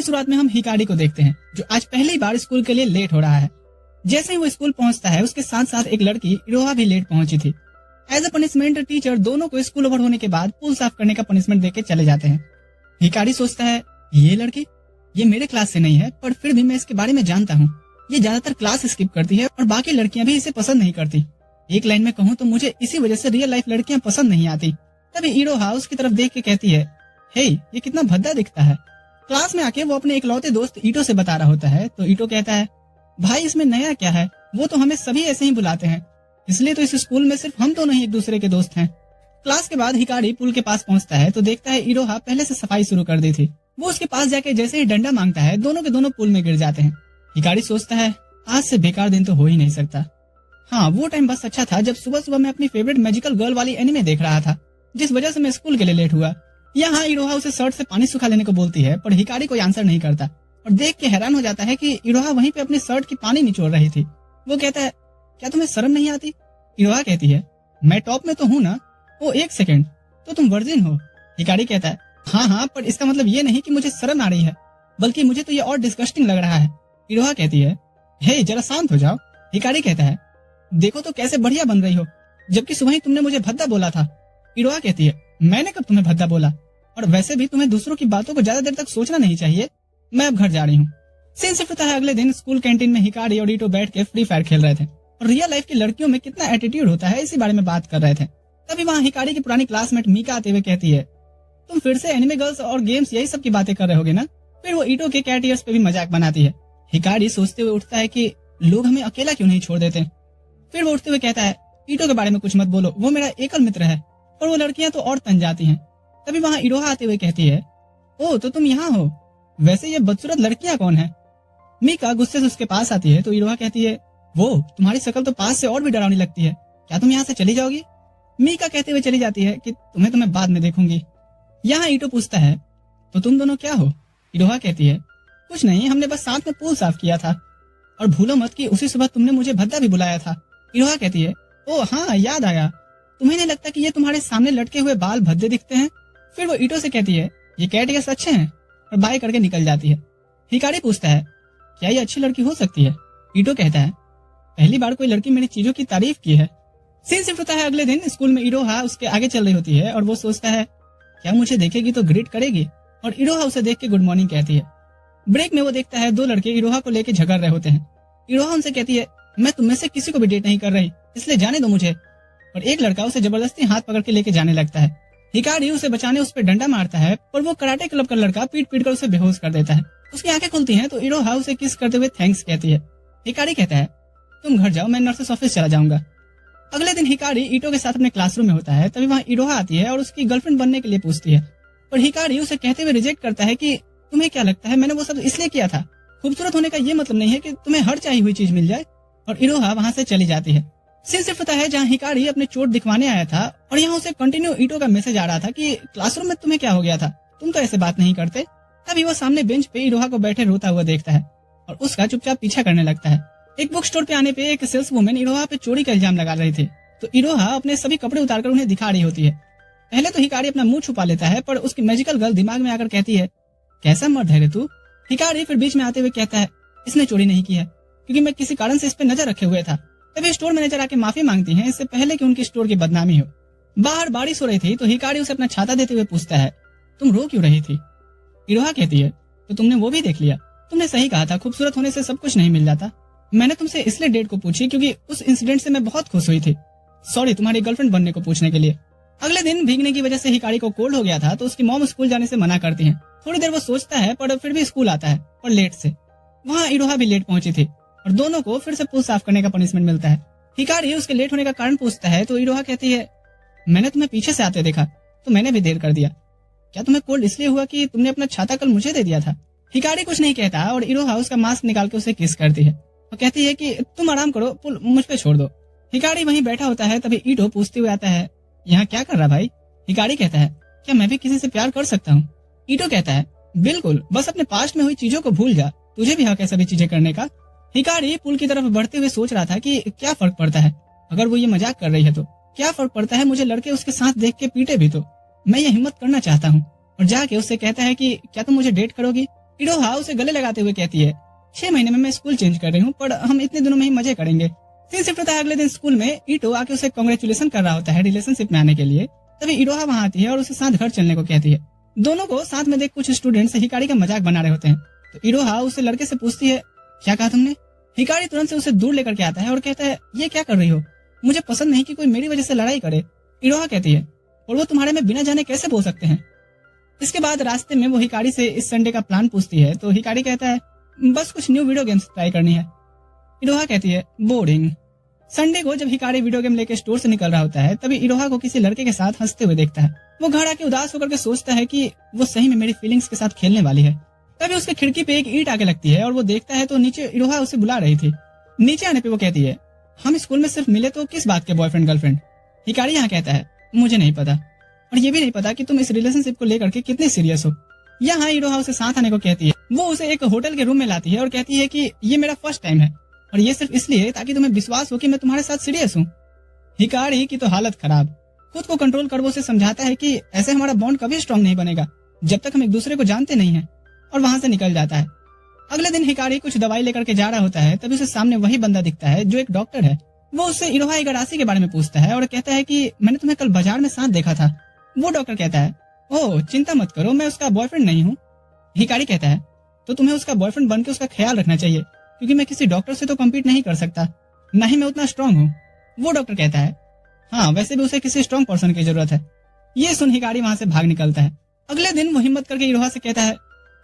शुरुआत में हम हिकारी को देखते हैं, जो आज पहली बार स्कूल के लिए लेट हो रहा है। जैसे ही वो स्कूल पहुंचता है, उसके साथ साथ एक लड़की इरोहा भी लेट पहुंची थी। एज अ पनिशमेंट टीचर दोनों को स्कूल ओवर होने के बाद पूल साफ करने का पनिशमेंट देके चले जाते हैं। हिकारी सोचता है, ये लड़की ये मेरे क्लास से नहीं है, पर फिर भी मैं इसके बारे में जानता हूँ। ये ज्यादातर क्लास स्किप करती है और बाकी लड़कियां भी इसे पसंद नहीं करती। एक लाइन में कहूँ तो मुझे इसी वजह से रियल लाइफ लड़कियां पसंद नहीं आती। तभी इरोहा उसकी तरफ देख के कहती है, हे ये कितना भद्दा दिखता है। क्लास में आके वो अपने इकलौते दोस्त ईटो से बता रहा होता है, तो ईटो कहता है, भाई इसमें नया क्या है, वो तो हमें सभी ऐसे ही बुलाते हैं, इसलिए तो इस स्कूल में सिर्फ हम दोनों ही एक दूसरे के दोस्त हैं। क्लास के बाद हिकारी पुल के पास पहुंचता है तो देखता है इरोहा पहले से सफाई शुरू कर दी थी। वो उसके पास जाके जैसे ही डंडा मांगता है, दोनों के दोनों पुल में गिर जाते हैं। हिकारी सोचता है, आज से बेकार दिन तो हो ही नहीं सकता। हाँ, वो टाइम बस अच्छा था जब सुबह सुबह मैं अपनी फेवरेट मैजिकल गर्ल वाली एनिमे देख रहा था, जिस वजह से मैं स्कूल के लिए लेट हुआ। यहाँ इरोहा उसे शर्ट से पानी सुखा लेने को बोलती है, पर हिकारी कोई आंसर नहीं करता और देख के हैरान हो जाता है कि इरोहा वहीं पे अपनी शर्ट की पानी निचोड़ रही थी। वो कहता है, क्या तुम्हें शर्म नहीं आती? इरोहा कहती है, मैं टॉप में तो हूँ ना। ओ एक सेकेंड, तो तुम वर्जिन हो? हिकारी कहता है, हाँ, पर इसका मतलब ये नहीं कि मुझे शर्म आ रही है, बल्कि मुझे तो ये और डिस्गस्टिंग लग रहा है। इरोहा कहती है, हे जरा शांत हो जाओ। हिकारी कहता है, देखो तो कैसे बढ़िया बन रही हो, जबकि सुबह ही तुमने मुझे भद्दा बोला था। इरोहा कहती है, मैंने कब तुम्हें भद्दा बोला? और वैसे भी तुम्हें दूसरों की बातों को ज्यादा देर तक सोचना नहीं चाहिए। मैं अब घर जा रही हूँ। सीन शिफ्ट होता है अगले दिन। स्कूल कैंटीन में हिकारी और ईटो बैठ के फ्री फायर खेल रहे थे और रियल लाइफ की लड़कियों में कितना एटीट्यूड होता है इसी बारे में बात कर रहे थे। तभी वहाँ हिकारी की पुरानी क्लासमेट मीका आते हुए कहती है, तुम फिर से एनिमे गर्ल्स और गेम्स यही सब की बातें कर रहे होगे ना? फिर वो ईटो के कैट ईयर्स पे भी मजाक बनाती है। हिकारी सोचते हुए उठता है कि लोग हमें अकेला क्यों नहीं छोड़ देते। फिर वो उठते हुए कहता है, ईटो के बारे में कुछ मत बोलो, वो मेरा एकल मित्र है। और वो लड़कियां तो और तंज जाती हैं। तभी वहाँ इरोहा आते हुए कहती है, ओ तो तुम यहाँ हो, वैसे ये बदसूरत लड़कियां कौन है? मीका गुस्से से उसके पास आती है तो इरोहा कहती है, वो तुम्हारी शक्ल तो पास से और भी डरावनी लगती है, क्या तुम यहाँ से चली जाओगी? मीका कहते हुए चली जाती है कि तुम्हें तो मैं बाद में देखूंगी। यहाँ ईटो पूछता है, तो तुम दोनों क्या हो? इरोहा कहती है, कुछ नहीं, हमने बस साथ में पूल साफ किया था। और भूलो मत कि उसी सुबह तुमने मुझे भद्दा भी बुलाया था। इरोहा कहती है, ओ हाँ याद आया, तुम्हें नहीं लगता कि ये तुम्हारे सामने लटके हुए बाल भद्दे दिखते हैं? फिर वो ईटो से कहती है, ये कैट ईयर्स अच्छे हैं, और बाय करके निकल जाती है। हिकारी पूछता है, क्या ये अच्छी लड़की हो सकती है? ईटो कहता है, पहली बार कोई लड़की मेरी चीजों की तारीफ की है। सीन शिफ्ट होता है अगले दिन। स्कूल में इरोहा उसके आगे चल रही होती है और वो सोचता है, क्या मुझे देखेगी तो ग्रीट करेगी? और इरोहा उसे देख के गुड मॉर्निंग कहती है। ब्रेक में वो देखता है दो लड़के इरोहा को लेके झगड़ रहे होते हैं। इरोहा उनसे कहती है, मैं तुम में से किसी को भी डेट नहीं कर रही, इसलिए जाने दो मुझे। और एक लड़का उसे जबरदस्ती हाथ पकड़ के लेके जाने लगता है। हिकारी उसे बचाने उस पर डंडा मारता है, पर वो कराटे क्लब का लड़का पीट पीट कर उसे बेहोश कर देता है। उसकी आंखें खुलती हैं तो इरोहा उसे किस करते हुए थैंक्स कहती है। हिकारी कहता है, तुम घर जाओ, मैं नर्सेस ऑफिस चला जाऊंगा। अगले दिन हिकारी ईटो के साथ अपने क्लासरूम में होता है। तभी वहाँ इरोहा आती है और उसकी गर्लफ्रेंड बनने के लिए पूछती है, पर हिकारी उसे कहते हुए रिजेक्ट करता है कि तुम्हें क्या लगता है मैंने वो सब इसलिए किया था? खूबसूरत होने का ये मतलब नहीं है कि तुम्हें हर चाहिए हुई चीज मिल जाए। और इरोहा वहाँ से चली जाती है। सीन शिफ्ट होता है जहाँ हिकारी अपने चोट दिखवाने आया था और यहाँ उसे कंटिन्यू ईटो का मैसेज आ रहा था कि क्लासरूम में तुम्हें क्या हो गया था, तुम तो ऐसे बात नहीं करते। तभी वो सामने बेंच पे इरोहा को बैठे रोता हुआ देखता है और उसका चुपचाप पीछा करने लगता है। एक बुक स्टोर पे आने पे एक सेल्स वुमेन इरोहा पे चोरी का इल्जाम लगा रही थी, तो इरोहा अपने सभी कपड़े उतारकर उन्हें दिखा रही होती है। पहले तो हिकारी अपना मुंह छुपा लेता है, पर उसकी मैजिकल गर्ल दिमाग में आकर कहती है, कैसा मर्द है रे तू? हिकारी फिर बीच में आते हुए कहता है, इसने चोरी नहीं की है, क्योंकि मैं किसी कारण से इस पे नजर रखे हुए था। तभी स्टोर मैनेजर आके माफी मांगती है, इससे पहले कि उनकी स्टोर की बदनामी हो। बाहर बारिश हो रही थी तो हिकारी उसे अपना छाता देते हुए पूछता है, तुम रो क्यों रही थी? इरोहा कहती है, तो तुमने वो भी देख लिया, तुमने सही कहा था, खूबसूरत होने से सब कुछ नहीं मिल जाता। मैंने तुमसे इसलिए डेट को पूछी क्योंकि उस इंसिडेंट से मैं बहुत खुश हुई थी। सॉरी, तुम्हारी गर्लफ्रेंड बनने को पूछने के लिए। अगले दिन भीगने की वजह से हिकारी को कोल्ड हो गया था, तो उसकी मॉम स्कूल जाने से मना करती है। थोड़ी देर वो सोचता है, पर फिर भी स्कूल आता है और लेट से। वहाँ इरोहा भी लेट पहुंची थी और दोनों को फिर से पूल साफ करने का पनिशमेंट मिलता है। हिकारी उसके लेट होने का कारण पूछता है तो इरोहा कहती है, मैंने तुम्हें पीछे से आते देखा तो मैंने भी देर कर दिया। क्या तुम्हें कोल्ड इसलिए हुआ कि तुमने अपना छाता कल मुझे दे दिया था? हिकारी कुछ नहीं कहता और इरोहा उसका मास्क निकाल के उसे किस करती है और कहती है कि तुम आराम करो, पुल मुझ पे छोड़ दो। हिकारी वहीं बैठा होता है। तभी ईटो पूछते हुए आता है, यहाँ क्या कर रहा भाई? हिकारी कहता है, क्या मैं भी किसी से प्यार कर सकता हूँ? ईटो कहता है, बिल्कुल, बस अपने पास्ट में हुई चीजों को भूल जा, तुझे भी हक है सभी चीजें करने का। हिकारी पुल की तरफ बढ़ते हुए सोच रहा था कि क्या फर्क पड़ता है अगर वो ये मजाक कर रही है, तो क्या फर्क पड़ता है मुझे लड़के उसके साथ देख के पीटे भी तो। मैं ये हिम्मत करना चाहता हूँ और जाके उससे कहता है कि क्या तुम मुझे डेट करोगी? इरोहा उसे गले लगाते हुए कहती है, 6 महीने में मैं स्कूल चेंज कर रही हूँ, पर हम इतने दिनों में ही मजे करेंगे। सीन शिफ्ट होता है अगले दिन स्कूल में। ईटो आके उसे कांग्रेचुलेशन कर रहा होता है रिलेशनशिप में आने के लिए। तभी इरोहा वहाँ आती है और उसे साथ घर चलने को कहती है। दोनों को साथ में देख कुछ स्टूडेंट्स हिकारी का मजाक बना रहे होते हैं, तो इरोहा उसे लड़के से पूछती है, क्या कहा तुमने? हिकारी तुरंत से उसे दूर लेकर के आता है और कहता है, ये क्या कर रही हो? मुझे पसंद नहीं कि कोई मेरी वजह से लड़ाई करे। इरोहा कहती है, और वो तुम्हारे में बिना जाने कैसे बोल सकते हैं? इसके बाद रास्ते में वो हिकारी से इस संडे का प्लान पूछती है, तो हिकारी कहता है, बस कुछ न्यू वीडियो गेम्स ट्राई करनी है। इरोहा कहती है, बोरिंग। संडे को जब हिकारी वीडियो गेम लेके स्टोर से निकल रहा होता है, तभी इरोहा को किसी लड़के के साथ हंसते हुए देखता है। वो घर आके उदास होकर के सोचता है कि वो सही में मेरी फीलिंग्स के साथ खेलने वाली है। तभी उसके खिड़की पे एक ईंट आके लगती है और वो देखता है तो नीचे इरोहा उसे बुला रही थी। नीचे आने पे वो कहती है, हम स्कूल में सिर्फ मिले तो किस बात के बॉयफ्रेंड गर्लफ्रेंड? हिकारी यहाँ कहता है, मुझे नहीं पता, और ये भी नहीं पता कि तुम इस रिलेशनशिप को लेकर के कितने सीरियस हो। यहाँ इरोहा उसे साथ आने को कहती है। वो उसे एक होटल के रूम में लाती है और कहती है कि ये मेरा फर्स्ट टाइम है, और ये सिर्फ इसलिए ताकि तुम्हें विश्वास हो कि मैं तुम्हारे साथ सीरियस हूँ। हिकारी की तो हालत खराब। खुद को कंट्रोल कर वो उसे समझाता है कि ऐसे हमारा बॉन्ड कभी स्ट्रॉन्ग नहीं बनेगा जब तक हम एक दूसरे को जानते नहीं है, और वहाँ से निकल जाता है। अगले दिन हिकारी कुछ दवाई लेकर के जा रहा होता है, तभी उसे सामने वही बंदा दिखता है जो एक डॉक्टर है। वो उससे इरोहा इगारासी के बारे में पूछता है और कहता है कि मैंने तुम्हें कल बाजार में साथ देखा था। वो डॉक्टर कहता है, ओह चिंता मत करो, मैं उसका बॉयफ्रेंड नहीं हूँ। हिकारी कहता है, तो तुम्हें उसका बॉयफ्रेंड बन के उसका ख्याल रखना चाहिए, क्योंकि मैं किसी डॉक्टर से तो कम्पीट नहीं कर सकता, न ही मैं उतना स्ट्रांग हूँ। वो डॉक्टर कहता है, हाँ वैसे भी उसे किसी स्ट्रांग पर्सन की जरूरत है। ये सुन हिकारी वहाँ से भाग निकलता है। अगले दिन वो हिम्मत करके इरोहा से कहता है,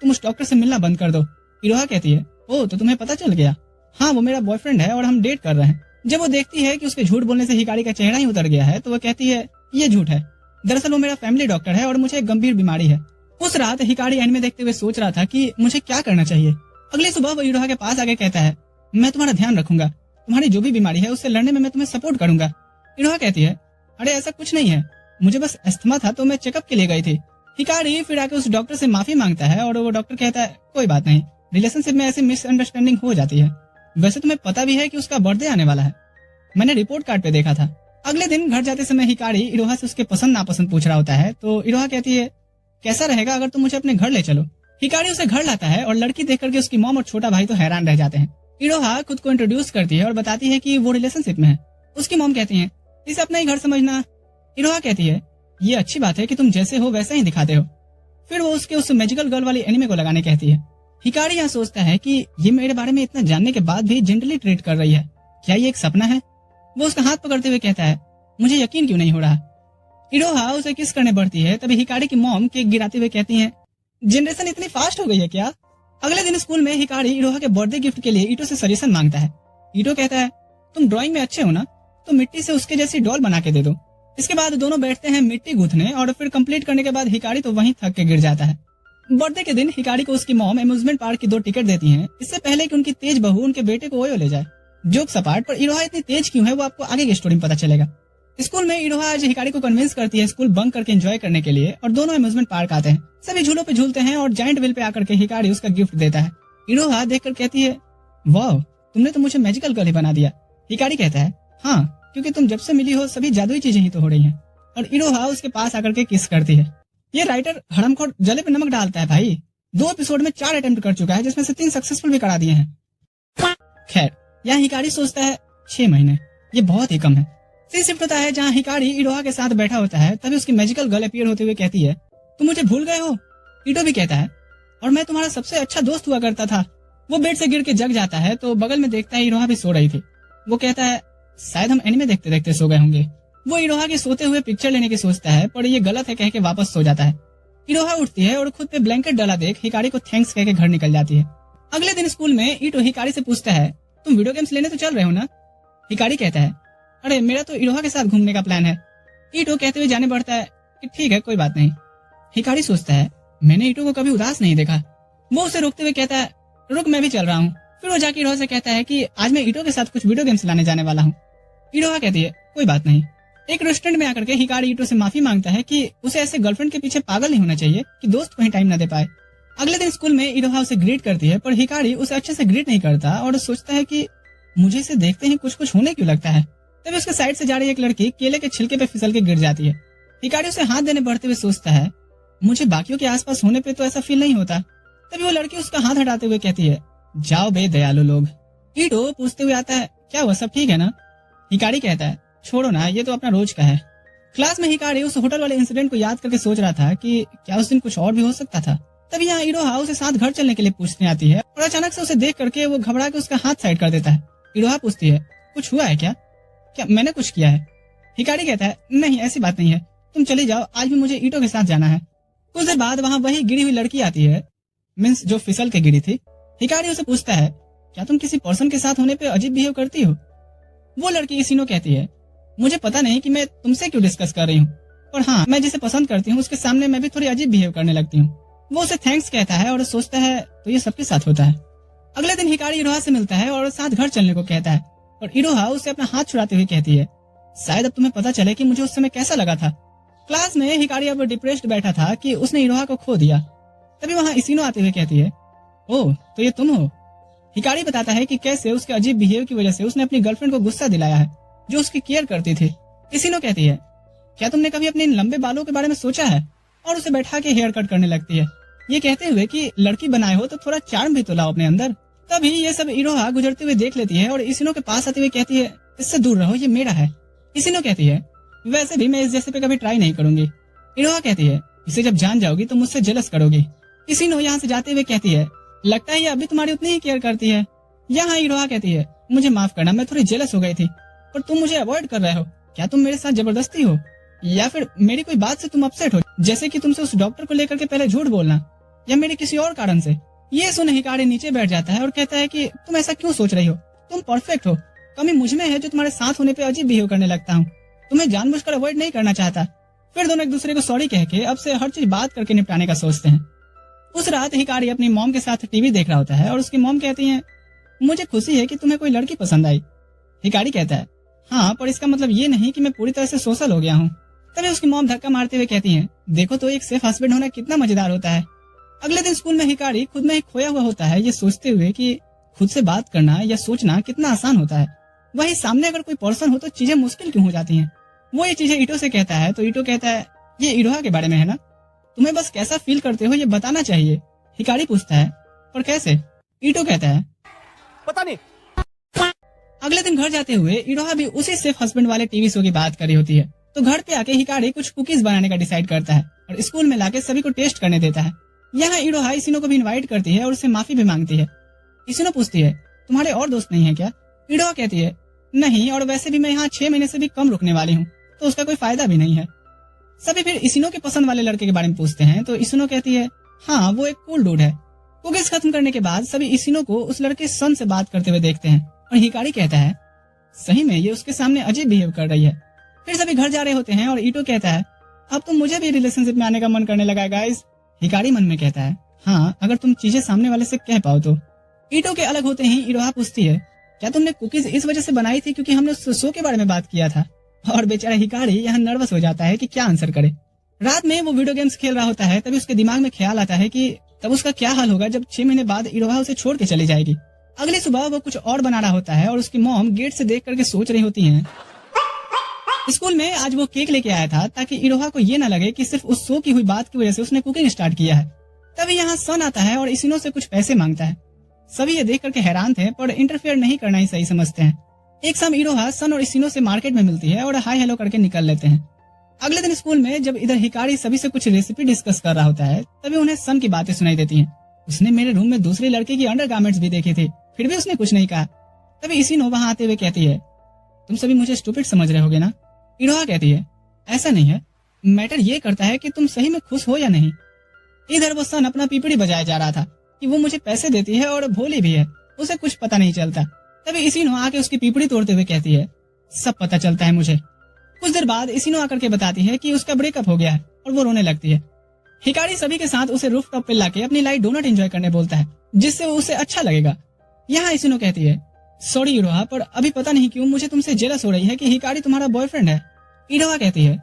तुम उस डॉक्टर से मिलना बंद कर दो। इरोहा कहती है, ओह तो तुम्हें पता चल गया? हाँ वो मेरा बॉयफ्रेंड है और हम डेट कर रहे हैं। जब वो देखती है कि उसके झूठ बोलने से हिकारी का चेहरा ही उतर गया है, तो वो कहती है, ये झूठ है, दरअसल वो मेरा फैमिली डॉक्टर है और मुझे एक गंभीर बीमारी है। उस रात हिकारी एनिमे देखते हुए सोच रहा था कि मुझे क्या करना चाहिए। अगली सुबह वो इरोहा के पास आके कहता है, मैं तुम्हारा ध्यान रखूंगा, तुम्हारी जो भी बीमारी है उससे लड़ने में मैं तुम्हें सपोर्ट करूंगा। इरोहा कहती है, अरे ऐसा कुछ नहीं है, मुझे बस अस्थमा था तो मैं चेकअप के लिए गई थी। हिकारी फिर आके उस डॉक्टर से माफी मांगता है और वो डॉक्टर कहता है, कोई बात नहीं, रिलेशनशिप में ऐसी मिसअंडरस्टैंडिंग हो जाती है। वैसे तुम्हें पता भी है कि उसका बर्थडे आने वाला है, मैंने रिपोर्ट कार्ड पे देखा था। अगले दिन घर जाते समय हिकारी इरोहा से उसके पसंद नापसंद पूछ रहा होता है, तो इरोहा कहती है, कैसा रहेगा अगर तुम मुझे अपने घर ले चलो। हिकारी उसे घर लाता है और लड़की देख करके उसकी मॉम और छोटा भाई तो हैरान रह जाते हैं। इरोहा खुद को इंट्रोड्यूस करती है और बताती है कि वो रिलेशनशिप में है। उसकी मॉम कहती है, इसे अपना ही घर समझना। इरोहा कहती है, ये अच्छी बात है कि तुम जैसे हो वैसा ही दिखाते हो। फिर वो उसके उस मैजिकल गर्ल वाली एनिमे को लगाने कहती है। हिकारी यहाँ सोचता है कि ये मेरे बारे में इतना जानने के बाद भी जेंटली ट्रीट कर रही है, क्या ये एक सपना है? वो उसका हाथ पकड़ते हुए कहता है, मुझे यकीन क्यों नहीं हो रहा। इरोहा उसे किस करने बढ़ती है, तभी हिकारी की मॉम केक गिराते हुए कहती है, जनरेशन इतनी फास्ट हो गई है क्या? अगले दिन स्कूल में हिकारी इरोहा के बर्थडे गिफ्ट के लिए ईटो से सजेशन मांगता है। ईटो कहता है, तुम ड्राइंग में अच्छे हो ना, तो मिट्टी से उसके जैसी डॉल बना के दे दो। इसके बाद दोनों बैठते हैं मिट्टी गूंथने और फिर कंप्लीट करने के बाद हिकारी तो वहीं थक के गिर जाता है। बर्थडे के दिन हिकारी को उसकी मॉम अम्यूजमेंट पार्क की 2 टिकट देती हैं, इससे पहले कि उनकी तेज बहू उनके बेटे को ओयो ले जाए। जोक सपाट, पर इरोहा इतनी तेज क्यों है वो आपको आगे की स्टोरी में पता चलेगा। स्कूल में इरोहा आज हिकारी को कन्विंस करती है स्कूल बंक करके एंजॉय करने के लिए, और दोनों अम्यूजमेंट पार्क आते हैं। सभी झूलों पे झूलते हैं और जाइंट व्हील पे आकर के हिकारी उसका गिफ्ट देता है। इरोहा देखकर कहती है, वाह तुमने तो मुझे मैजिकल गर्ल ही बना दिया। हिकारी कहता है, हाँ क्योंकि तुम जब से मिली हो सभी जादुई चीजें ही तो हो रही हैं। और इरोहा उसके पास आकर के किस करती है। ये राइटर हड़मखोर जले पे नमक डालता है भाई। 2 एपिसोड में 4 अटेम्प्ट कर चुका है, जिसमें से 3 सक्सेसफुल भी करा दिए हैं। खैर यहाँ हिकारी सोचता है 6 महीने ये बहुत ही कम है। सीन शिफ्ट होता है जहाँ हिकारी इरोहा के साथ बैठा होता है, तभी उसकी मैजिकल गर्ल अपीयर होते हुए कहती है, तुम मुझे भूल गए हो? ईटो भी कहता है, और मैं तुम्हारा सबसे अच्छा दोस्त हुआ करता था। वो बेड से गिर के जग जाता है तो बगल में देखता है इरोहा भी सो रही थी। वो कहता है, शायद हम एनिमे देखते देखते सो गए होंगे। वो इरोहा के सोते हुए पिक्चर लेने की सोचता है, पर ये गलत है कह के वापस सो जाता है। इरोहा उठती है और खुद पे ब्लैंकेट डाला देख हिकारी को थैंक्स कह के घर निकल जाती है। अगले दिन स्कूल में ईटो हिकारी से पूछता है, तुम वीडियो गेम्स लेने तो चल रहे हो ना? हिकारी कहता है, अरे मेरा तो इरोहा के साथ घूमने का प्लान है। ईटो कहते हुए जाने बढ़ता है कि ठीक है कोई बात नहीं। हिकारी सोचता है, मैंने ईटो को कभी उदास नहीं देखा। वो उसे रोकते हुए कहता है, रुक मैं भी चल रहा हूँ। फिर वो जाके इरोहा से कहता है कि आज मैं ईटो के साथ कुछ वीडियो गेम्स लाने जाने वाला हूँ। इरोहा कहती है, कोई बात नहीं। एक रेस्टोरेंट में आकर के हिकारी ईटो से माफी मांगता है कि उसे ऐसे गर्लफ्रेंड के पीछे पागल नहीं होना चाहिए कि दोस्त को ही टाइम न दे पाए। अगले दिन स्कूल में इरोहा उसे ग्रीट करती है, पर हिकारी उसे अच्छे से ग्रीट नहीं करता और सोचता है कि मुझे इसे देखते ही कुछ कुछ होने क्यों लगता है। तभी उसके साइड से जा रही एक लड़की केले के छिलके पे फिसल के गिर जाती है। हिकारी उसे हाथ देने बढ़ते हुए सोचता है, मुझे बाकियों के आसपास होने पे तो ऐसा फील नहीं होता। तभी वो लड़की उसका हाथ हटाते हुए कहती है, जाओ बे दयालु लोग। ईटो पूछते हुए आता है, क्या हुआ, सब ठीक है ना? हिकारी कहता है, छोड़ो ना, ये तो अपना रोज का है। क्लास में हिकारी उस होटल वाले इंसिडेंट को याद करके सोच रहा था कि क्या उस दिन कुछ और भी हो सकता था। तभी यहाँ इरोहा उसे साथ घर चलने के लिए पूछने आती है और अचानक से उसे देख करके वो घबरा के उसका हाथ साइड कर देता है। इरोहा पूछती है, कुछ हुआ है क्या? क्या मैंने कुछ किया है? हिकारी कहता है, नहीं ऐसी बात नहीं है, तुम चली जाओ, आज भी मुझे ईटो के साथ जाना है। कुछ देर बाद वहाँ वही गिरी हुई लड़की आती है, मीन्स जो फिसल के गिरी थी। हिकारी उसे पूछता है, क्या तुम किसी पर्सन के साथ होने पे अजीब बिहेव करती हो? वो लड़की इसिनो कहती है, मुझे पता नहीं कि मैं तुमसे क्यों डिस्कस कर रही हूँ, पर हाँ, मैं जिसे पसंद करती हूँ उसके सामने मैं भी थोड़ी अजीब बिहेव करने लगती हूँ। वो उसे थैंक्स कहता है और सोचता है तो ये सबके साथ होता है। अगले दिन हिकारी इरोहा से मिलता है और साथ घर चलने को कहता है और इरोहा उसे अपना हाथ छुड़ाते हुए कहती है, शायद अब तुम्हें पता चले कि मुझे उस समय कैसा लगा था। क्लास में हिकारी अब डिप्रेस्ड बैठा था कि उसने इरोहा को खो दिया। तभी वहाँ इसिनो आते हुए कहती है, ओह तो ये तुम हो। हिकारी बताता है कि कैसे उसके अजीब बिहेव की वजह से उसने अपनी गर्लफ्रेंड को गुस्सा दिलाया है जो उसकी केयर करती थी। इसिनो कहती है, क्या तुमने कभी अपने इन लंबे बालों के बारे में सोचा है? और उसे बैठा के हेयर कट करने लगती है, ये कहते हुए कि लड़की बनाए हो तो थोड़ा चार्म भी तो लाओ अपने अंदर। तभी ये सब इरोहा गुजरते हुए देख लेती है और इसिनो के पास आते हुए कहती है, इससे दूर रहो, ये मेरा है। इसिनो कहती है, वैसे भी मैं इस जैसे पे कभी ट्राई नहीं करूंगी। इरोहा कहती है, इसे जब जान जाओगी तो मुझसे जेलस करोगी। इसिनो यहाँ से जाते हुए कहती है, लगता है ये अभी तुम्हारी उतनी ही केयर करती है। यहाँ इरोहा कहती है, मुझे माफ करना, मैं थोड़ी जेलस हो गई थी, पर तुम मुझे अवॉइड कर रहे हो। क्या तुम मेरे साथ जबरदस्ती हो या फिर मेरी कोई बात से तुम अपसेट हो, जैसे कि तुमसे उस डॉक्टर को लेकर के पहले झूठ बोलना, या मेरे किसी और कारण से? ये सुन हिकारी नीचे बैठ जाता है और कहता है कि तुम ऐसा क्यों सोच रही हो, तुम परफेक्ट हो, कमी मुझ में है जो तुम्हारे साथ होने पे अजीब बिहेव करने लगता हूँ, तुम्हें जानबूझकर अवॉइड नहीं करना चाहता। फिर दोनों एक दूसरे को सॉरी कह के अब से हर चीज बात करके निपटाने का सोचते हैं। उस रात हिकारी अपनी मॉम के साथ टीवी देख रहा होता है और उसकी मॉम कहती है, मुझे खुशी है कि तुम्हें कोई लड़की पसंद आई। हिकारी कहता है, हाँ, पर इसका मतलब ये नहीं कि मैं पूरी तरह से सोशल हो गया हूँ। तभी उसकी मॉम धक्का मारते हुए कहती है, देखो तो एक सेफ हस्बैंड होना कितना मजेदार होता है। अगले दिन स्कूल में हिकारी खुद में ही खोया हुआ होता है, ये सोचते हुए कि खुद से बात करना या सोचना कितना आसान होता है, वही सामने अगर कोई पर्सन हो तो चीजें मुश्किल क्यों हो जाती हैं। वो ये चीजें ईटो से कहता है तो ईटो कहता है, ये इरोहा के बारे में है ना, तुम्हें बस कैसा फील करते हो ये बताना चाहिए। हिकारी पूछता है, पर कैसे? ईटो कहता है, पता नहीं। अगले दिन घर जाते हुए इरोहा भी उसी सेफ हस्बैंड वाले टीवी शो की बात कर रही होती है, तो घर पे आके हिकारी कुछ कुकीज बनाने का डिसाइड करता है और स्कूल में लाके सभी को टेस्ट करने देता है। यहाँ इरोहा इसिनो को भी इनवाइट करती है और उससे माफी भी मांगती है। इसिनो पूछती है, तुम्हारे और दोस्त नहीं है क्या? इरोहा कहती है, नहीं, और वैसे भी मैं यहाँ 6 महीने से भी कम रुकने वाली हूँ, तो उसका कोई फायदा भी नहीं है। सभी फिर इसिनो के पसंद वाले लड़के के बारे में पूछते हैं, तो इसिनो कहती है, हाँ, वो एक कूल डूड है। कुकीज खत्म करने के बाद सभी इसिनो को उस लड़के सन से बात करते हुए देखते हैं और हिकारी कहता है, सही में ये उसके सामने अजीब बिहेव कर रही है। फिर सभी घर जा रहे होते हैं और ईटो कहता है, अब तो मुझे भी रिलेशनशिप में आने का मन करने लगा है गाइस। हिकारी मन में कहता है, हाँ, अगर तुम चीजें सामने वाले से कह पाओ तो। ईटो के अलग होते ही इरोहा पूछती है, क्या तुमने कुकीज इस वजह से बनाई थी क्योंकि हमने उस शो के बारे में बात किया था? और बेचारा हिकारी यहाँ नर्वस हो जाता है कि क्या आंसर करे। रात में वो वीडियो गेम्स खेल रहा होता है, तभी उसके दिमाग में ख्याल आता है कि तब उसका क्या हाल होगा जब 6 महीने बाद इरोहा उसे छोड़ के चली जाएगी। अगली सुबह वो कुछ और बना रहा होता है और उसकी मॉम गेट से देख करके सोच रही होती हैं, स्कूल में आज वो केक लेके आया था ताकि इरोहा को ये न लगे कि सिर्फ उस शो की हुई बात की वजह से उसने कुकिंग स्टार्ट किया है। तभी यहाँ सन आता है और इसिनो से कुछ पैसे मांगता है। सभी ये देख करके हैरान थे, पर इंटरफेयर नहीं करना ही सही समझते हैं। एक शाम इरोहा सन और इसिनो से मार्केट में मिलती है और हाय हेलो करके निकल लेते हैं। अगले दिन स्कूल में जब इधर हिकारी सभी से कुछ रेसिपी डिस्कस कर रहा होता है, तभी उन्हें सन की बातें सुनाई देती हैं। उसने मेरे रूम में दूसरी लड़की की अंडरगारमेंट्स भी देखी थी, फिर भी उसने कुछ नहीं कहा। तभी इसिनो वहाँ आते हुए कहती है, तुम सभी मुझे स्टूपिड समझ रहे होगे ना? इरोहा कहती है, ऐसा नहीं है, मैटर ये करता है कि तुम सही में खुश हो या नहीं। इधर वो सन अपना पीपड़ी बजाया जा रहा था कि वो मुझे पैसे देती है और भोली भी है, उसे कुछ पता नहीं चलता। तभी इसिनो आके उसकी पीपड़ी तोड़ते हुए कहती है, सब पता चलता है मुझे। कुछ देर बाद इसिनो आकर के बताती है कि उसका ब्रेकअप हो गया है और वो रोने लगती है। हिकारी सभी के साथ उसे रूफ टॉप पे लाके अपनी लाइट डोनट एंजॉय करने बोलता है, जिससे उसे अच्छा लगेगा। यहाँ इसिनो कहती है, सॉरी इरोहा, पर अभी पता नहीं क्यों मुझे तुमसे जेलस हो रही है कि हिकारी तुम्हारा बॉयफ्रेंड है। इरोहा कहती है,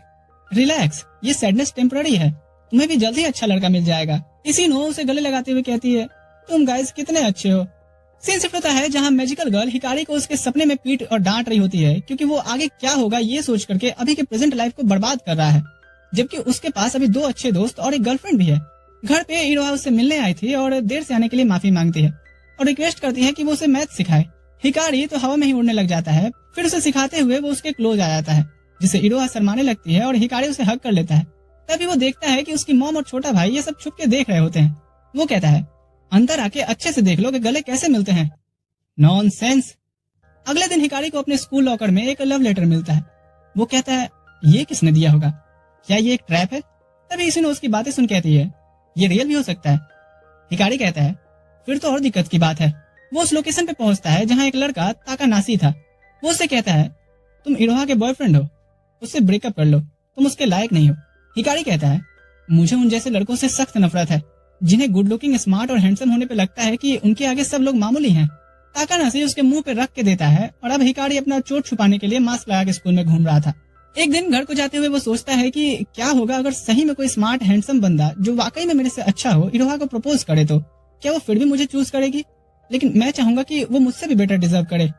रिलैक्स, ये सैडनेस टेम्पररी है, तुम्हें भी जल्द ही अच्छा लड़का मिल जाएगा। इसिनो उसे गले लगाते हुए कहती है, तुम गाइस कितने अच्छे हो। सीन शिफ्ट होता है जहाँ मैजिकल गर्ल हिकारी को उसके सपने में पीट और डांट रही होती है, क्योंकि वो आगे क्या होगा ये सोच करके अभी के प्रेजेंट लाइफ को बर्बाद कर रहा है, जबकि उसके पास अभी 2 अच्छे दोस्त और एक गर्लफ्रेंड भी है। घर पे इरोहा उससे मिलने आई थी और देर से आने के लिए माफी मांगती है और रिक्वेस्ट करती है कि वो उसे मैथ सिखाए। हिकारी तो हवा में ही उड़ने लग जाता है। फिर उसे सिखाते हुए वो उसके क्लोज आ जाता है, जिसे इरोहा शर्माने लगती है और हिकारी उसे हक कर लेता है। तभी वो देखता है कि उसकी मॉम और छोटा भाई ये सब छुप के देख रहे होते हैं। वो कहता है, अंदर आके अच्छे से देख लो कि गले कैसे मिलते हैं। नॉनसेंस। अगले दिन हिकारी को अपने स्कूल लॉकर में एक लव लेटर मिलता है। वो कहता है, ये किसने दिया होगा? क्या ये एक ट्रैप है? तभी इसी ने उसकी बातें सुन कहती है, ये रियल भी हो सकता है। हिकारी कहता है, फिर तो और दिक्कत की बात है। वो उस लोकेशन पे पहुंचता है जहाँ एक लड़का ताकानाशी था। वो उससे कहता है, तुम इरोहा के बॉयफ्रेंड हो, उससे ब्रेकअप कर लो, तुम उसके लायक नहीं हो। हिकारी कहता है, मुझे उन जैसे लड़कों से सख्त नफरत है, जिन्हें गुड लुकिंग, स्मार्ट और हैंडसम होने पे लगता है कि उनके आगे सब लोग मामूली हैं। ताकानाशी उसके मुंह पे रख के देता है और अब हिकारी अपना चोट छुपाने के लिए मास्क लगा के स्कूल में घूम रहा था। एक दिन घर को जाते हुए वो सोचता है कि क्या होगा अगर सही में कोई स्मार्ट हैंडसम बंदा जो वाकई में मेरे से अच्छा हो इरोहा को प्रपोज करे, तो क्या वो फिर भी मुझे चूज करेगी? लेकिन मैं चाहूंगा कि वो मुझसे भी बेटर डिजर्व करे।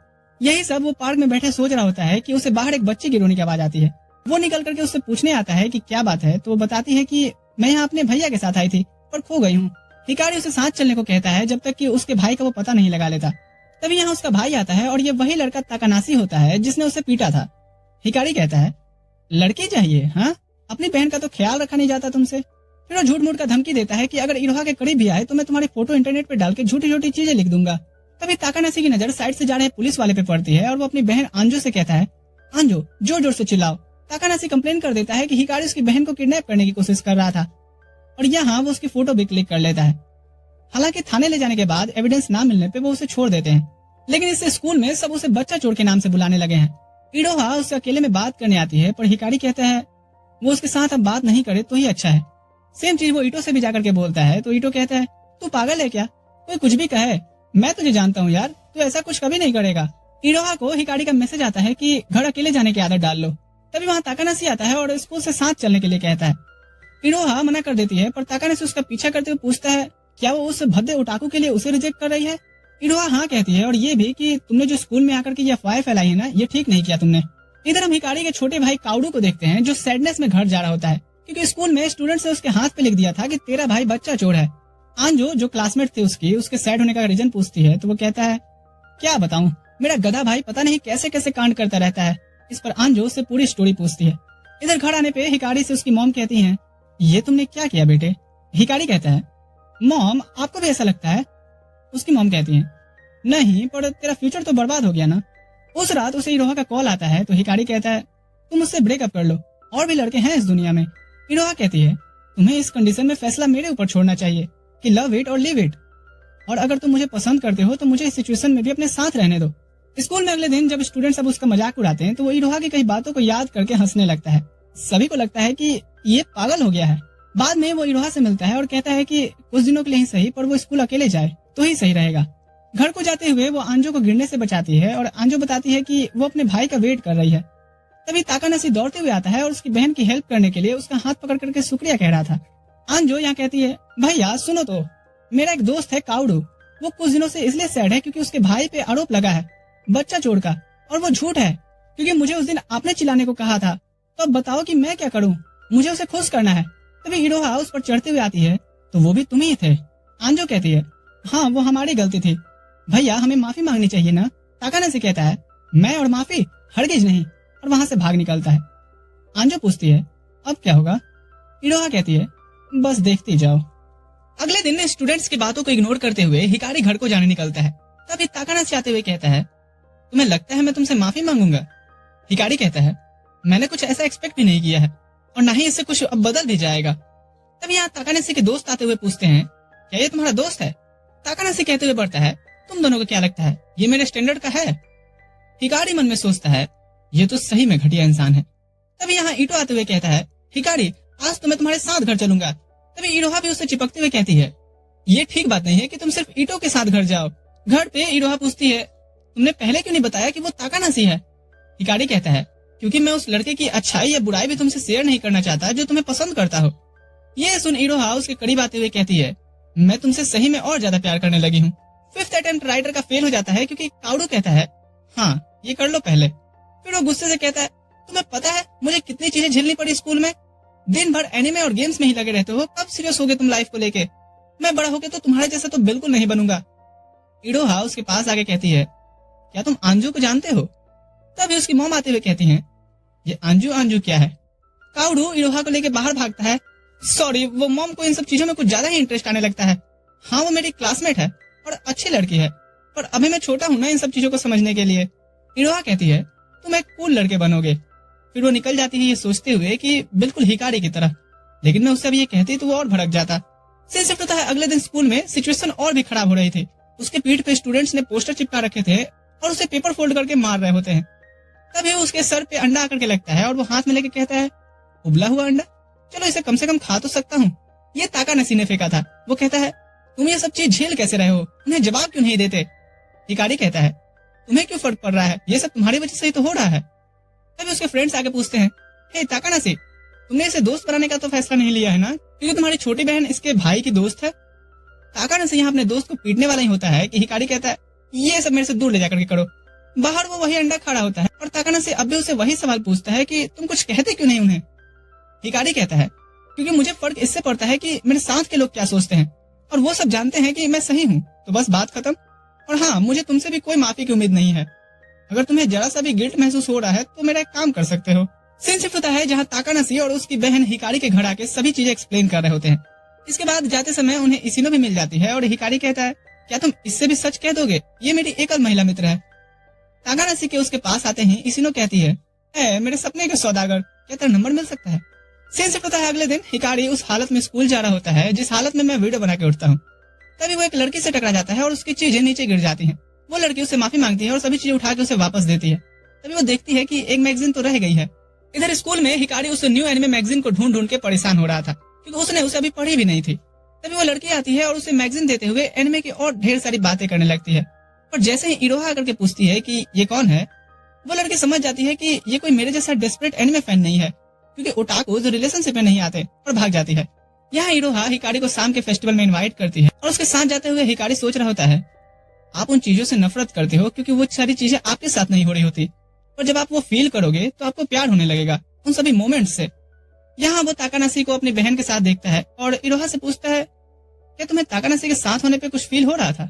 यही सब वो पार्क में बैठे सोच रहा होता है कि उसे बाहर एक बच्चे की रोने की आवाज आती है। वो निकल करके उससे पूछने आता है कि क्या बात है, तो वो बताती है कि मैं यहाँ अपने भैया के साथ आई थी पर खो गई हूँ। हिकारी उसे साथ चलने को कहता है जब तक कि उसके भाई का वो पता नहीं लगा लेता। तभी यहाँ उसका भाई आता है और ये वही लड़का ताकानाशी होता है जिसने उसे पीटा था। हिकारी कहता है, लड़की चाहिए? हाँ, अपनी बहन का तो ख्याल रखा नहीं जाता तुमसे। फिर वो झूठ मूठ का धमकी देता है कि अगर इरोहा के करीब भी आए तो मैं तुम्हारी फोटो इंटरनेट पे डाल के झूठी झूठी चीजें लिख दूंगा। तभी ताकानाशी की नजर साइड से जा रहे पुलिस वाले पे पड़ती है और वो अपनी बहन आंजो से कहता है, आंजो जोर जोर से चिल्लाओ। ताकानाशी कंप्लेन कर देता है कि हिकारी उसकी बहन को किडनैप करने की कोशिश कर रहा था और यहाँ वो उसकी फोटो भी क्लिक कर लेता है। हालांकि थाने ले जाने के बाद एविडेंस ना मिलने पे वो उसे छोड़ देते हैं, लेकिन इससे स्कूल में सब उसे बच्चा चोर के नाम से बुलाने लगे हैं। इरोहा उससे अकेले में बात करने आती है पर हिकारी कहता है वो उसके साथ अब बात नहीं करे तो ही अच्छा है। सेम चीज वो ईटो से भी जाकर के बोलता है तो ईटो कहता है, तू पागल है क्या? कोई कुछ भी कहे, मैं तुझे जानता हूँ यार, तू ऐसा कुछ कभी नहीं करेगा। इरोहा को हिकारी का मैसेज आता है कि घर अकेले जाने की आदत डाल लो। तभी वहाँ ताकानाशी आता है और स्कूल से साथ चलने के लिए कहता है। इरोहा मना कर देती है पर ताकानाशी उसका पीछा करते हुए पूछता है, क्या वो उस भद्दे ओटाकू के लिए उसे रिजेक्ट कर रही है? इरोहा हाँ कहती है और ये भी कि तुमने जो स्कूल में आकर के ये अफवाह फैलाई है ना, ये ठीक नहीं किया तुमने। इधर हम हिकारी के छोटे भाई काउडू को देखते हैं जो सैडनेस में घर जा रहा होता है क्योंकि स्कूल में स्टूडेंट्स ने उसके हाथ पे लिख दिया था कि तेरा भाई बच्चा चोर है। आंजो जो क्लासमेट थी उसके सैड होने का रीजन पूछती है तो वो कहता है, क्या बताऊं, मेरा गधा भाई पता नहीं कैसे कैसे कांड करता रहता है। इस पर आंजो से पूरी स्टोरी पूछती है। इधर घर आने पे हिकारी से उसकी मॉम कहती है, ये तुमने क्या किया बेटे? हिकारी कहता है, मॉम आपको भी ऐसा लगता है? उसकी मॉम कहती है, नहीं पर तेरा फ्यूचर तो बर्बाद हो गया ना। उस रात उसे इरोहा का कॉल आता है तो हिकारी कहता है, तुम मुझसे ब्रेकअप कर लो, और भी लड़के हैं इस दुनिया में। इरोहा कहती है, तुम्हें इस कंडीशन में फैसला मेरे ऊपर छोड़ना चाहिए कि लव इट और लिव इट, और अगर तुम मुझे पसंद करते हो तो मुझे इस सिचुएशन में भी अपने साथ रहने दो। स्कूल में अगले दिन जब स्टूडेंट्स अब उसका मजाक उड़ाते हैं तो वो इरोहा की कई बातों को याद करके हंसने लगता है। सभी को लगता है कि ये पागल हो गया है। बाद में वो इरोहा से मिलता है और कहता है कि कुछ दिनों के लिए ही सही पर वो स्कूल अकेले जाए तो ही सही रहेगा। घर को जाते हुए वो आंजो को गिरने से बचाती है और आंजो बताती है कि वो अपने भाई का वेट कर रही है। तभी ताकानाशी दौड़ते हुए आता है और उसकी बहन की हेल्प करने के लिए उसका हाथ पकड़ करके शुक्रिया कह रहा था। आंजो यहाँ कहती है, भैया सुनो तो, मेरा एक दोस्त है काउडू, वो कुछ दिनों से इसलिए सैड है क्योंकि उसके भाई पे आरोप लगा है बच्चा चोर का, और वो झूठ है क्योंकि मुझे उस दिन आपने चिल्लाने को कहा था। तो अब बताओ कि मैं क्या करूँ, मुझे उसे खुश करना है। तभी इरोहा उस पर चढ़ते हुए आती है, तो वो भी तुम ही थे। आंजो कहती है, हाँ वो हमारी गलती थी भैया, हमें माफी मांगनी चाहिए ना। ताकानाशी कहता है, मैं और माफी हरगिज नहीं, और वहाँ से भाग निकलता है। आंजो पूछती है, अब क्या होगा? इरोहा कहती है, बस देखती जाओ। अगले दिन स्टूडेंट्स की बातों को इग्नोर करते हुए हिकारी घर को जाने निकलता है। तभी ताकानाशी आते हुए कहता है, तुम्हें लगता है मैं तुमसे माफी मांगूंगा? हिकारी कहता है, मैंने कुछ ऐसा एक्सपेक्ट भी नहीं किया है और न ही इससे कुछ अब बदल भी जाएगा। तभी यहाँ ताकानाशी के दोस्त आते हुए पूछते हैं, क्या ये तुम्हारा दोस्त है? ताकानाशी कहते हुए बढ़ता है, तुम दोनों को क्या लगता है ये मेरे स्टैंडर्ड का है? हिकारी मन में सोचता है, ये तो सही में घटिया इंसान है। तभी यहाँ ईटो आते हुए कहता है, हिकारी आज तो मैं तुम्हारे साथ घर चलूंगा। तभी इरोहा भी उससे चिपकते हुए कहती है, ये ठीक बात नहीं है कि तुम सिर्फ ईटो के साथ घर जाओ। घर पे इरोहा पूछती है, तुमने पहले क्यों नहीं बताया कि वो ताकानाशी है? हिकारी कहता है, क्योंकि मैं उस लड़के की अच्छाई या बुराई भी तुमसे शेयर नहीं करना चाहता जो तुम्हें पसंद करता हो। ये सुन इरोहा उसके करीब आते हुए कहती है, मैं तुमसे सही में और ज्यादा प्यार करने लगी हूँ। 5th अटेम्प्ट राइटर का फेल हो जाता है क्योंकि काउडू कहता है, हाँ ये कर लो पहले। फिर वो गुस्से से कहता है, तुम्हें पता है मुझे कितनी चीजें झेलनी पड़ी स्कूल में? दिन भर एनिमे और गेम्स में ही लगे रहते हो, कब सीरियस होगे तुम लाइफ को लेके? मैं बड़ा होके तो तुम्हारे जैसा तो बिल्कुल नहीं बनूंगा। इरोहा उसके पास आके कहती है, क्या तुम आंजू को जानते हो? तभी उसकी मॉम आते हुए कहती हैं, ये आंजू आंजू क्या है? काउडू इरोहा को लेके बाहर भागता है। सॉरी, वो मॉम को इन सब चीजों में कुछ ज्यादा ही इंटरेस्ट आने लगता है। हाँ, वो मेरी क्लासमेट है और अच्छी लड़की है, पर अभी मैं छोटा हूँ ना इन सब चीजों को समझने के लिए। इरोहा कहती है, तुम एक कूल लड़के बनोगे। फिर वो निकल जाती है ये सोचते हुए कि बिल्कुल हिकारी की तरह, लेकिन मैं उससे अब ये कहती तो वो और भड़क जाता। सीन शिफ्ट होता है अगले दिन स्कूल में। सिचुएशन और भी खराब हो रही थी। उसके पीठ पे स्टूडेंट्स ने पोस्टर चिपका रखे थे और उसे पेपर फोल्ड करके मार रहे होते हैं। तभी उसके सर पे अंडा आकर के लगता है और वो हाथ में लेके कहता है, उबला हुआ अंडा, चलो इसे कम से कम खा तो सकता हूँ। ये ताकानसी ने फेंका था। वो कहता है, तुम ये सब चीज झेल कैसे रहे हो? उन्हें जवाब क्यों नहीं देते? हिकारी कहता है, तुम्हें क्यों फर्क पड़ रहा है? ये सब तुम्हारी वजह से ही तो हो रहा है। तभी उसके फ्रेंड्स आके पूछते हैं, हे ताकानसी, तुमने इसे दोस्त बनाने का तो फैसला नहीं लिया है ना, क्योंकि तुम्हारी छोटी बहन इसके भाई की दोस्त है। ताकानसी यहाँ अपने दोस्त को पीटने वाला ही होता है कि हिकारी कहता है, ये सब मेरे से दूर ले जाकर के करो। बाहर वो वही अंडा खड़ा होता है और ताकानसी अब भी उसे वही सवाल पूछता है कि तुम कुछ कहते क्यों नहीं उन्हें? हिकारी कहता है, क्योंकि मुझे फर्क इससे पड़ता है कि मेरे साथ के लोग क्या सोचते हैं और वो सब जानते हैं कि मैं सही हूँ, तो बस बात खत्म। और हाँ, मुझे तुमसे भी कोई माफी की उम्मीद नहीं है। अगर तुम्हें जरा सा भी गिल्ट महसूस हो रहा है तो मेरा एक काम कर सकते हो। सीन शिफ्ट होता है जहाँ ताकानसी और उसकी बहन हिकारी के घर आके सभी चीजें एक्सप्लेन कर रहे होते हैं। इसके बाद जाते समय उन्हें इसिनो भी मिल जाती है और हिकारी कहता है, क्या तुम इससे भी सच कह दोगे? ये मेरी एकल महिला मित्र है। ताकानसी के उसके पास आते ही इसिनो कहती है, मेरे सपने के सौदागर, क्या तेरा नंबर मिल सकता है? सीन शिफ्ट होता है अगले दिन। हिकारी उस हालत में स्कूल जा रहा होता है जिस हालत में मैं वीडियो बना के उठता हूँ। तभी वो एक लड़की से टकरा जाता है और उसकी चीजें नीचे गिर जाती हैं। वो लड़की उससे माफी मांगती है और सभी चीजें उठा के उसे वापस देती है। तभी वो देखती है कि एक मैगजीन तो रह गई है। इधर स्कूल में हिकारी उस न्यू एनिमे मैगजीन को ढूंढ ढूंढ के परेशान हो रहा था, क्योंकि उसने उसे अभी पढ़ी भी नहीं थी। तभी वो लड़की आती है और उसे मैगजीन देते हुए एनिमे की और ढेर सारी बातें करने लगती है। और जैसे ही इरोहा आकर के पूछती है कि ये कौन है, वो लड़की समझ जाती है कि ये कोई मेरे जैसा डेस्परेट एनिमे फैन नहीं है, क्योंकि ओटाकुज रिलेशनशिप में नहीं आते, और भाग जाती है। यहाँ इरोहा हिकारी को शाम के फेस्टिवल में इनवाइट करती है और उसके साथ जाते हुए हिकारी सोच रहा होता है, आप उन चीजों से नफरत करते हो क्योंकि वो सारी चीजें आपके साथ नहीं हो रही होती, और जब आप वो फील करोगे तो आपको प्यार होने लगेगा उन सभी मोमेंट्स से। यहाँ वो ताकानसी को अपनी बहन के साथ देखता है और इरोहा से पूछता है, क्या तुम्हें ताकानसी के साथ होने पे कुछ फील हो रहा था?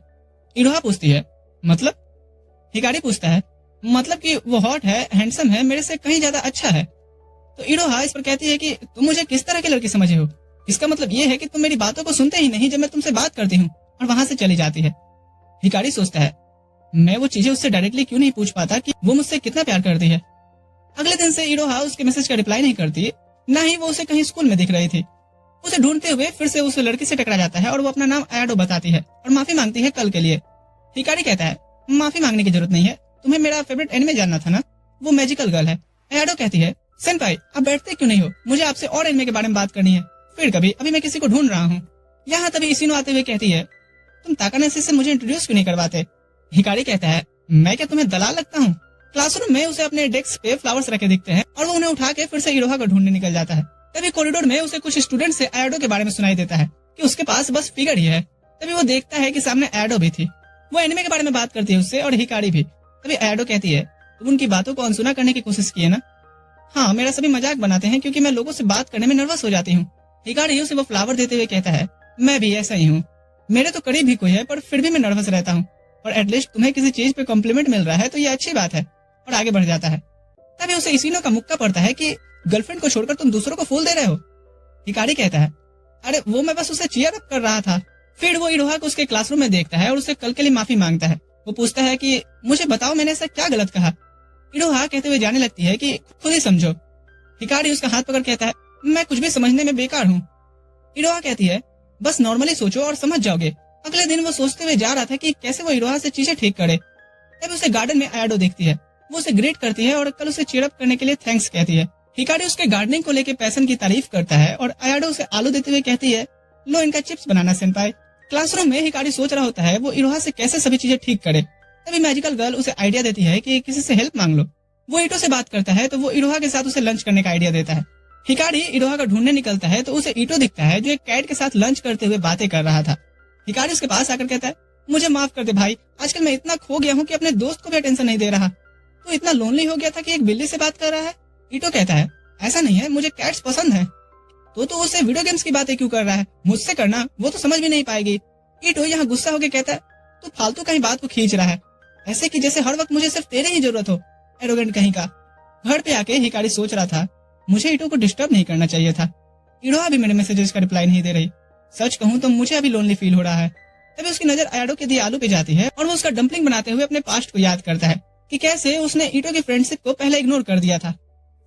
इरोहा पूछती है, मतलब? हिकारी पूछता है, मतलब कि वो हॉट है, हैंडसम है, मेरे से कहीं ज्यादा अच्छा है। तो इरोहा इस पर कहती है कि तुम मुझे किस तरह की लड़की समझे हो? इसका मतलब ये है कि तुम मेरी बातों को सुनते ही नहीं जब मैं तुमसे बात करती हूँ, और वहां से चली जाती है। हिकारी सोचता है, मैं वो चीजें उससे डायरेक्टली क्यों नहीं पूछ पाता कि वो मुझसे कितना प्यार करती है। अगले दिन से इरोहा उसके मैसेज का रिप्लाई नहीं करती, न ही वो उसे कहीं स्कूल में दिख रही थी। उसे ढूंढते हुए फिर से उस लड़की से टकरा जाता है और वो अपना नाम आयाडो बताती है और माफी मांगती है कल के लिए। हिकारी कहता है, माफी मांगने की जरूरत नहीं है, तुम्हें मेरा फेवरेट एनिमे जानना था ना, वो मैजिकल गर्ल है। आयाडो कहती है, सेनपाई आप बैठते क्यों नहीं हो, मुझे आपसे और एनिमे के बारे में बात करनी है, फिर कभी, अभी मैं किसी को ढूंढ रहा हूँ। यहाँ तभी इसिनो आते हुए कहती है, तुम ताकानसी से मुझे इंट्रोड्यूस क्यों नहीं करवाते? हिकारी कहता है, मैं क्या तुम्हें दलाल लगता हूँ? क्लासरूम में उसे अपने डेस्क पे फ्लावर्स रखे दिखते हैं और वो उन्हें उठा के फिर से इरोहा को ढूंढने निकल जाता है। तभी कॉरिडोर में उसे कुछ स्टूडेंट से आयाडो के बारे में सुनाई देता है कि उसके पास बस फिगर ही है। तभी वो देखता है कि सामने आयाडो भी थी। वो एनिमे के बारे में बात करती है उससे और हिकारी भी। तभी आयाडो कहती है, तुम उनकी बातों को अनसुना करने की कोशिश की है ना? हाँ, मेरा सभी मजाक बनाते हैं क्योंकि मैं लोगों से बात करने में नर्वस हो जाती हूँ। हिकारी उसे वो फ्लावर देते हुए कहता है, मैं भी ऐसा ही हूँ, मेरे तो करीब ही कोई है पर फिर भी मैं नर्वस रहता हूँ, और एटलीस्ट तुम्हें किसी चीज पे कॉम्प्लीमेंट मिल रहा है तो ये अच्छी बात है, और आगे बढ़ जाता है। तभी उसे इसिनो का मुक्का पड़ता है कि गर्लफ्रेंड को छोड़कर तुम दूसरों को फूल दे रहे हो। हिकारी कहता है, अरे वो मैं बस उसे चीयर अप कर रहा था। फिर वो इरोहा को उसके क्लासरूम में देखता है और उससे कल के लिए माफी मांगता है। वो पूछता है कि मुझे बताओ मैंने ऐसा क्या गलत कहा। इरोहा कहते हुए जाने लगती है कि खुद ही समझो। हिकारी उसका हाथ पकड़ कहता है, मैं कुछ भी समझने में बेकार हूँ। इरोहा कहती है, बस नॉर्मली सोचो और समझ जाओगे। अगले दिन वो सोचते हुए जा रहा था कि कैसे वो इरोहा से चीजें ठीक करे। तब उसे गार्डन में आयाडो देखती है। वो उसे ग्रेट करती है और कल उसे चीयरअप करने के लिए थैंक्स कहती है। हिकारी उसके गार्डनिंग को लेकर पैशन की तारीफ करता है और आयाडो उसे आलू देते हुए कहती है, लो इनका चिप्स बनाना सेनपाई। क्लासरूम में हिकारी सोच रहा होता है वो इरोहा से कैसे सभी चीजें ठीक करे। तभी मैजिकल गर्ल उसे आइडिया देती है कि किसी से हेल्प मांग लो। वो ईटो से बात करता है तो वो इरोहा के साथ उसे लंच करने का आइडिया देता है। हिकारी इरोहा का ढूंढने निकलता है तो उसे ईटो दिखता है जो एक कैट के साथ लंच करते हुए बातें कर रहा था। हिकारी उसके पास आकर कहता है, मुझे माफ कर दे भाई, आजकल मैं इतना खो गया हूँ कि अपने दोस्त को भी अटेंशन नहीं दे रहा। तो इतना लोनली हो गया था कि एक बिल्ली से बात कर रहा है। ईटो कहता है, ऐसा नहीं है, मुझे कैट्स पसंद है। तो उससे वीडियो गेम्स की बातें क्यों कर रहा है, मुझसे करना, वो तो समझ भी नहीं पाएगी। ईटो यहाँ गुस्सा होकर कहता है, तू फालतू कहीं बात को खींच रहा है, ऐसे कि जैसे हर वक्त मुझे सिर्फ तेरे ही जरूरत हो, एरोगेंट कहीं का। घर पे आके हिकारी सोच रहा था, मुझे ईटो को डिस्टर्ब नहीं करना चाहिए था। इरोहा भी मेरे मैसेजेस का रिप्लाई नहीं दे रही। सच कहूँ तो मुझे अभी लोनली फील हो रहा है। तभी उसकी नजर आयाडो के दिए आलू पे जाती है और वो उसका डंपलिंग बनाते हुए अपने पास्ट को याद करता है कि कैसे उसने ईटो की फ्रेंडशिप को पहले इग्नोर कर दिया था।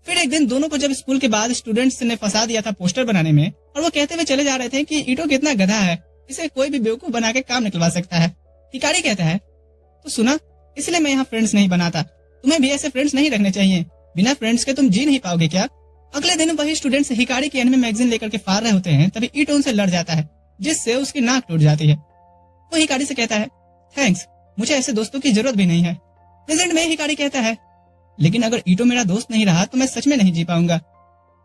फिर एक दिन दोनों को जब स्कूल के बाद स्टूडेंट्स ने फंसा दिया था पोस्टर बनाने में, और वो कहते हुए चले जा रहे थे कि ईटो कितना गधा है, इसे कोई भी बेवकूफ बना के काम निकलवा सकता है। हिकारी कहता है, तो सुना, इसलिए मैं यहाँ फ्रेंड्स नहीं बनाता, तुम्हें भी ऐसे फ्रेंड्स नहीं रखने चाहिए, बिना फ्रेंड्स के तुम जी नहीं पाओगे क्या। अगले दिन वही स्टूडेंट्स हिकारी की एनिमे मैगजीन लेकर के फाड़ रहे होते हैं, तभी ईटो उनसे लड़ जाता है, जिससे उसकी नाक टूट जाती है। वो हिकारी से कहता है, थैंक्स, मुझे ऐसे दोस्तों की जरूरत भी नहीं है। प्रेजेंट में हिकारी कहता है, लेकिन अगर ईटो मेरा दोस्त नहीं रहा तो मैं सच में नहीं जी पाऊंगा।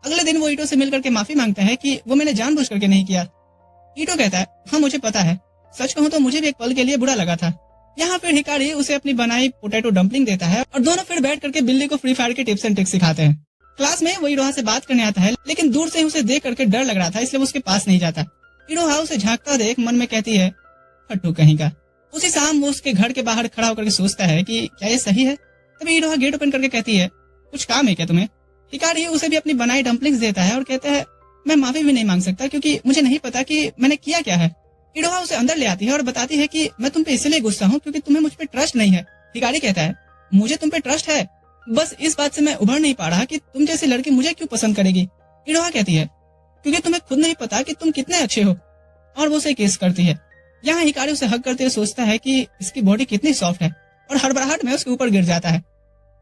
अगले दिन वो ईटो से मिलकर के माफी मांगता है कि वो मैंने जानबूझ करके नहीं किया। ईटो कहता है, हाँ मुझे पता है, सच कहूँ तो मुझे भी एक पल के लिए बुरा लगा था। यहाँ फिर हिकारी उसे अपनी बनाई पोटैटो डंपलिंग देता है और दोनों फिर बैठ करके बिल्ली को फ्री फायर के टिप्स एंड ट्रिक्स सिखाते हैं। क्लास में वो इरोहा से बात करने आता है, लेकिन दूर से उसे देख करके डर लग रहा था, इसलिए वो उसके पास नहीं जाता। इरोहा उसे झांकता देख मन में कहती है, फट्टू कहीं का। उसी शाम वो उसके घर के बाहर खड़ा होकर सोचता है कि क्या ये सही है। तभी इरोहा गेट ओपन करके कहती है, कुछ काम है क्या तुम्हें। हिकारी उसे भी अपनी बनाई डंपलिंग्स देता है और कहता है, मैं माफी भी नहीं मांग सकता क्योंकि मुझे नहीं पता कि मैंने किया क्या है। इरोहा उसे अंदर ले आती है और बताती है कि मैं तुम पे इसलिए गुस्सा हूँ क्योंकि तुम्हें मुझ पे ट्रस्ट नहीं है। हिकारी कहता है, मुझे तुम पे ट्रस्ट है, बस इस बात से मैं उभर नहीं पा रहा कि तुम जैसी लड़की मुझे क्यों पसंद करेगी। इरोहा कहती है, क्योंकि तुम्हें खुद नहीं पता कि तुम कितने अच्छे हो, और वो उसे किस करती है। यहाँ हिकारी उसे हक करते हुए सोचता है कि इसकी बॉडी कितनी सॉफ्ट है, और हड़बड़ाहट में उसके ऊपर गिर जाता है।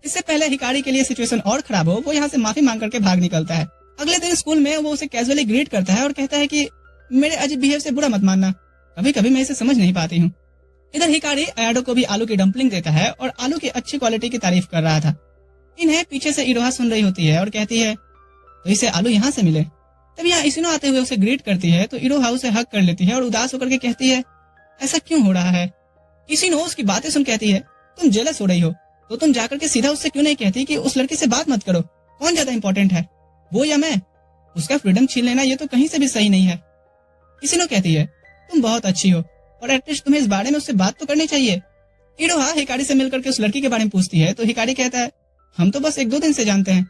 इससे पहले हिकारी के लिए सिचुएशन और खराब हो, वो यहाँ से माफी मांग करके भाग निकलता है। अगले दिन स्कूल में वो उसे कैजुअली ग्रीट करता है और कहता है कि मेरे अजीब बिहेव से बुरा मत मानना, कभी कभी मैं इसे समझ नहीं पाती हूँ। इधर हिकारी आयाडो को भी आलू की डंपलिंग देता है और आलू की अच्छी क्वालिटी की तारीफ कर रहा था। इन्हें पीछे से इरोहा सुन रही होती है और कहती है, तो इसे आलू यहाँ से मिले। तब यहाँ इसिनो आते हुए उसे ग्रीट करती है तो इरोहा उसे हक कर लेती है और उदास होकर के कहती है, ऐसा क्यों हो रहा है। इसिनो उसकी बातें सुन कहती है, तुम जेलस हो रही हो तो तुम जाकर के सीधा उससे क्यों नहीं कहती कि उस लड़की से बात मत करो, कौन ज्यादा इंपॉर्टेंट है, वो या मैं। उसका फ्रीडम छीन लेना ये तो कहीं से भी सही नहीं है। इसिनो कहती है, तुम बहुत अच्छी हो और एटलीस्ट तुम्हें इस बारे में उससे बात तो करनी चाहिए। इरोहा हिकारी से मिलकर के उस लड़की के बारे में पूछती है तो हिकारी कहता है, हम तो बस 1-2 दिन से जानते हैं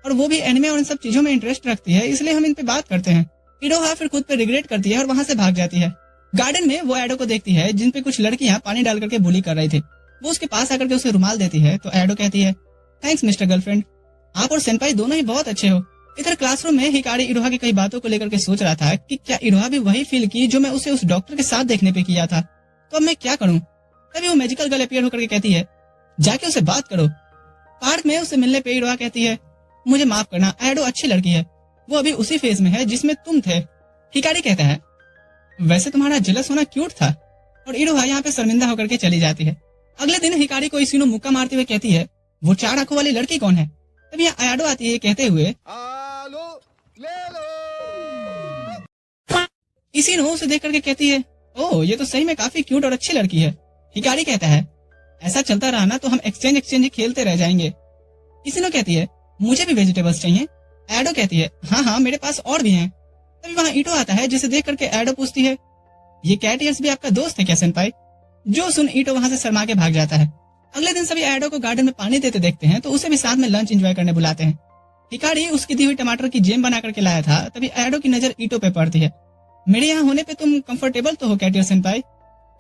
और वो भी एनिमे और इन सब चीजों में इंटरेस्ट रखती है, इसलिए हम इन पे बात करते हैं। इरोहा फिर खुद पे रिग्रेट करती है और वहाँ से भाग जाती है। गार्डन में वो एडो को देखती है जिन पे कुछ लड़कियां पानी डाल करके बुली कर रही थी। वो उसके पास आकर के उसे रुमाल देती है तो एडो कहती है, थैंक्स मिस्टर गर्लफ्रेंड, आप और सेनपाई दोनों ही बहुत अच्छे हो। इधर क्लासरूम में हिकारी इरोहा की कई बातों को लेकर के सोच रहा था कि क्या इरोहा भी वही फील की जो मैं उसे उस डॉक्टर के साथ देखने पे किया था, तो अब मैं क्या करूं। तभी वो मैजिकल गर्ल अपीयर होकर के कहती है, जाके उसे बात करो। पार्क में उसे मिलने पे इरोहा कहती है, मुझे माफ करना, एडो अच्छी लड़की है, वो अभी उसी फेज में है जिसमें तुम थे। हिकारी कहता है, वैसे तुम्हारा जेलस होना क्यूट था, और इरोहा यहाँ पे शर्मिंदा होकर के चली जाती है। अगले दिन हिकारी को इसिनो मुक्का मारते हुए कहती है, वो 4 आंखों वाली लड़की कौन है। तब यहाँ आयाडो आती है कहते हुए, इसिनो उसे देख करके कहती है, ओह ये तो सही में काफी क्यूट और अच्छी लड़की है। हिकारी कहता है, ऐसा चलता रहा ना तो हम एक्सचेंज खेलते रह जाएंगे। इसिनो कहती है, मुझे भी वेजिटेबल्स चाहिए। एडो कहती है, हाँ हाँ मेरे पास और भी हैं। तभी वहाँ ईटो आता है जिसे देख करके एडो पूछती है, ये कैट ईयर्स भी आपका दोस्त है क्या सेनपाई। जो सुन ईटो वहाँ से शर्मा के भाग जाता है। अगले दिन सभी एडो को गार्डन में पानी देते देखते हैं तो उसे भी साथ में लंच एंजॉय करने बुलाते हैं। हिकारी उसकी दी हुई टमाटर की जेम बना करके लाया था। तभी एडो की नजर ईटो पे पड़ती है। मेरे यहाँ होने पे तुम कंफर्टेबल तो हो कैट ईयर सेनपाई,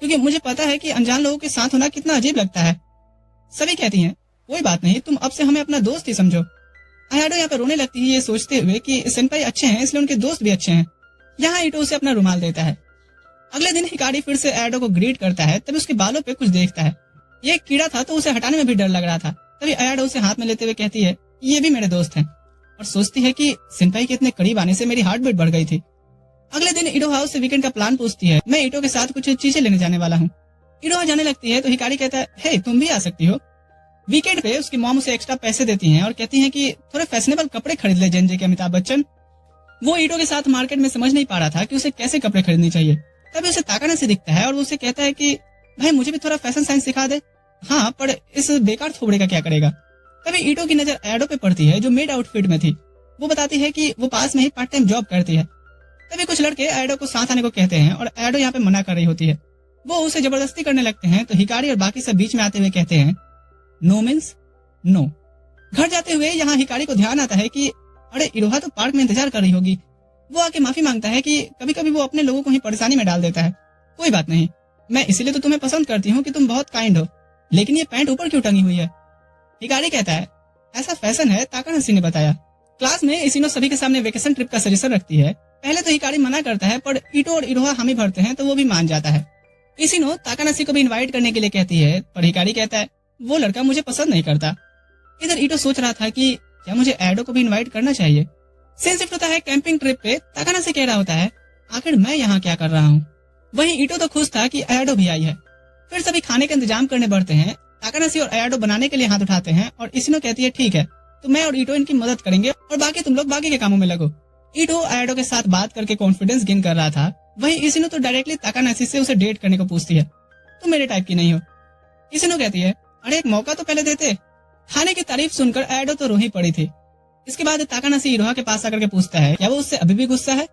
क्योंकि मुझे पता है कि अनजान लोगों के साथ होना कितना अजीब लगता है। सभी कहती हैं, कोई बात नहीं, तुम अब से हमें अपना दोस्त ही समझो। आयाडो यहाँ पे रोने लगती है ये सोचते हुए कि सेनपाई अच्छे हैं इसलिए उनके दोस्त भी अच्छे हैं। यहाँ ईटो उसे अपना रुमाल देता है। अगले दिन हिकारी फिर से आयाडो को ग्रीट करता है। तभी उसके बालों पे कुछ देखता है। ये एक कीड़ा था तो उसे हटाने में भी डर लग रहा था। तभी आयाडो उसे हाथ में लेते हुए कहती है, ये भी मेरे दोस्त हैं, और सोचती है कि सेनपाई के इतने करीब आने से मेरी हार्ट बीट बढ़ गई थी। अगले दिन इडो हाउस से वीकेंड का प्लान पूछती है। मैं ईटो के साथ कुछ चीजें लेने जाने वाला हूँ। इडो जाने लगती है तो हिकारी कहता है, हे तुम भी आ सकती हो। वीकेंड पे उसकी मॉम उसे एक्स्ट्रा पैसे देती हैं और कहती हैं कि थोड़े फैशनेबल कपड़े खरीद ले जेनजे के अमिताभ बच्चन। वो ईटो के साथ मार्केट में समझ नहीं पा रहा था कि उसे कैसे कपड़े खरीदने चाहिए। तभी उसे ताकाना से दिखता है और वो उसे कहता है कि भाई मुझे भी थोड़ा फैशन साइंस सिखा दे। हाँ पर इस बेकार थोबड़े का क्या करेगा। तभी ईटो की नजर एडो पे पड़ती है जो मेड आउटफिट में थी। वो बताती है कि वो पास में ही पार्ट टाइम जॉब करती है। तभी कुछ लड़के एडो को साथ आने को कहते हैं और एडो यहाँ पे मना कर रही होती है। वो उसे जबरदस्ती करने लगते हैं तो हिकारी और बाकी सब बीच में आते हुए कहते हैं नो मीन्स नो। घर जाते हुए यहाँ हिकारी को ध्यान आता है कि अरे इरोहा तो पार्क में इंतजार कर रही होगी। वो आके माफी मांगता है कि कभी कभी वो अपने लोगों को ही परेशानी में डाल देता है। कोई बात नहीं, मैं इसीलिए तो तुम्हें पसंद करती हूँ कि तुम बहुत काइंड हो, लेकिन ये पैंट ऊपर क्यों टंगी हुई है? हिकारी कहता है ऐसा फैशन है, ताकाहाशी ने बताया। क्लास में इसिनो सभी के सामने वेकेशन ट्रिप का सजेशन रखती है। पहले तो हिकारी मना करता है पर ईटो और इरोहा हामी भरते हैं तो वो भी मान जाता है। इसिनो ताकाहाशी को भी इनवाइट करने के लिए कहती है पर हिकारी कहता है वो लड़का मुझे पसंद नहीं करता। इधर ईटो सोच रहा था कि क्या मुझे एडो को भी इनवाइट करना चाहिए। सीन शिफ्ट होता है कैंपिंग ट्रिप पे। ताकाहाशी कह रहा होता है आखिर मैं यहाँ क्या कर रहा हूँ। वहीं ईटो तो खुश था कि एडो भी आई है। फिर सभी खाने का इंतजाम करने बढ़ते हैं। ताकाहाशी और एडो बनाने के लिए हाथ उठाते हैं और इसिनो कहती है ठीक है, तो मैं और ईटो इनकी मदद करेंगे और बाकी तुम लोग बाकी के कामों में लगो। ईटो एडो के साथ बात करके कॉन्फिडेंस गेन कर रहा था। वहीं इसिनो तो डायरेक्टली ताकाहाशी से उसे डेट करने को पूछती है। तुम मेरे टाइप की नहीं हो। इसिनो कहती है अरे एक मौका तो पहले देते। खाने की तारीफ सुनकर एडो तो रो ही पड़ी थी। इसके बाद ताकाहाशी इरोहा के पास आकर के पूछता है क्या वो उससे अभी भी गुस्सा है।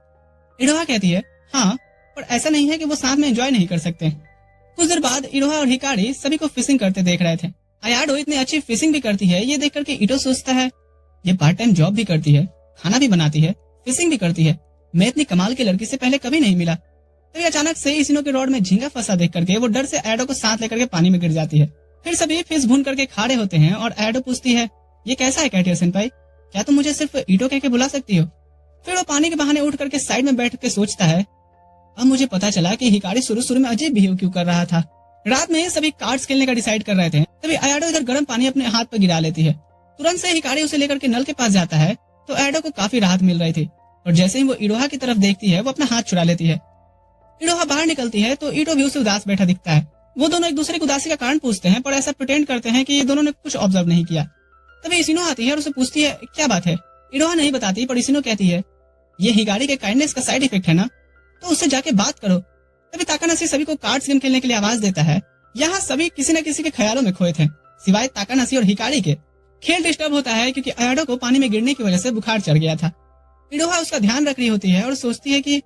इरोहा कहती है हाँ, पर ऐसा नहीं है कि वो साथ में एंजॉय नहीं कर सकते। कुछ देर बाद इरोहा और हिकारी सभी को फिशिंग करते देख रहे थे। आयाडो इतनी अच्छी फिशिंग भी करती है, ये देख करके ईटो सोचता है ये पार्ट टाइम जॉब भी करती है, खाना भी बनाती है, फिशिंग भी करती है। मैं इतनी कमाल की लड़की से पहले कभी नहीं मिला। तभी अचानक से इसिनो के रॉड में झींगा फंसा देख करके वो डर से एडो को साथ लेकर के पानी में गिर जाती है। फिर सभी फिश भून करके खा रहे होते हैं और एडो पूछती है ये कैसा है कैटियर सेनपाई, क्या तुम मुझे सिर्फ ईटो कह के बुला सकती हो? फिर वो पानी के बहाने उठ करके साइड में बैठ के सोचता है अब मुझे पता चला कि हिकारी शुरू में अजीब बिहेव क्यों कर रहा था। रात में सभी कार्ड्स खेलने का डिसाइड कर रहे थे। तभी आयाडो इधर गर्म पानी अपने हाथ पर गिरा लेती है। तुरंत से हिकारी उसे लेकर के नल के पास जाता है तो एडो को काफी राहत मिल रही थी और जैसे ही वो इरोहा की तरफ देखती है वो अपना हाथ छुड़ा लेती है। इरोहा बाहर निकलती है तो ईटो भी उसे उदास बैठा दिखता है। वो दोनों एक दूसरे की उदासी का कारण पूछते हैं पर ऐसा प्रिटेंड करते हैं कि ये दोनों ने कुछ ऑब्जर्व नहीं किया। तभी इसिनो आती है और उसे पूछती है क्या बात है। इरोहा नहीं बताती पर इसिनो कहती है ये हिकारी के काइंडनेस का साइड इफेक्ट है ना, तो उससे जाके बात करो। तभी ताकाहाशी सभी को कार्ड्स गेम खेलने के लिए आवाज देता है। यहाँ सभी किसी न किसी के ख्यालों में खोए थे सिवाय ताकाहाशी और हिकारी के। खेल डिस्टर्ब होता है क्योंकि आयाडो को पानी में गिरने की वजह से बुखार चढ़ गया था। इरोहा उसका ध्यान रख रही होती है और सोचती है कि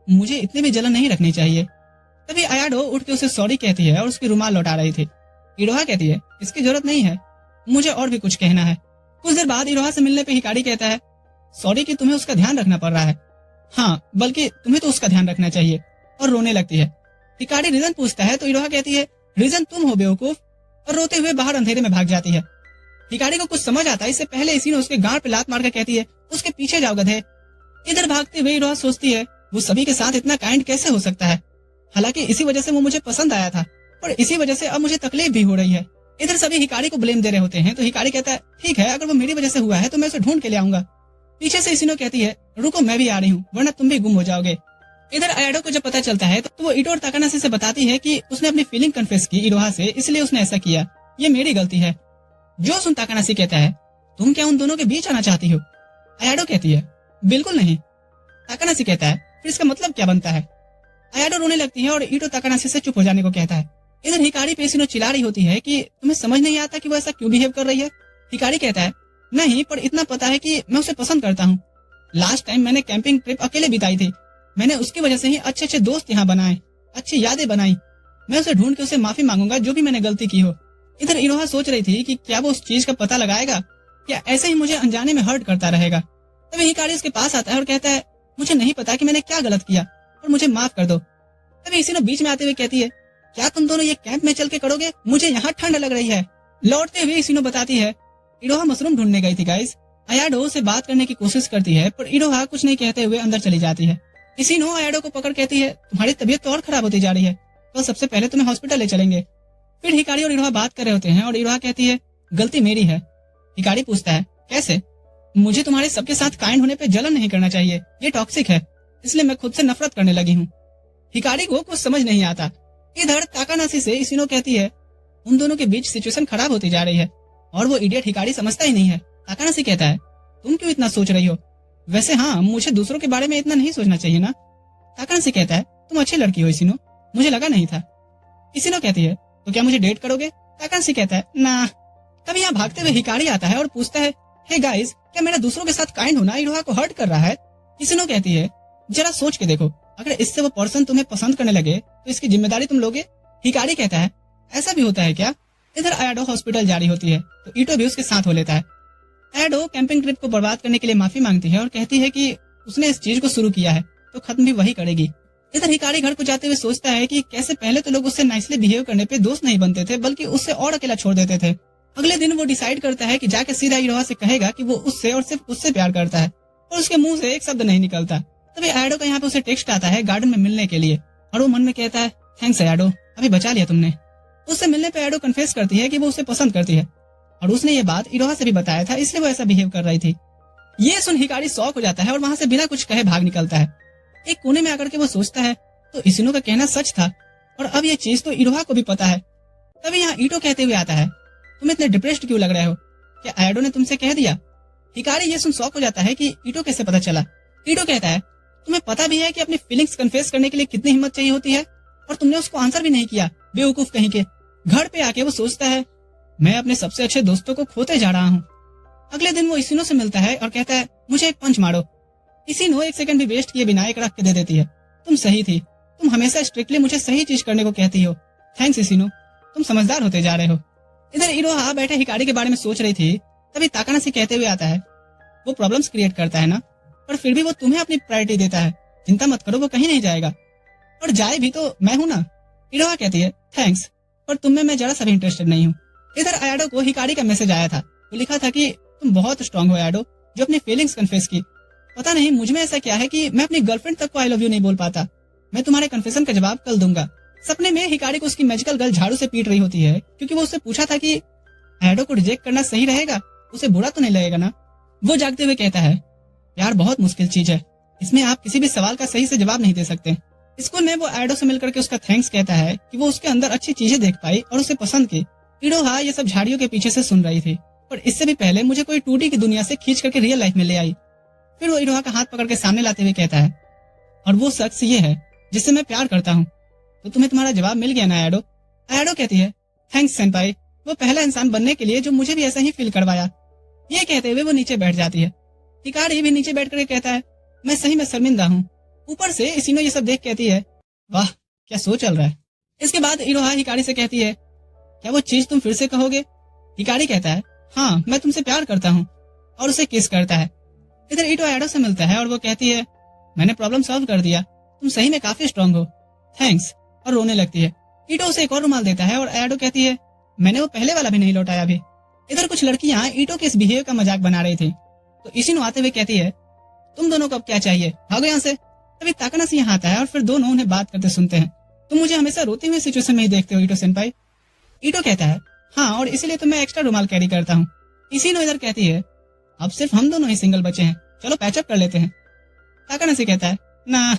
मुझे इतनी भी जलन नहीं रखनी चाहिए। तभी आयाडो उठ के उसे सॉरी कहती है और उसकी रुमाल लौटा रही थी। इरोहा कहती है इसकी जरूरत नहीं है, मुझे और भी कुछ कहना है। कुछ देर बाद इरोहा से मिलने पे हिकारी कहता है सॉरी कि तुम्हें उसका ध्यान रखना पड़ रहा है। हाँ, बल्कि तुम्हें तो उसका ध्यान रखना चाहिए। और रोने लगती है। हिकारी रीजन पूछता है तो इरोहा कहती है रीजन तुम हो बेवकूफ, और रोते हुए बाहर अंधेरे में भाग जाती है। हिकारी को कुछ समझ आता है इससे पहले इसी ने उसके गांड पे लात मारकर कहती है उसके पीछे जाओ गधे। इधर भागते हुए इरोहा सोचती है वो सभी के साथ इतना काइंड कैसे हो सकता है। हालांकि इसी वजह से वो मुझे पसंद आया था, पर इसी वजह से अब मुझे तकलीफ भी हो रही है। इधर सभी हिकारी को ब्लेम दे रहे होते हैं तो हिकारी कहता है ठीक है, अगर वो मेरी वजह से हुआ है तो मैं उसे ढूंढ के ले आऊंगा। पीछे से इसिनो कहती है रुको मैं भी आ रही हूँ वरना तुम भी गुम हो जाओगे। इधर आयाडो को जब पता चलता है तो वो ईटो और ताकाहाशी से बताती है कि उसने अपनी फीलिंग कन्फेस की इरोहा से, इसलिए उसने ऐसा किया, ये मेरी गलती है। जो सुन ताकाहाशी कहता है तुम क्या उन दोनों के बीच आना चाहती हो? आयाडो कहती है बिल्कुल नहीं। ताकाहाशी कहता है फिर इसका मतलब क्या बनता है? आयाडो रोने लगती है और ईटो ताकाहाशी से चुप हो जाने को कहता है। इधर हिकारी पे इसिनो चिल्ला रही होती है कि तुम्हें समझ नहीं आता कि वो ऐसा क्यों बिहेव कर रही है। हिकारी कहता है नहीं, पर इतना पता है कि मैं उसे पसंद करता हूँ। लास्ट टाइम मैंने कैंपिंग ट्रिप अकेले बिताई थी, मैंने उसकी वजह से ही अच्छे अच्छे दोस्त यहाँ बनाए, अच्छी यादें बनाई। मैं उसे ढूंढ के उसे माफी मांगूंगा जो भी मैंने गलती की हो। इधर इरोहा सोच रही थी कि क्या वो उस चीज का पता लगाएगा या ऐसे ही मुझे अनजाने में हर्ट करता रहेगा। तभी हिकारी उसके पास आता है और कहता है मुझे नहीं पता कि मैंने क्या गलत किया और मुझे माफ कर दो। तभी इसिनो बीच में आते हुए कहती है क्या तुम दोनों ये कैंप में चल के करोगे? मुझे यहाँ ठंड लग रही है। लौटते हुए इसिनो बताती है इरोहा मशरूम ढूंढने गई थी गाइस। आयाडो से बात करने की कोशिश करती है पर इरोहा कुछ नहीं कहते हुए अंदर चली जाती है। इसिनो आयाडो को पकड़ कहती है तुम्हारी तबीयत तो और खराब होती जा रही है, तो सबसे पहले तुम्हें हॉस्पिटल ले चलेंगे। फिर हिकारी और इरोहा बात कर रहे होते हैं और इरोहा कहती है गलती मेरी है। हिकारी पूछता है कैसे? मुझे तुम्हारे सबके साथ काइंड होने पे जलन नहीं करना चाहिए, ये टॉक्सिक है, इसलिए मैं खुद से नफरत करने लगी हूँ। हिकारी को कुछ समझ नहीं आता। इधर ताकाहाशी से इसिनो कहती है उन दोनों के बीच सिचुएशन खराब होती जा रही है और वो इडियट हिकारी समझता ही नहीं है। ताकाहाशी कहता है तुम क्यों इतना सोच रही हो? वैसे हाँ, मुझे दूसरों के बारे में इतना नहीं सोचना चाहिए ना। ताकाहाशी कहता है तुम अच्छी लड़की हो इसिनो, मुझे लगा नहीं था। इसिनो कहती है तो क्या मुझे डेट करोगे? ताकाहाशी कहता है ना। तभी यहाँ भागते हुए हिकारी आता है और पूछता है हे गाइस, क्या मेरा दूसरों के साथ काइंड होना इरोहा को हर्ट कर रहा है? इसिनो कहती है, जरा सोच के देखो, अगर इससे वो पर्सन तुम्हें पसंद करने लगे तो इसकी जिम्मेदारी तुम लोगे? हिकारी कहता है, ऐसा भी होता है क्या? इधर आयाडो हॉस्पिटल जारी होती है तो ईटो भी उसके साथ हो लेता है। आयाडो कैंपिंग ट्रिप को बर्बाद करने के लिए माफी मांगती है और कहती है कि उसने इस चीज को शुरू किया है तो खत्म भी वही करेगी। इधर हिकारी घर को जाते हुए सोचता है कि कैसे पहले तो लोग उससे नाइसली बिहेव करने पे दोस्त नहीं बनते थे, बल्कि उससे और अकेला छोड़ देते थे। अगले दिन वो डिसाइड करता है कि जाके सीधा इरोहा से कहेगा कि वो उससे और सिर्फ उससे प्यार करता है, और उसके मुंह से एक शब्द नहीं निकलता। तभी आयाडो का यहाँ पे उसे टेक्स्ट आता है गार्डन में मिलने के लिए, और वो मन में कहता है, थैंक्स आयाडो, अभी बचा लिया तुमने। उससे मिलने पे आयाडो कन्फेस करती है कि वो उसे पसंद करती है, और उसने ये बात इरोहा से भी बताया था, इसलिए वो ऐसा बिहेव कर रही थी। ये सुन हिकारी शॉक हो जाता है और वहां से बिना कुछ कहे भाग निकलता है। एक कोने में आकर के वो सोचता है तो इसिनो का कहना सच था, और अब ये चीज तो इरोहा को भी पता है। तभी यहाँ ईटो कहते हुए आता है, तुम इतने डिप्रेस्ड क्यों लग रहे हो? क्या आयाडो ने तुमसे कह दिया? हिकारी ये सुन शॉक हो जाता है कि ईटो कैसे पता चला। ईटो कहता है, तुम्हें पता भी है कि अपनी फीलिंग्स कन्फेस करने के लिए कितनी हिम्मत चाहिए होती है, और तुमने उसको आंसर भी नहीं किया, बेवकूफ कहीं के। घर पे आके वो सोचता है, मैं अपने सबसे अच्छे दोस्तों को खोते जा रहा हूँ। अगले दिन वो इसिनो से मिलता है और कहता है, मुझे एक पंच मारो। इसिनो एक सेकंड भी वेस्ट किए बिना एक रख के दे देती है। तुम सही थी, तुम हमेशा स्ट्रिक्टली मुझे सही चीज करने को कहती हो। थैंक्स इसिनो, तुम समझदार होते जा रहे हो। इधर इरोहा बैठे हिकारी के बारे में सोच रही थी, तभी ताकानाशी कहते हुए आता है, वो प्रॉब्लम्स क्रिएट करता है ना, पर फिर भी वो तुम्हें अपनी प्रायोरिटी देता है, चिंता मत करो, वो कहीं नहीं जाएगा, और जाए भी तो मैं हूं ना। इरोहा कहती है, थैंक्स, पर तुम में मैं जरा सा भी इंटरेस्टेड नहीं हूँ। इधर आयाडो को हिकारी का मैसेज आया था, वो लिखा था कि तुम बहुत स्ट्रांग हो आयाडो, जो अपनी फीलिंग्स कन्फेस की। पता नहीं मुझ में ऐसा क्या है कि मैं अपनी गर्लफ्रेंड तक को आई लव यू नहीं बोल पाता। मैं तुम्हारे कन्फेशन का जवाब कल दूंगा। सपने में हिकारी को उसकी मैजिकल गर्ल झाड़ू से पीट रही होती है, क्योंकि वो उससे पूछा था कि आयाडो को रिजेक्ट करना सही रहेगा, उसे बुरा तो नहीं लगेगा ना। वो जागते हुए कहता है, प्यार बहुत मुश्किल चीज है, इसमें आप किसी भी सवाल का सही से जवाब नहीं दे सकते। स्कूल में वो आयाडो से मिलकर के उसका थैंक्स कहता है कि वो उसके अंदर अच्छी चीजें देख पाई और उसे पसंद की। इरोहा ये सब झाड़ियों के पीछे से सुन रही थी, पर इससे भी पहले मुझे कोई 2D की दुनिया से खींच करके रियल लाइफ में ले आई। फिर वो इरोहा का हाथ पकड़ के सामने लाते हुए कहता है, और वो शख्स ये है जिससे मैं प्यार करता हूँ। तो तुम्हें तुम्हारा जवाब मिल गया ना आयाडो? आयाडो कहती है, थैंक्स सेंपाई, वो पहला इंसान बनने के लिए जो मुझे भी ऐसा ही फील करवाया। ये कहते हुए वो नीचे बैठ जाती है। हिकारी भी नीचे बैठ कर कहता है, मैं सही में शर्मिंदा हूँ। ऊपर से इसिनो ये सब देख कहती है, वाह क्या सो चल रहा है। इसके बाद इरोहा हिकारी से कहती है, क्या वो चीज तुम फिर से कहोगे? हिकारी कहता है, हाँ मैं तुमसे प्यार करता हूँ, और उसे किस करता है। इधर ईटो आयाडो से मिलता है और वो कहती है, मैंने प्रॉब्लम सॉल्व कर दिया, तुम सही में काफी स्ट्रांग हो, थैंक्स, और रोने लगती है। ईटो उसे एक और रुमाल देता है और आयाडो कहती है, मैंने वो पहले वाला भी नहीं लौटाया अभी। इधर कुछ लड़कियां ईटो के इस बिहेव का मजाक बना रही थी, तो इसिनो आते हुए कहती है, तुम दोनों को अब क्या चाहिए, भागो यहाँ से। तभी ताकानाशी यहाँ आता है और फिर दोनों उन्हें बात करते सुनते हैं। तुम मुझे हमेशा रोते हुए सिचुएशन में ही देखते हो ईटो सेंपाई। ईटो कहता है, हाँ, और इसीलिए तो मैं एक्स्ट्रा रुमाल कैरी करता हूँ। इसिनो इधर कहती है, अब सिर्फ हम दोनों ही सिंगल बचे हैं, चलो पैचअप कर लेते हैं। ताकानाशी कहता है, ना।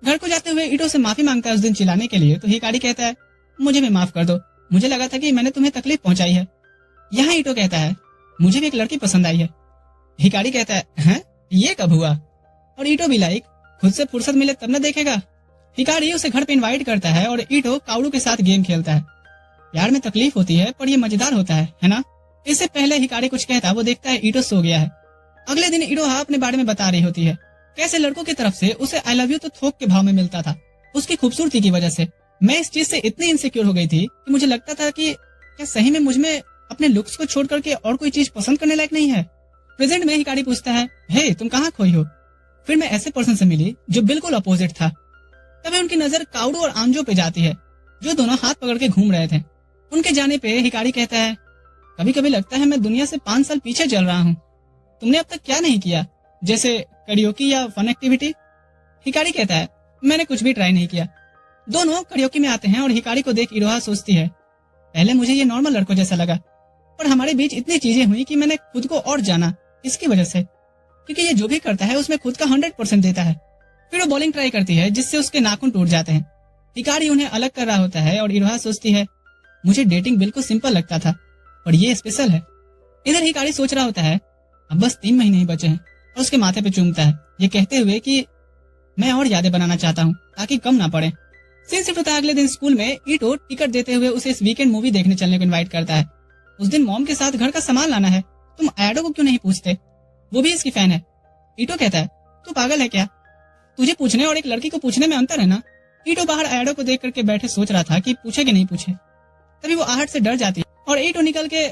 घर को जाते हुए ईटो से माफी मांगता है उस दिन चिल्लाने के लिए, तो हिकारी कहता है, मुझे भी माफ कर दो, मुझे लगा था कि मैंने तुम्हें तकलीफ पहुंचाई है। यहाँ ईटो कहता है, मुझे भी एक लड़की पसंद आई है। हिकारी कहता है, हैं? ये कब हुआ? और ईटो भी लाइक, खुद से फुर्सत मिले तब न देखेगा। हिकारी उसे घर पे इनवाइट करता है और ईटो काउडू के साथ गेम खेलता है। प्यार में तकलीफ होती है पर ये मजेदार होता है ना? इससे पहले हिकारी कुछ कहता, वो देखता है ईटो सो गया है। अगले दिन इरोहा अपने बारे में बता रही होती है, कैसे लड़कों की तरफ से उसे आई लव यू तो थोक के भाव में मिलता था, उसकी खूबसूरती की वजह से। मैं इस चीज से इतनी इनसिक्योर हो गई थी कि मुझे लगता था कि क्या सही में मुझ में अपने लुक्स को छोड़ करके और कोई चीज पसंद करने लायक नहीं है। प्रेजेंट में हिकारी पूछता है, हे तुम कहाँ खोई हो? फिर मैं ऐसे पर्सन से मिली जो बिल्कुल अपोजिट था। तभी उनकी नजर काउडू और आंजो पे जाती है, जो दोनों हाथ पकड़ के घूम रहे थे। उनके जाने पे हिकारी कहता है, कभी कभी लगता है मैं दुनिया से 5 साल पीछे चल रहा हूँ। तुमने अब तक क्या नहीं किया, जैसे करियोकी या फन एक्टिविटी? हिकारी कहता है, मैंने कुछ भी ट्राई नहीं किया। दोनों करियोकी में आते हैं और हिकारी को देख इरोहा सोचती है, पहले मुझे ये नॉर्मल लड़कों जैसा लगा, पर हमारे बीच इतनी चीजें हुई कि मैंने खुद को और जाना इसकी वजह से, क्योंकि ये जो भी करता है उसमें खुद का 100% देता है। फिर वो बॉलिंग ट्राई करती है जिससे उसके नाखून टूट जाते हैं। हिकारी उन्हें अलग कर रहा होता है और इरोहा सोचती है, मुझे डेटिंग बिल्कुल सिंपल लगता था और ये स्पेशल है। इधर हिकारी सोच रहा होता है, अब बस 3 महीने ही बचे हैं, और उसके माथे पे चूमता है, ये कहते हुए कि मैं और यादें बनाना चाहता हूँ ताकि कम ना पड़े। सीन शिफ्ट होता है अगले दिन स्कूल में। ईटो टिकट देते हुए उसे इस वीकेंड मूवी देखने चलने को इनवाइट करता है। उस दिन मॉम के साथ घर का सामान लाना है, तुम आयाडो को क्यों नहीं पूछते, वो भी इसकी फैन है। ईटो कहता है तू पागल है क्या, तुझे पूछने और एक लड़की को पूछने में अंतर है ना। ईटो बाहर आयाडो को देख करके बैठे सोच रहा था कि पूछे कि नहीं पूछे। तभी वो आहट से डर जाती है और ईटो निकल के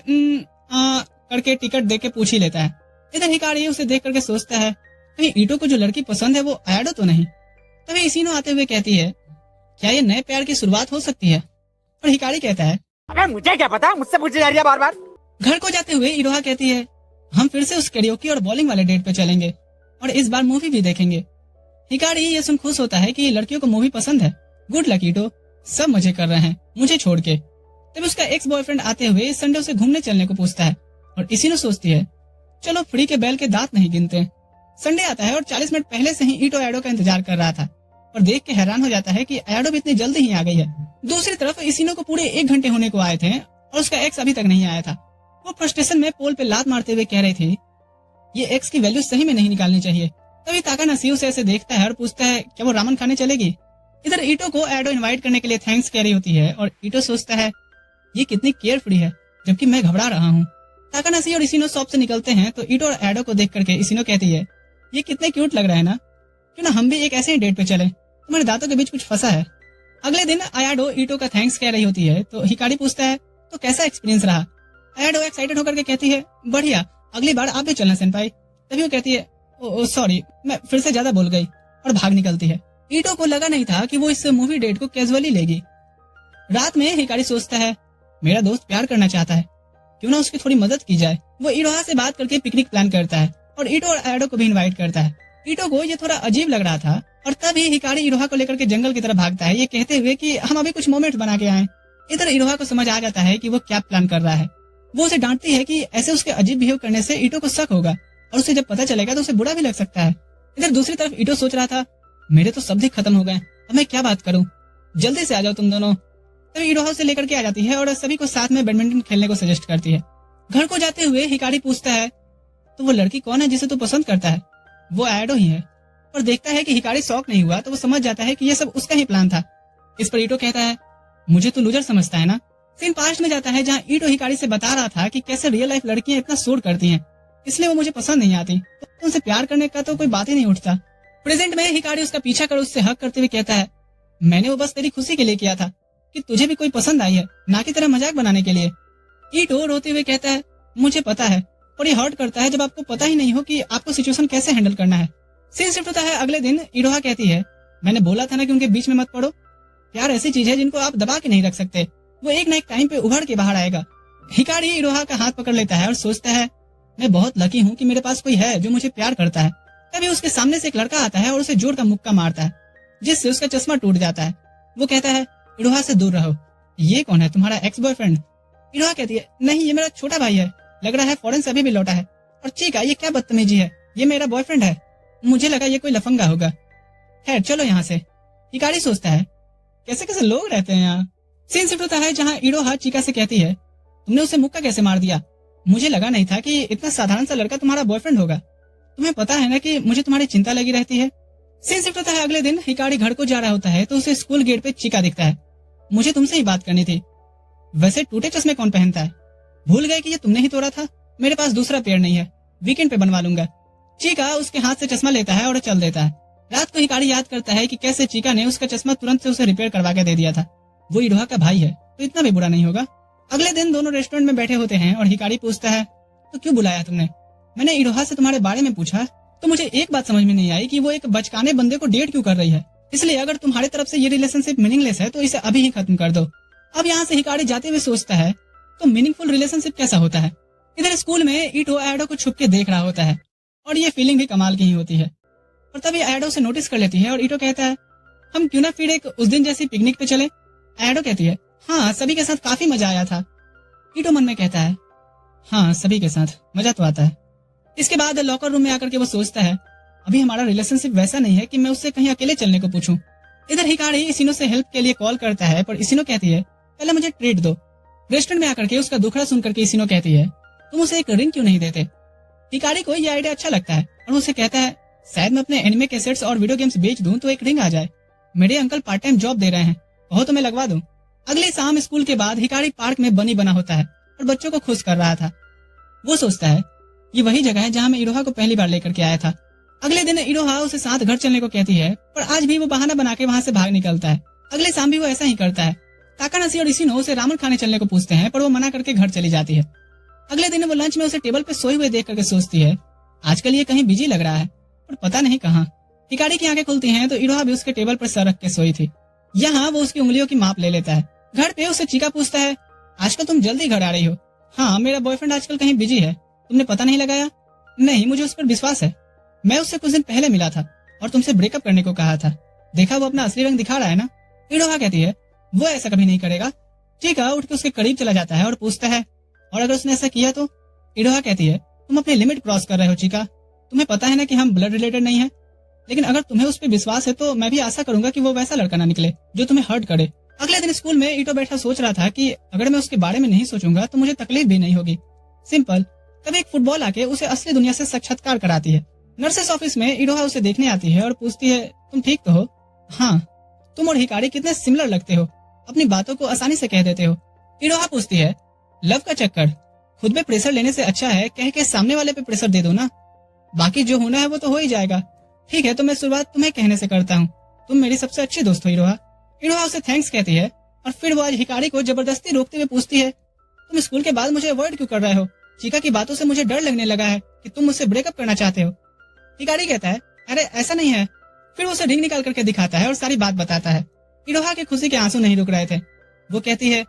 करके टिकट दे के पूछ ही लेता है। इधर हिकारी उसे देख करके सोचता है कहीं ईटो को जो लड़की पसंद है वो आयाडो तो नहीं। तभी इसीनो आते हुए कहती है क्या ये नए प्यार की शुरुआत हो सकती है। और हिकारी कहता है अबे मुझे क्या पता, मुझसे पूछी जा रही है बार बार। घर को जाते हुए इरोहा कहती है हम फिर से उस कैरियोकी और बॉलिंग वाले डेट पे चलेंगे और इस बार मूवी भी देखेंगे। हिकारी ये सुन खुश होता है कि लड़कियों को मूवी पसंद है। गुड लक ईटो, सब मजे कर रहे हैं मुझे छोड़ के। तभी उसका एक्स बॉयफ्रेंड आते हुए इस संडे उसे घूमने चलने को पूछता है और इसीनो सोचती है चलो फ्री के बैल के दांत नहीं गिनते। संडे आता है और 40 मिनट पहले से ही ईटो आयाडो का इंतजार कर रहा था और देख के हैरान हो जाता है कि आयाडो भी इतनी जल्दी ही आ गई है। दूसरी तरफ इसीनो को पूरे 1 घंटे होने को आए थे और उसका एक्स अभी तक नहीं आया था। वो फ्रस्ट्रेशन में पोल पे लात मारते हुए कह रही थी ये एक्स की वैल्यू सही में नहीं निकालनी चाहिए। तभी ताकानाशी उसे ऐसे देखता है और पूछता है क्या वो रामन खाने चलेगी। इधर ईटो को आयाडो इनवाइट करने के लिए थैंक्स कह रही होती है और ईटो सोचता है ये कितनी केयर फ्री है जबकि मैं घबरा रहा हूँ। ताकानाशी और इसीनो शॉप से निकलते हैं तो ईटो और आयाडो को देख करके इसीनो कहती है ये कितने क्यूट लग रहा है ना, क्यों ना हम भी एक ऐसे ही डेट पे चले, तुम्हारे दांतों के बीच कुछ फंसा है। अगले दिन आयाडो ईटो का थैंक्स कह रही होती है तो हिकारी पूछता है तो कैसा एक्सपीरियंस रहा। आयाडो एक्साइटेड होकर के कहती है बढ़िया, अगली बार आप भी चलना सेनपाई। तभी वो कहती है ओ सॉरी मैं फिर से ज्यादा बोल गई और भाग निकलती है। ईटो को लगा नहीं था कि वो इस मूवी डेट को कैजुअली लेगी। रात में हिकारी सोचता है मेरा दोस्त प्यार करना चाहता है, क्यों ना उसकी थोड़ी मदद की जाए। वो इरोहा से बात करके पिकनिक प्लान करता है और ईटो और आयाडो को भी इनवाइट करता है। ईटो को ये थोड़ा अजीब लग रहा था और तभी हिकारी इरोहा को लेकर के जंगल की तरफ भागता है ये कहते हुए कि हम अभी कुछ मोमेंट बना के आए। इधर इरोहा को समझ आ जाता है कि वो क्या प्लान कर रहा है। वो उसे डांटती है कि ऐसे उसके अजीब बिहेव करने से ईटो को शक होगा और उसे जब पता चलेगा तो उसे बुरा भी लग सकता है। इधर दूसरी तरफ ईटो सोच रहा था मेरे तो शब्द ही खत्म हो गए, अब मैं क्या बात करूं, जल्दी से आ जाओ तुम दोनों। तभी ईरोहा उसे लेकर के आ जाती है और सभी को साथ में बैडमिंटन खेलने को सजेस्ट करती है। घर को जाते हुए हिकारी पूछता है तो वो लड़की कौन है जिसे तू पसंद करता है। वो आयाडो ही है और देखता है कि हिकारी शॉक नहीं हुआ तो वो समझ जाता है कि ये सब उसका ही प्लान था। इस पर ईटो कहता है मुझे तो लूजर समझता है ना। सीन पास्ट में जाता है जहाँ ईटो हिकारी से बता रहा था कि कैसे रियल लाइफ लड़कियां इतना शोर करती हैं, इसलिए वो मुझे पसंद नहीं आती, तो उनसे प्यार करने का तो कोई बात ही नहीं उठता। प्रेजेंट में हिकारी उसका पीछा कर उससे हक करते हुए कहता है मैंने वो बस तेरी खुशी के लिए किया था कि तुझे भी कोई पसंद आई है, ना कि तेरा मजाक बनाने के लिए। ईटो रोते हुए कहता है मुझे पता है और ये हर्ट करता है जब आपको पता ही नहीं हो कि आपको सिचुएशन कैसे हैंडल करना है। सीन शिफ्ट होता है अगले दिन। इरोहा कहती है मैंने बोला था ना कि उनके बीच में मत पड़ो, प्यार ऐसी चीज है जिनको आप दबा के नहीं रख सकते, वो एक ना एक टाइम पे उभर के बाहर आएगा। हिकारी इरोहा का हाथ पकड़ लेता है और सोचता है मैं बहुत लकी हूँ कि मेरे पास कोई है जो मुझे प्यार करता है। तभी उसके सामने से एक लड़का आता है और उसे जोर का मुक्का मारता है जिससे उसका चश्मा टूट जाता है। वो कहता है इरोहा से दूर रहो, ये कौन है, तुम्हारा एक्स बॉयफ्रेंड। इरोहा कहती है नहीं ये मेरा छोटा भाई है, लग रहा है फॉरेन से अभी भी लौटा है। और चीका ये क्या बदतमीजी है, ये मेरा बॉयफ्रेंड है, मुझे लगा ये कोई लफंगा होगा। खैर चलो यहाँ से। हिकारी सोचता है कैसे कैसे लोग रहते हैं यहाँ। सीन शिफ्ट होता है जहाँ इरोहा चीका से कहती है तुमने उसे मुक्का कैसे मार दिया, मुझे लगा नहीं था कि इतना साधारण सा लड़का तुम्हारा बॉयफ्रेंड होगा, तुम्हें पता है ना कि मुझे तुम्हारी चिंता लगी रहती है। सीन शिफ्ट होता है अगले दिन। हिकारी घर को जा रहा होता है तो उसे स्कूल गेट पे चीका दिखता है। मुझे तुमसे ही बात करनी थी, वैसे टूटे चश्मे कौन पहनता है, भूल गए कि ये तुमने ही तोड़ा था, मेरे पास दूसरा पेड़ नहीं है, वीकेंड पे बनवा लूंगा। चीका उसके हाथ से चश्मा लेता है और चल देता है। रात को हिकारी याद करता है कि कैसे चीका ने उसका चश्मा तुरंत से उसे रिपेयर करवा के दे दिया था। वो इरोहा का भाई है तो इतना भी बुरा नहीं होगा। अगले दिन दोनों रेस्टोरेंट में बैठे होते हैं और हिकारी पूछता है तो क्यों बुलाया तुमने। मैंने इरोहा से तुम्हारे बारे में पूछा तो मुझे एक बात समझ में नहीं आई कि वो एक बचकाने बंदे को डेट क्यों कर रही है, इसलिए अगर तुम्हारी तरफ से ये रिलेशनशिप मीनिंगलेस है तो इसे अभी ही खत्म कर दो। अब यहाँ से हिकारी जाते हुए सोचता है तो मीनिंगफुल रिलेशनशिप कैसा होता है। इधर स्कूल में ईटो आयाडो को छुप के देख रहा होता है और ये फीलिंग भी कमाल की ही होती है। और तभी आयाडो से नोटिस कर लेती है और ईटो कहता है हम क्यों ना फिर एक उस दिन जैसी पिकनिक पे चले। आयाडो कहती है हाँ सभी के साथ काफी मजा आया था। ईटो मन में कहता है हाँ सभी के साथ मजा तो आता है। इसके बाद लॉकर रूम में आकर के वो सोचता है अभी हमारा रिलेशनशिप वैसा नहीं है कि मैं उससे कहीं अकेले चलने को पूछूं। इधर हिकारी इसिनो से हेल्प के लिए कॉल करता है पर इसिनो कहती है पहले मुझे ट्रीट दो। रेस्टोरेंट में आकर के उसका दुखड़ा सुन करके इसिनो कहती है तुम उसे एक रिंग क्यों नहीं देते। हिकारी को ये आइडिया अच्छा लगता है और उसे कहता है शायद मैं अपने एनिमे कैसेट्स और वीडियो गेम्स बेच दूं तो एक रिंग आ जाए। मेरे अंकल पार्ट टाइम जॉब दे रहे हैं, कहो तो मैं लगवा दूं। अगली शाम स्कूल के बाद हिकारी पार्क में बनी बना होता है और बच्चों को खुश कर रहा था। वो सोचता है ये वही जगह है जहाँ मैं इरोहा को पहली बार लेकर के आया था। अगले दिन इरोहा उसे साथ घर चलने को कहती है, पर आज भी वो बहाना बना के वहाँ से भाग निकलता है। अगले शाम भी वो ऐसा ही करता है। ताकानाशी और इशिनो उसे रामन खाने चलने को पूछते हैं, पर वो मना करके घर चली जाती है। अगले दिन वो लंच में उसे टेबल पे सोए हुए देख करके सोचती है, आजकल ये कहीं बिजी लग रहा है, पर पता नहीं कहाँ। हिकारी की आंखें खुलती हैं तो इरोहा भी उसके टेबल पर सर रख के सोई थी। यहाँ वो उसकी उंगलियों की माप ले लेता है। घर पे उसे चिका पूछता है, आजकल तुम जल्दी घर आ रही हो। हाँ, मेरा बॉयफ्रेंड आजकल कहीं बिजी है, तुमने पता नहीं लगाया? नहीं, मुझे उस पर विश्वास है। मैं उससे कुछ दिन पहले मिला था और तुमसे ब्रेकअप करने को कहा था। देखा वो अपना असली रंग दिखा रहा है ना। इरोहा कहती है, वो ऐसा कभी नहीं करेगा। चिका उठ के उसके करीब चला जाता है और पूछता है, और अगर उसने ऐसा किया तो? इरोहा कहती है, तुम अपनी लिमिट क्रॉस कर रहे हो चिका। तुम्हें पता है ना कि हम ब्लड रिलेटेड नहीं है, लेकिन अगर तुम्हें उस पर विश्वास है तो मैं भी आशा करूंगा कि वो वैसा लड़का ना निकले जो तुम्हें हर्ट करे। अगले दिन स्कूल में ईटो बैठा सोच रहा था कि अगर मैं उसके बारे में नहीं सोचूंगा तो मुझे तकलीफ भी नहीं होगी। सिंपल। तब एक फुटबॉल आके उसे असली दुनिया से साक्षात्कार कराती है। नर्सेस ऑफिस में इरोहा उसे देखने आती है और पूछती है, तुम ठीक तो हो? हाँ। तुम और हिकारी कितने सिमिलर लगते हो, अपनी बातों को आसानी से कह देते हो। इरोहा पूछती है, लव का चक्कर खुद पे प्रेशर लेने से अच्छा है कह के सामने वाले पे प्रेशर दे दो ना, बाकी जो होना है वो तो हो ही जाएगा। ठीक है, तो मैं शुरुआत तुम्हें कहने से करता हूँ, तुम मेरी सबसे अच्छी दोस्त हो इरोहा। इरोहा उसे थैंक्स कहती है और फिर वो आज हिकारी को जबरदस्ती रोकते हुए पूछती है, तुम स्कूल के बाद मुझे अवॉइड क्यों कर रहे हो? चिका की बातों से मुझे डर लगने लगा है कि तुम मुझसे ब्रेकअप करना चाहते हो। हिकारी कहता है, अरे ऐसा नहीं है। फिर वो उसे रिंग निकाल करके दिखाता है और सारी बात बताता है। इरोहा के खुशी के आंसू नहीं रुक रहे थे। वो कहती है,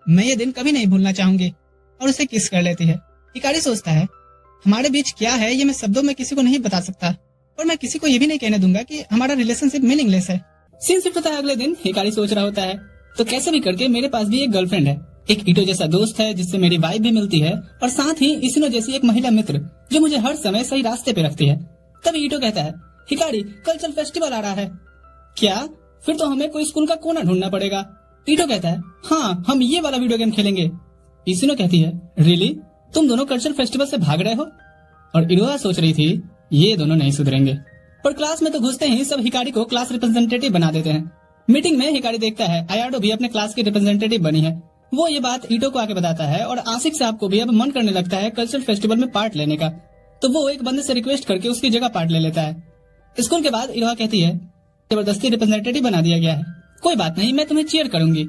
मैं ये दिन कभी नहीं भूलना चाहूंगी, और उसे किस कर लेती है। हिकारी सोचता है, हमारे बीच क्या है ये मैं शब्दों में किसी को नहीं बता सकता, और मैं किसी को ये भी नहीं कहने दूंगा कि हमारा रिलेशनशिप मीनिंगलेस है। सीन शिफ्ट होता है अगले दिन। हिकारी सोच रहा होता है, तो कैसे भी करके मेरे पास भी एक गर्लफ्रेंड है, एक ईटो जैसा दोस्त है जिससे मेरी वाइब भी मिलती है, और साथ ही इशिनो जैसी एक महिला मित्र जो मुझे हर समय सही रास्ते पे रखती है। तभी ईटो कहता है, हिकारी कल्चरल फेस्टिवल आ रहा है। क्या? फिर तो हमें कोई स्कूल का कोना ढूंढना पड़ेगा। ईटो कहता है, हाँ, हम ये वाला वीडियो गेम खेलेंगे। इशिनो कहती है, रियली? तुम दोनों कल्चरल फेस्टिवल से भाग रहे हो? और इरोहा सोच रही थी, ये दोनों नहीं सुधरेंगे। पर क्लास में तो घुसते ही सब हिकारी को क्लास रिप्रेजेंटेटिव बना देते हैं। मीटिंग में हिकारी देखता है आयाडो भी अपने क्लास की रिप्रेजेंटेटिव बनी है। वो ये बात ईटो को आके बताता है और आशिक साहब को भी अब मन करने लगता है कल्चरल फेस्टिवल में पार्ट लेने का, तो वो एक बंदे से रिक्वेस्ट करके उसकी जगह पार्ट ले लेता है। स्कूल के बाद इरोहा कहती है, जबरदस्ती रिप्रेजेंटेटिव बना दिया गया है, कोई बात नहीं, मैं तुम्हें चीयर करूंगी।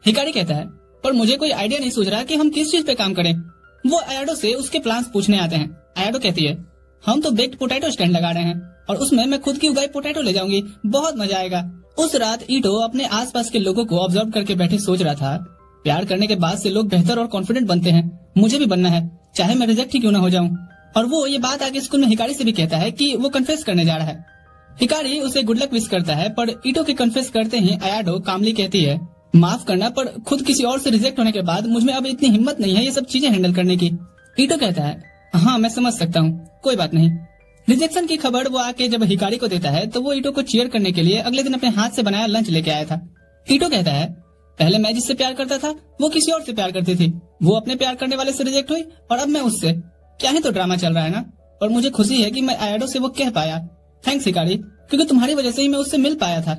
हिकारी कहता है, पर मुझे कोई आइडिया नहीं सूझ रहा कि हम किस चीज पे काम करें। वो आयाडो से उसके प्लान्स पूछने आते हैं। आयाडो कहती है, हम तो बेक्ड पोटैटो स्टैंड लगा रहे हैं और उसमें मैं खुद की उगाई पोटैटो ले जाऊंगी, बहुत मजा आएगा। उस रात ईटो अपने आसपास के लोगों को ऑब्जर्व करके बैठे सोच रहा था, प्यार करने के बाद से लोग बेहतर और कॉन्फिडेंट बनते हैं, मुझे भी बनना है, चाहे मैं रिजेक्ट ही क्यों ना हो जाऊं। और वो ये बात आगे स्कूल में हिकारी से भी कहता है कि वो कन्फेस करने जा रहा है। हिकारी उसे गुड लक विश करता है, पर ईटो के कन्फेस करते ही आयाडो कामली कहती है, माफ करना, पर खुद किसी और से रिजेक्ट होने के बाद मुझ में अब इतनी हिम्मत नहीं है ये सब चीजें हैंडल करने की। ईटो कहता है, हाँ मैं समझ सकता हूँ, कोई बात नहीं। रिजेक्शन की खबर वो आके जब हिकारी को देता है तो वो ईटो को चीयर करने के लिए अगले दिन अपने हाथ से बनाया लंच लेके आया था। ईटो कहता है, पहले मैं जिससे प्यार करता था वो किसी और से प्यार करती थी, वो अपने प्यार करने वाले से रिजेक्ट हुई और अब मैं उससे। क्या ही तो ड्रामा चल रहा है ना। और मुझे खुशी है कि मैं आयाडो से वो कह पाया, थैंक्स हिकारी, क्योंकि तुम्हारी वजह से ही मैं उससे मिल पाया था।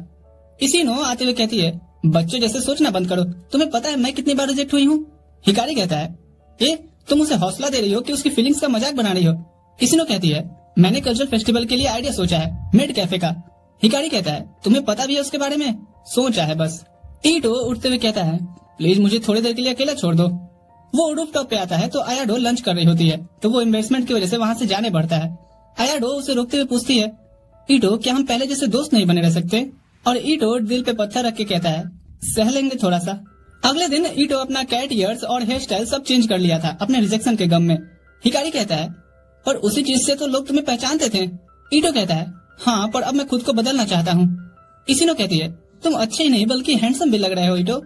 इशिनो आते हुए कहती है, बच्चों जैसे सोचना बंद करो, तुम्हें पता है मैं कितनी बार रिजेक्ट हुई हूँ। हिकारी कहता है, ए तुम उसे हौसला दे रही हो कि उसकी फीलिंग्स का मजाक बना रही हो। इशिनो कहती है, मैंने कल्चरल फेस्टिवल के लिए आइडिया सोचा है, मेड कैफे का। हिकारी कहता है, तुम्हें पता भी है उसके बारे में? सोचा है बस। ईटो उठते हुए कहता है, प्लीज मुझे थोड़ी देर के लिए अकेला छोड़ दो। वो रूफ टॉप पे आता है तो आयाडो लंच कर रही होती है, तो वो इन्वेस्टमेंट की वजह से वहाँ से जाने बढ़ता है। आयाडो उसे रोकते हुए पूछती है, ईटो क्या हम पहले जैसे दोस्त नहीं बने रह सकते? और ईटो दिल पे पत्थर रख के कहता है, सह लेंगे थोड़ा सा। अगले दिन ईटो अपना कैट ईयर्स और हेयर स्टाइल सब चेंज कर लिया था अपने रिजेक्शन के गम में। हिकारी कहता है, पर उसी चीज से तो लोग तुम्हें पहचानते थे। ईटो कहता है, हाँ पर अब मैं खुद को बदलना चाहता हूँ। इशिनो कहती है, तुम अच्छे ही नहीं बल्कि हैंडसम भी लग रहे हो ईटो।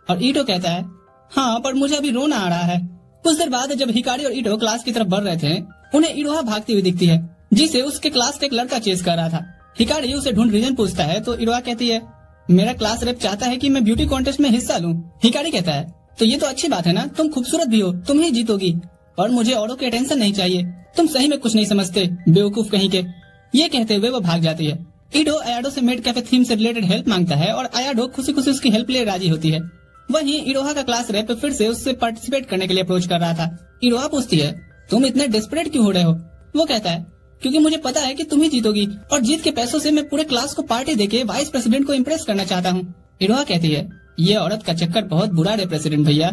और ईटो कहता है, हाँ पर मुझे अभी रोना आ रहा है। कुछ देर बाद जब हिकारी और ईटो क्लास की तरफ बढ़ रहे थे, उन्हें इरोहा भागती हुई दिखती है जिसे उसके क्लास का एक लड़का चेस कर रहा था। हिकारी उसे ढूंढ रीजन पूछता है तो इरोहा कहती है, मेरा क्लास रेप चाहता है कि मैं ब्यूटी कॉन्टेस्ट में हिस्सा लूं। हिकारी कहता है, तो ये तो अच्छी बात है ना, तुम खूबसूरत भी हो, तुम ही जीतोगी, और मुझे औरों की अटेंशन नहीं चाहिए, तुम सही में कुछ नहीं समझते, बेवकूफ कहीं के। ये कहते हुए वो भाग जाती है। ईटो आयाडो से मेड कैफे थीम से रिलेटेड हेल्प मांगता है और आयाडो खुशी खुशी उसकी हेल्प ले राजी होती है। वहीं इरोहा का क्लास रेप फिर से उससे पार्टिसिपेट करने के लिए अप्रोच कर रहा था। इरोहा पूछती है, तुम इतने डेस्परेट क्यों हो रहे हो? वो कहता है, क्योंकि मुझे पता है कि तुम ही जीतोगी और जीत के पैसों से मैं पूरे क्लास को पार्टी देके वाइस प्रेसिडेंट को इम्प्रेस करना चाहता हूँ। इरोहा कहती है, ये औरत का चक्कर बहुत बुरा रे प्रेसिडेंट भैया,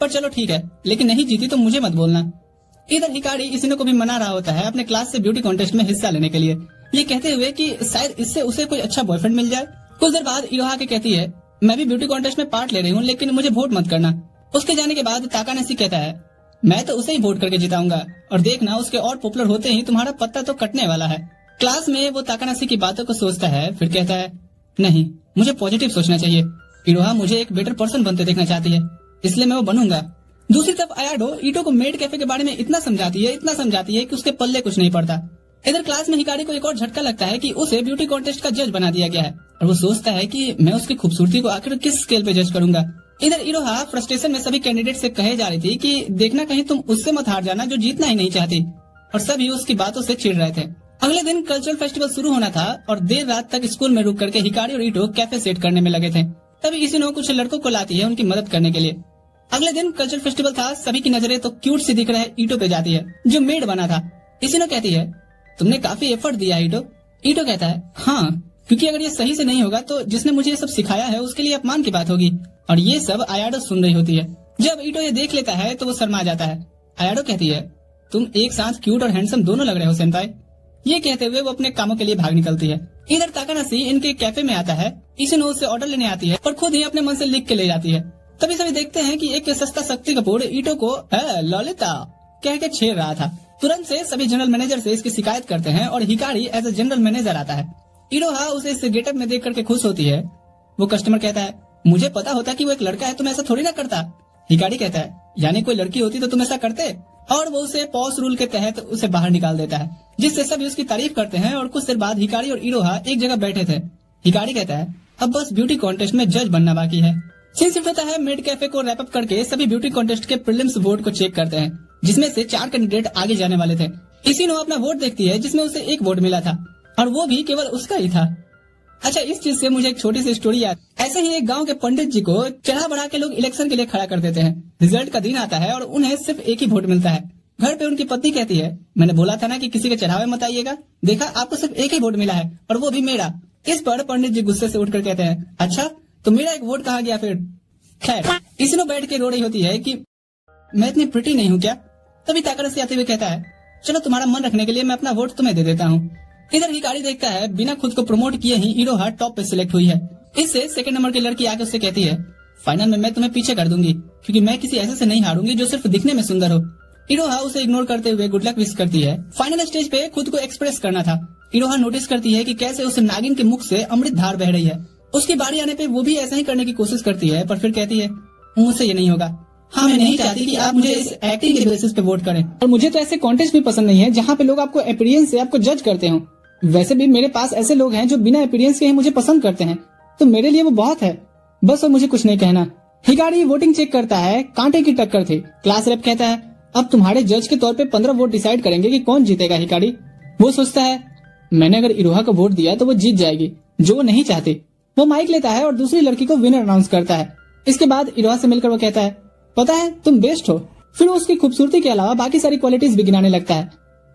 पर चलो ठीक है, लेकिन नहीं जीती तो मुझे मत बोलना। इधर हिकारी इसिनो को भी मना रहा होता है अपने क्लास से ब्यूटी कॉन्टेस्ट में हिस्सा लेने के लिए, ये कहते हुए कि शायद इससे उसे कोई अच्छा बॉयफ्रेंड मिल जाए। कुछ देर बाद इरोहा के कहती है, मैं भी ब्यूटी कॉन्टेस्ट में पार्ट ले रही हूँ, लेकिन मुझे वोट मत करना। उसके जाने के बाद ताकानाशी कहता है, मैं तो उसे ही वोट करके जिताऊंगा और देखना उसके और पॉपुलर होते ही तुम्हारा पत्ता तो कटने वाला है। क्लास में वो ताकानाशी की बातों को सोचता है, फिर कहता है, नहीं, मुझे पॉजिटिव सोचना चाहिए। इरोहा मुझे एक बेटर पर्सन बनते देखना चाहती है, इसलिए मैं वो बनूंगा। दूसरी तरफ आयाडो ईटो को मेड कैफे के बारे में इतना समझाती है कि उसके पल्ले कुछ नहीं पड़ता। इधर क्लास में हिकारी को एक और झटका लगता है कि उसे ब्यूटी कॉन्टेस्ट का जज बना दिया गया है और वो सोचता है कि मैं उसकी खूबसूरती को आखिर किस स्केल पे जज करूंगा। इधर इरोहा फ्रस्ट्रेशन में सभी कैंडिडेट से कहे जा रही थी कि देखना कहीं तुम उससे मत हार जाना जो जीतना ही नहीं चाहती, और सभी उसकी बातों से चिढ़ रहे थे। अगले दिन कल्चरल फेस्टिवल शुरू होना था और देर रात तक स्कूल में रुक करके हिकारी और ईटो कैफे सेट करने में लगे थे। तभी इसिनो कुछ लड़कों को लाती है उनकी मदद करने के लिए। अगले दिन कल्चरल फेस्टिवल था, सभी की नजरें तो क्यूट सी दिख रहे ईटो पे जाती है जो मेड बना था। इसिनो कहती है, तुमने काफी एफर्ट दिया ईटो। ईटो कहता है, हाँ, क्योंकि अगर ये सही से नहीं होगा तो जिसने मुझे ये सब सिखाया है उसके लिए अपमान की बात होगी। और ये सब आयाडो सुन रही होती है। जब ईटो ये देख लेता है तो वो शर्मा जाता है। आयाडो कहती है, तुम एक साथ क्यूट और हैंडसम दोनों लग रहे हो सेंपाई। ये कहते हुए वो अपने कामों के लिए भाग निकलती है। इधर ताकानाशी इनके कैफे में आता है, इसिनो उससे ऑर्डर लेने आती है पर खुद ही अपने मन से लिख के ले जाती है। तभी सभी देखते हैं कि एक सस्ता शक्ति कपूर ईटो को ललिता कह के छेड़ रहा था। तुरंत से सभी जनरल मैनेजर से इसकी शिकायत करते हैं और Hikari as a general manager आता है। इरोहा उसे इस गेटअप में देख करके खुश होती है। वो कस्टमर कहता है, मुझे पता होता कि वो एक लड़का है तुम ऐसा थोड़ी ना करता। हिकारी कहता है, यानी कोई लड़की होती तो तुम ऐसा करते, और वो उसे पॉस रूल के तहत उसे बाहर निकाल देता है, जिससे सभी उसकी तारीफ करते हैं। और कुछ देर बाद हिकारी और इरोहा एक जगह बैठे थे। हिकारी कहता है, अब बस ब्यूटी कॉन्टेस्ट में जज बनना बाकी है। सीन शिफ्ट होता है मेड कैफे को रैप अप करके सभी ब्यूटी कॉन्टेस्ट के प्रीलिम्स वोट को चेक करते हैं, जिसमें से 4 कैंडिडेट आगे जाने वाले थे। इसिनो अपना वोट देखती है जिसमें उसे 1 वोट मिला था और वो भी केवल उसका ही था। अच्छा, इस चीज से मुझे एक छोटी सी स्टोरी याद। ऐसे ही एक गांव के पंडित जी को चढ़ा बढ़ा के लोग इलेक्शन के लिए खड़ा कर देते हैं। रिजल्ट का दिन आता है और उन्हें सिर्फ 1 ही वोट मिलता है। घर पे उनकी पत्नी कहती है, मैंने बोला था ना कि किसी के चढ़ावे मत आइएगा, देखा आपको सिर्फ 1 ही वोट मिला है और वो भी मेरा। इस पर पंडित जी गुस्से से उठकर कहते हैं, अच्छा तो मेरा 1 वोट कहाँ गया फिर? खैर, इसिनो बैठ के रो रही होती है कि मैं इतनी प्रिटी नहीं हूँ क्या। तभी ताकानाशी आते हुए कहता है, चलो तुम्हारा मन रखने के लिए मैं अपना वोट तुम्हें दे देता हूँ। इधर हिकारी देखता है बिना खुद को प्रमोट किए ही इरोहा टॉप पे सिलेक्ट हुई है। इससे सेकंड नंबर की लड़की आके उससे कहती है, फाइनल में मैं तुम्हें पीछे कर दूंगी क्योंकि मैं किसी ऐसे से नहीं हारूंगी जो सिर्फ दिखने में सुंदर हो। इरोहा उसे इग्नोर करते हुए गुड लक विश करती है। फाइनल स्टेज पे खुद को एक्सप्रेस करना था। इरोहा नोटिस करती है कि कैसे उस नागिन के मुख से अमृत धार बह रही है। उसकी बारी आने पे वो भी ऐसा ही करने की कोशिश करती है, पर फिर कहती है, मुझसे ये नहीं होगा। हाँ, मैं नहीं चाहती कि आप मुझे इस एक्टिंग के बेसिस पे वोट करें, और मुझे तो ऐसे कॉन्टेस्ट भी पसंद नहीं है जहाँ पे लोग आपको अपीयरेंस से आपको जज करते हो। वैसे भी मेरे पास ऐसे लोग हैं जो बिना अपीयरेंस के ही मुझे पसंद करते हैं, तो मेरे लिए वो बहुत है। बस और मुझे कुछ नहीं कहना। हिकारी वोटिंग चेक करता है, कांटे की टक्कर थी। क्लास रेप कहता है, अब तुम्हारे जज के तौर पे 15 वोट डिसाइड करेंगे कि कौन जीतेगा। हिकारी वो सोचता है, मैंने अगर इरोहा को वोट दिया तो वो जीत जाएगी, जो वो नहीं चाहती। वो माइक लेता है और दूसरी लड़की को विनर अनाउंस करता है। इसके बाद इरोहा से मिलकर वो कहता है, पता है तुम बेस्ट हो। फिर वो उसकी खूबसूरती के अलावा बाकी सारी क्वालिटीज भी गिनाने लगता है।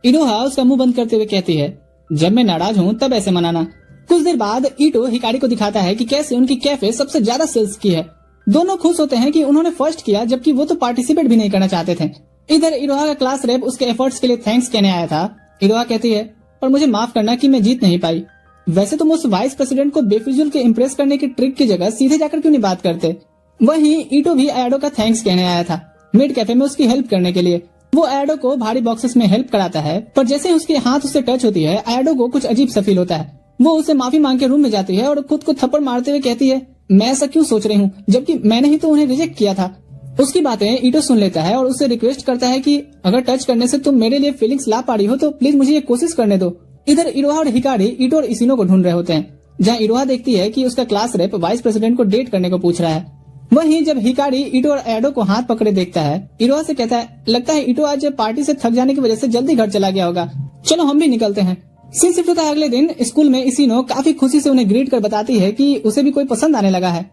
इरोहा उसका मुंह बंद करते हुए कहती है, जब मैं नाराज हूँ तब ऐसे मनाना। कुछ देर बाद ईटो हिकारी को दिखाता है कि कैसे उनकी कैफे सबसे ज्यादा सेल्स की है। दोनों खुश होते हैं कि उन्होंने फर्स्ट किया, जबकि वो तो पार्टिसिपेट भी नहीं करना चाहते थे। इधर इरोहा का क्लास रेप उसके एफर्ट्स के लिए थैंक्स कहने आया था। इरोहा कहती है, पर मुझे माफ करना कि मैं जीत नहीं पाई। वैसे तुम उस वाइस प्रेसिडेंट को बेफिजूल के इम्प्रेस करने की ट्रिक की जगह सीधे जाकर क्यों नहीं बात करते। वहीं ईटो भी आयाडो का थैंक्स कहने आया था मिड कैफे में उसकी हेल्प करने के लिए। वो आयाडो को भारी बॉक्सेस में हेल्प कराता है, पर जैसे ही उसके हाथ उससे टच होती है आयाडो को कुछ अजीब सा फील होता है। वो उससे माफी मांग के रूम में जाती है और खुद को थप्पड़ मारते हुए कहती है, मैं ऐसा क्यों सोच रही हूँ, जबकि मैंने ही तो उन्हें रिजेक्ट किया था। उसकी बातें ईटो सुन लेता है और उससे रिक्वेस्ट करता है कि अगर टच करने से तुम मेरे लिए फीलिंग्स ला पा रही हो तो प्लीज मुझे ये कोशिश करने दो। इधर इरोहा और हिकारी ईटो और इसिनो को ढूंढ रहे होते हैं, जहाँ इरोहा देखती है कि उसका क्लास रेप वाइस प्रेसिडेंट को डेट करने को पूछ रहा है। वहीं जब हिकारी ईटो और आयाडो को हाथ पकड़े देखता है, इरोहा से कहता है, लगता है ईटो आज पार्टी से थक जाने की वजह से जल्दी घर चला गया होगा, चलो हम भी निकलते हैं। सीन शिफ्ट होता है अगले दिन स्कूल में। इसिनो काफी खुशी से उन्हें ग्रीट कर बताती है कि उसे भी कोई पसंद आने लगा है।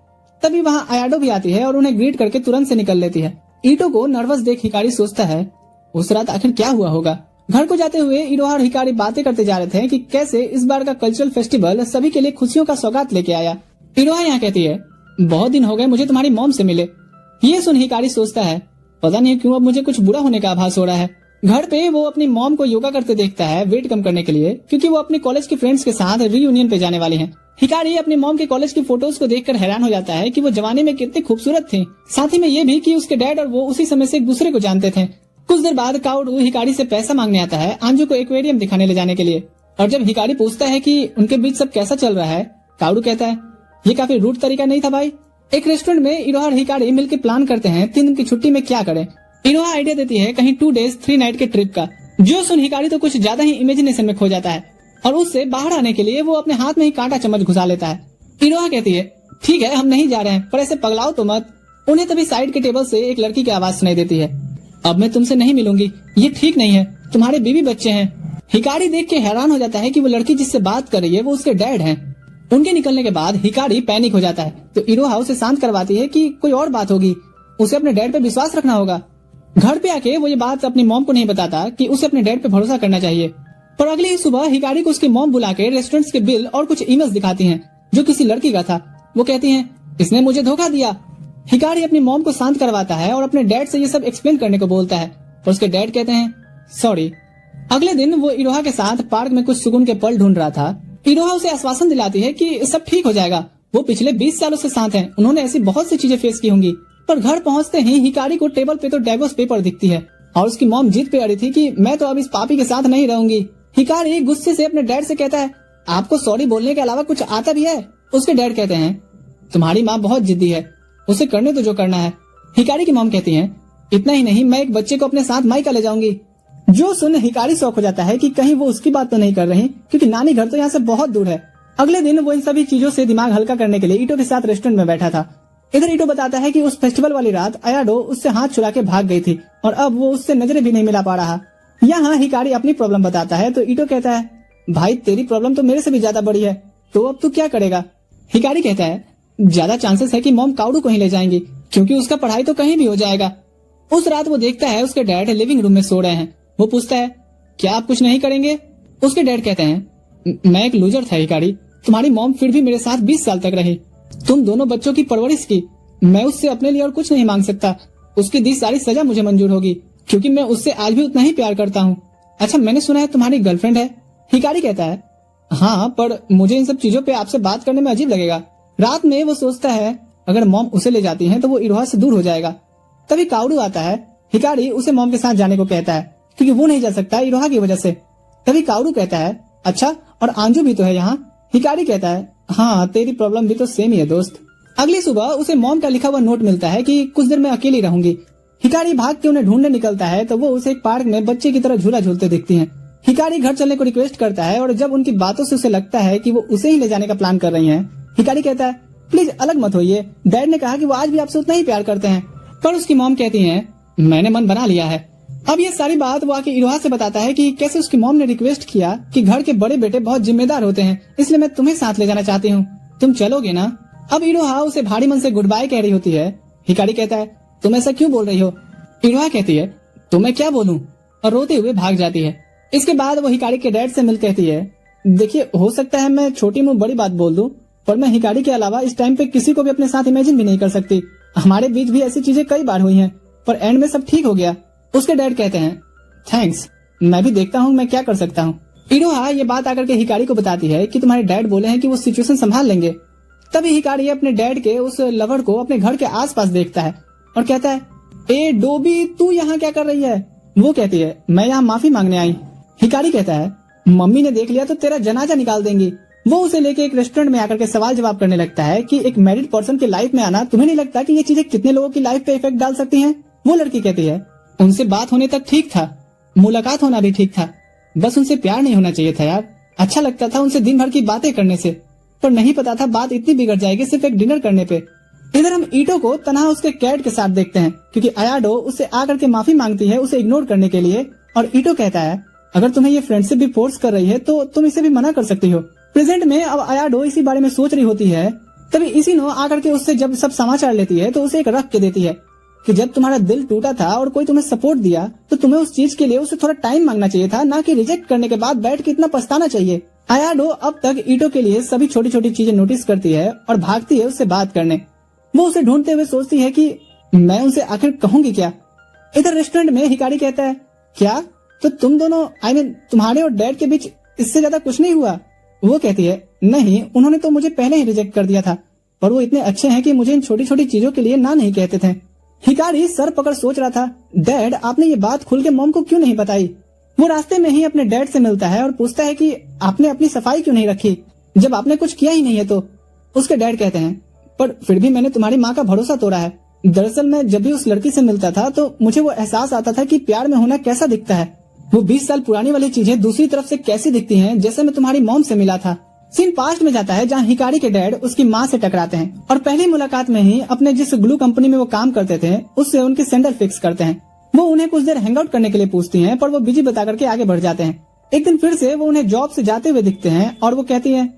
तभी वहाँ आयाडो भी आती है और उन्हें ग्रीट करके तुरंत से निकल लेती है। ईटो को नर्वस देख हिकारी सोचता है, उस रात आखिर क्या हुआ होगा। घर को जाते हुए इरोहा और हिकारी बातें करते जा रहे थे कि कैसे इस बार का कल्चरल फेस्टिवल सभी के लिए खुशियों का सौगात लेके आया। इरोहा यहाँ कहती है, बहुत दिन हो गए मुझे तुम्हारी मॉम से मिले। ये सुन हिकारी सोचता है, पता नहीं क्यों अब मुझे कुछ बुरा होने का आभास हो रहा है। घर पे वो अपनी मॉम को योगा करते देखता है वेट कम करने के लिए, क्योंकि वो अपने कॉलेज के फ्रेंड्स के साथ रीयूनियन पे जाने वाली हैं। हिकारी अपनी मॉम के कॉलेज की फोटोज को देखकर हैरान हो जाता है कि वो जवानी में कितनी खूबसूरत थी। साथ ही में ये भी कि उसके डैड और वो उसी समय से एक दूसरे को जानते थे। कुछ देर बाद काउडू हिकारी से पैसा मांगने आता है आंजू को एक्वेरियम दिखाने ले जाने के लिए। और जब हिकारी पूछता है कि उनके बीच सब कैसा चल रहा है, काउडू कहता है, ये काफी रूट तरीका नहीं था भाई। एक रेस्टोरेंट में इरोहा और हिकारी मिलकर प्लान करते हैं 3 दिन की छुट्टी में क्या करें। इरोहा आइडिया देती है कहीं 2 days 3 night के ट्रिप का। जो सुन हिकारी तो कुछ ज्यादा ही इमेजिनेशन में खो जाता है और उससे बाहर आने के लिए वो अपने हाथ में ही कांटा चम्मच घुसा लेता है। इरोहा कहती है, ठीक है हम नहीं जा रहे हैं, पर ऐसे पगलाओ तो मत। उन्हें तभी साइड के टेबल से एक लड़की की आवाज सुनाई देती है, अब मैं तुमसे नहीं मिलूंगी, ये ठीक नहीं है, तुम्हारे बीवी बच्चे हैं। हिकारी देख के हैरान हो जाता है कि वो लड़की जिससे बात कर रही है वो उसके डैड हैं। उनके निकलने के बाद हिकारी पैनिक हो जाता है, तो इरोहा उसे शांत करवाती है कि कोई और बात होगी, उसे अपने डैड पे विश्वास रखना होगा। घर पे आके वो ये बात अपनी मॉम को नहीं बताता कि उसे अपने डैड पे भरोसा करना चाहिए। पर अगली ही सुबह हिकारी को उसकी मॉम बुला के रेस्टोरेंट्स के बिल और कुछ ईमेल्स दिखाती हैं जो किसी लड़की का था। वो कहती हैं, इसने मुझे धोखा दिया। हिकारी अपनी मॉम को शांत करवाता है और अपने डैड से ये सब एक्सप्लेन करने को बोलता है, और उसके डैड कहते हैं सॉरी। अगले दिन वो इरोहा के साथ पार्क में कुछ सुकून के पल ढूंढ रहा था। इरोहा उसे आश्वासन दिलाती है कि सब ठीक हो जाएगा, वो पिछले 20 सालों से साथ हैं, उन्होंने ऐसी बहुत सी चीजें फेस की होंगी। पर घर पहुंचते ही हिकारी को टेबल पे तो डाइवोर्स पेपर दिखती है और उसकी मॉम जिद पे अड़ी थी कि मैं तो अब इस पापी के साथ नहीं रहूंगी। हिकारी गुस्से से अपने डैड से कहता है, आपको सॉरी बोलने के अलावा कुछ आता भी है? उसके डैड कहते हैं, तुम्हारी माँ बहुत जिद्दी है, उसे करने तो जो करना है। हिकारी की मॉम कहती है, इतना ही नहीं मैं एक बच्चे को अपने साथ मायका ले जाऊंगी। जो सुन हिकारी शौक हो जाता है कि कहीं वो उसकी बात तो नहीं कर रही, क्योंकि नानी घर तो यहाँ से बहुत दूर है। अगले दिन वो इन सभी चीजों से दिमाग हल्का करने के लिए ईटो के साथ रेस्टोरेंट में बैठा था। इधर ईटो बताता है कि उस फेस्टिवल वाली रात अयाडो उससे हाथ छुड़ा के भाग गई थी और अब वो उससे नजरें भी नहीं मिला पा रहा। यहाँ हिकारी अपनी प्रॉब्लम बताता है तो ईटो कहता है, भाई तेरी प्रॉब्लम तो मेरे से भी ज्यादा बड़ी है, तो अब तू क्या करेगा? हिकारी कहता है, ज्यादा चांसेस है कि मॉम काउडू को ही ले जाएंगी, क्योंकि उसका पढ़ाई तो कहीं भी हो जाएगा। उस रात वो देखता है उसके डैड लिविंग रूम में सो रहे हैं। वो पूछता है, क्या आप कुछ नहीं करेंगे? उसके डैड कहते हैं, मैं एक लूजर था हिकारी, तुम्हारी मॉम फिर भी मेरे साथ 20 साल तक रही, तुम दोनों बच्चों की परवरिश की, मैं उससे अपने लिए और कुछ नहीं मांग सकता। उसकी दी सारी सजा मुझे मंजूर होगी, क्योंकि मैं उससे आज भी उतना ही प्यार करता हूँ। अच्छा मैंने सुना है तुम्हारी गर्लफ्रेंड है? हिकारी कहता है, हाँ पर मुझे इन सब चीजों पे आपसे बात करने में अजीब लगेगा। रात में वो सोचता है अगर मॉम उसे ले जाती है तो वो इरोहा से दूर हो जाएगा। तभी काउडू आता है। हिकारी उसे मॉम के साथ जाने को कहता है क्योंकि वो नहीं जा सकता इरोहा की वजह से। तभी काउडू कहता है, अच्छा और आंजू भी तो है यहाँ? हिकारी कहता है, हाँ तेरी प्रॉब्लम भी तो सेम ही है दोस्त। अगली सुबह उसे मॉम का लिखा हुआ नोट मिलता है कि कुछ देर में अकेली रहूंगी। हिकारी भाग के उन्हें ढूंढने निकलता है तो वो उसे एक पार्क में बच्चे की तरह झूला झूलते दिखती हैं। हिकारी घर चलने को रिक्वेस्ट करता है और जब उनकी बातों से उसे लगता है कि वो उसे ही ले जाने का प्लान कर रही हैं, हिकारी कहता है, प्लीज अलग मत होइए, डैड ने कहा कि वो आज भी आपसे उतना ही प्यार करते हैं। पर उसकी मॉम कहती है, मैंने मन बना लिया है। अब ये सारी बात वो आके इरोहा से बताता है कि कैसे उसकी मॉम ने रिक्वेस्ट किया कि घर के बड़े बेटे बहुत जिम्मेदार होते हैं, इसलिए मैं तुम्हें साथ ले जाना चाहती हूँ, तुम चलोगे ना? अब इरोहा उसे भारी मन से गुड बाय कह रही होती है। हिकारी कहता है, तुम ऐसा क्यों बोल रही हो? इरोहा कहती है, तो मैं क्या बोलूं, और रोते हुए भाग जाती है। इसके बाद वो हिकारी के डैड से मिल कहती है, देखिए हो सकता है मैं छोटी मुंह बड़ी बात बोल दूं, पर मैं हिकारी के अलावा इस टाइम पे किसी को भी अपने साथ इमेजिन भी नहीं कर सकती। हमारे बीच भी ऐसी चीजें कई बार हुई हैं, पर एंड में सब ठीक हो गया। उसके डैड कहते हैं, थैंक्स, मैं भी देखता हूँ मैं क्या कर सकता हूँ। इरोहा ये बात आकर के हिकारी को बताती है कि तुम्हारे डैड बोले हैं कि वो सिचुएशन संभाल लेंगे। तभी हिकारी अपने डैड के उस लवर को अपने घर के आसपास देखता है और कहता है, ए डोबी तू यहाँ क्या कर रही है? वो कहती है, मैं यहाँ माफी मांगने आई। हिकारी कहता है, मम्मी ने देख लिया तो तेरा जनाजा निकाल देंगी। वो उसे लेके एक रेस्टोरेंट में आकर के सवाल जवाब करने लगता है कि एक मैरिड पर्सन की लाइफ में आना तुम्हें नहीं लगता कि ये चीजें कितने लोगों की लाइफ पे इफेक्ट डाल सकती हैं? वो लड़की कहती है, उनसे बात होने तक ठीक था, मुलाकात होना भी ठीक था, बस उनसे प्यार नहीं होना चाहिए था यार। अच्छा लगता था उनसे दिन भर की बातें करने से, पर नहीं पता था बात इतनी बिगड़ जाएगी सिर्फ एक डिनर करने पे। इधर हम ईटो को तनहा उसके कैट के साथ देखते हैं क्योंकि अयाडो उससे आकर के माफी मांगती है उसे इग्नोर करने के लिए, और ईटो कहता है, अगर तुम्हें ये फ्रेंडशिप भी फोर्स कर रही है तो तुम इसे भी मना कर सकती हो। प्रेजेंट में अब अयाडो इसी बारे में सोच रही होती है। तभी इसी नो आकर के उससे जब सब समाचार लेती है तो उसे एक रख के देती है। कि जब तुम्हारा दिल टूटा था और कोई तुम्हें सपोर्ट दिया तो तुम्हें उस चीज के लिए उससे थोड़ा टाइम मांगना चाहिए था, ना कि रिजेक्ट करने के बाद बैठ के इतना पछताना चाहिए। आयाडो अब तक ईटो के लिए सभी छोटी छोटी चीजें नोटिस करती है और भागती है उससे बात करने। वो उसे ढूंढते हुए सोचती है कि मैं उनसे आखिर कहूंगी क्या। इधर रेस्टोरेंट में हिकारी कहता है, क्या तो तुम दोनों तुम्हारे और डैड के बीच इससे ज्यादा कुछ नहीं हुआ? वो कहती है, नहीं, उन्होंने तो मुझे पहले ही रिजेक्ट कर दिया था, पर वो इतने अच्छे हैं कि मुझे इन छोटी छोटी चीजों के लिए ना नहीं कहते थे। हिकारी सर पकड़ सोच रहा था, डैड आपने ये बात खुल के मॉम को क्यों नहीं बताई। वो रास्ते में ही अपने डैड से मिलता है और पूछता है कि आपने अपनी सफाई क्यों नहीं रखी जब आपने कुछ किया ही नहीं है। तो उसके डैड कहते हैं, पर फिर भी मैंने तुम्हारी माँ का भरोसा तोड़ा है। दरअसल मैं जब भी उस लड़की से मिलता था तो मुझे वो एहसास आता था कि प्यार में होना कैसा दिखता है। वो 20 साल पुरानी वाली चीजें दूसरी तरफ से कैसी दिखती हैं, जैसे मैं तुम्हारी मॉम से मिला था। सीन पास्ट में जाता है जहाँ हिकारी के डैड उसकी माँ से टकराते हैं और पहली मुलाकात में ही अपने जिस ग्लू कंपनी में वो काम करते थे उससे उनके सैंडल फिक्स करते हैं। वो उन्हें कुछ देर हैंग आउट करने के लिए पूछती हैं, पर वो बिजी बता करके आगे बढ़ जाते हैं। एक दिन फिर से वो उन्हें जॉब से जाते हुए दिखते हैं और वो कहती है,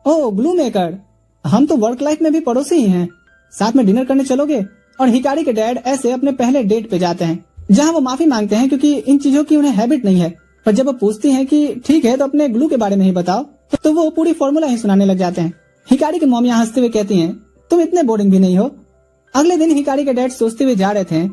ओह ग्लू मेकर, हम तो वर्क लाइफ में भी पड़ोसी ही हैं, साथ में डिनर करने चलोगे? और हिकारी के डैड ऐसे अपने पहले डेट पे जाते हैं जहाँ वो माफी मांगते हैं क्योंकि इन चीजों की उन्हें हैबिट नहीं है। पर जब वो पूछती हैं कि ठीक है तो अपने ग्लू के बारे में ही बताओ, तो वो पूरी फॉर्मूला ही सुनाने लग जाते हैं। हिकारी की मॉम यहाँ हंसते हुए कहती हैं, तुम इतने बोरिंग भी नहीं हो। अगले दिन हिकारी के डैड सोचते हुए जा रहे थे,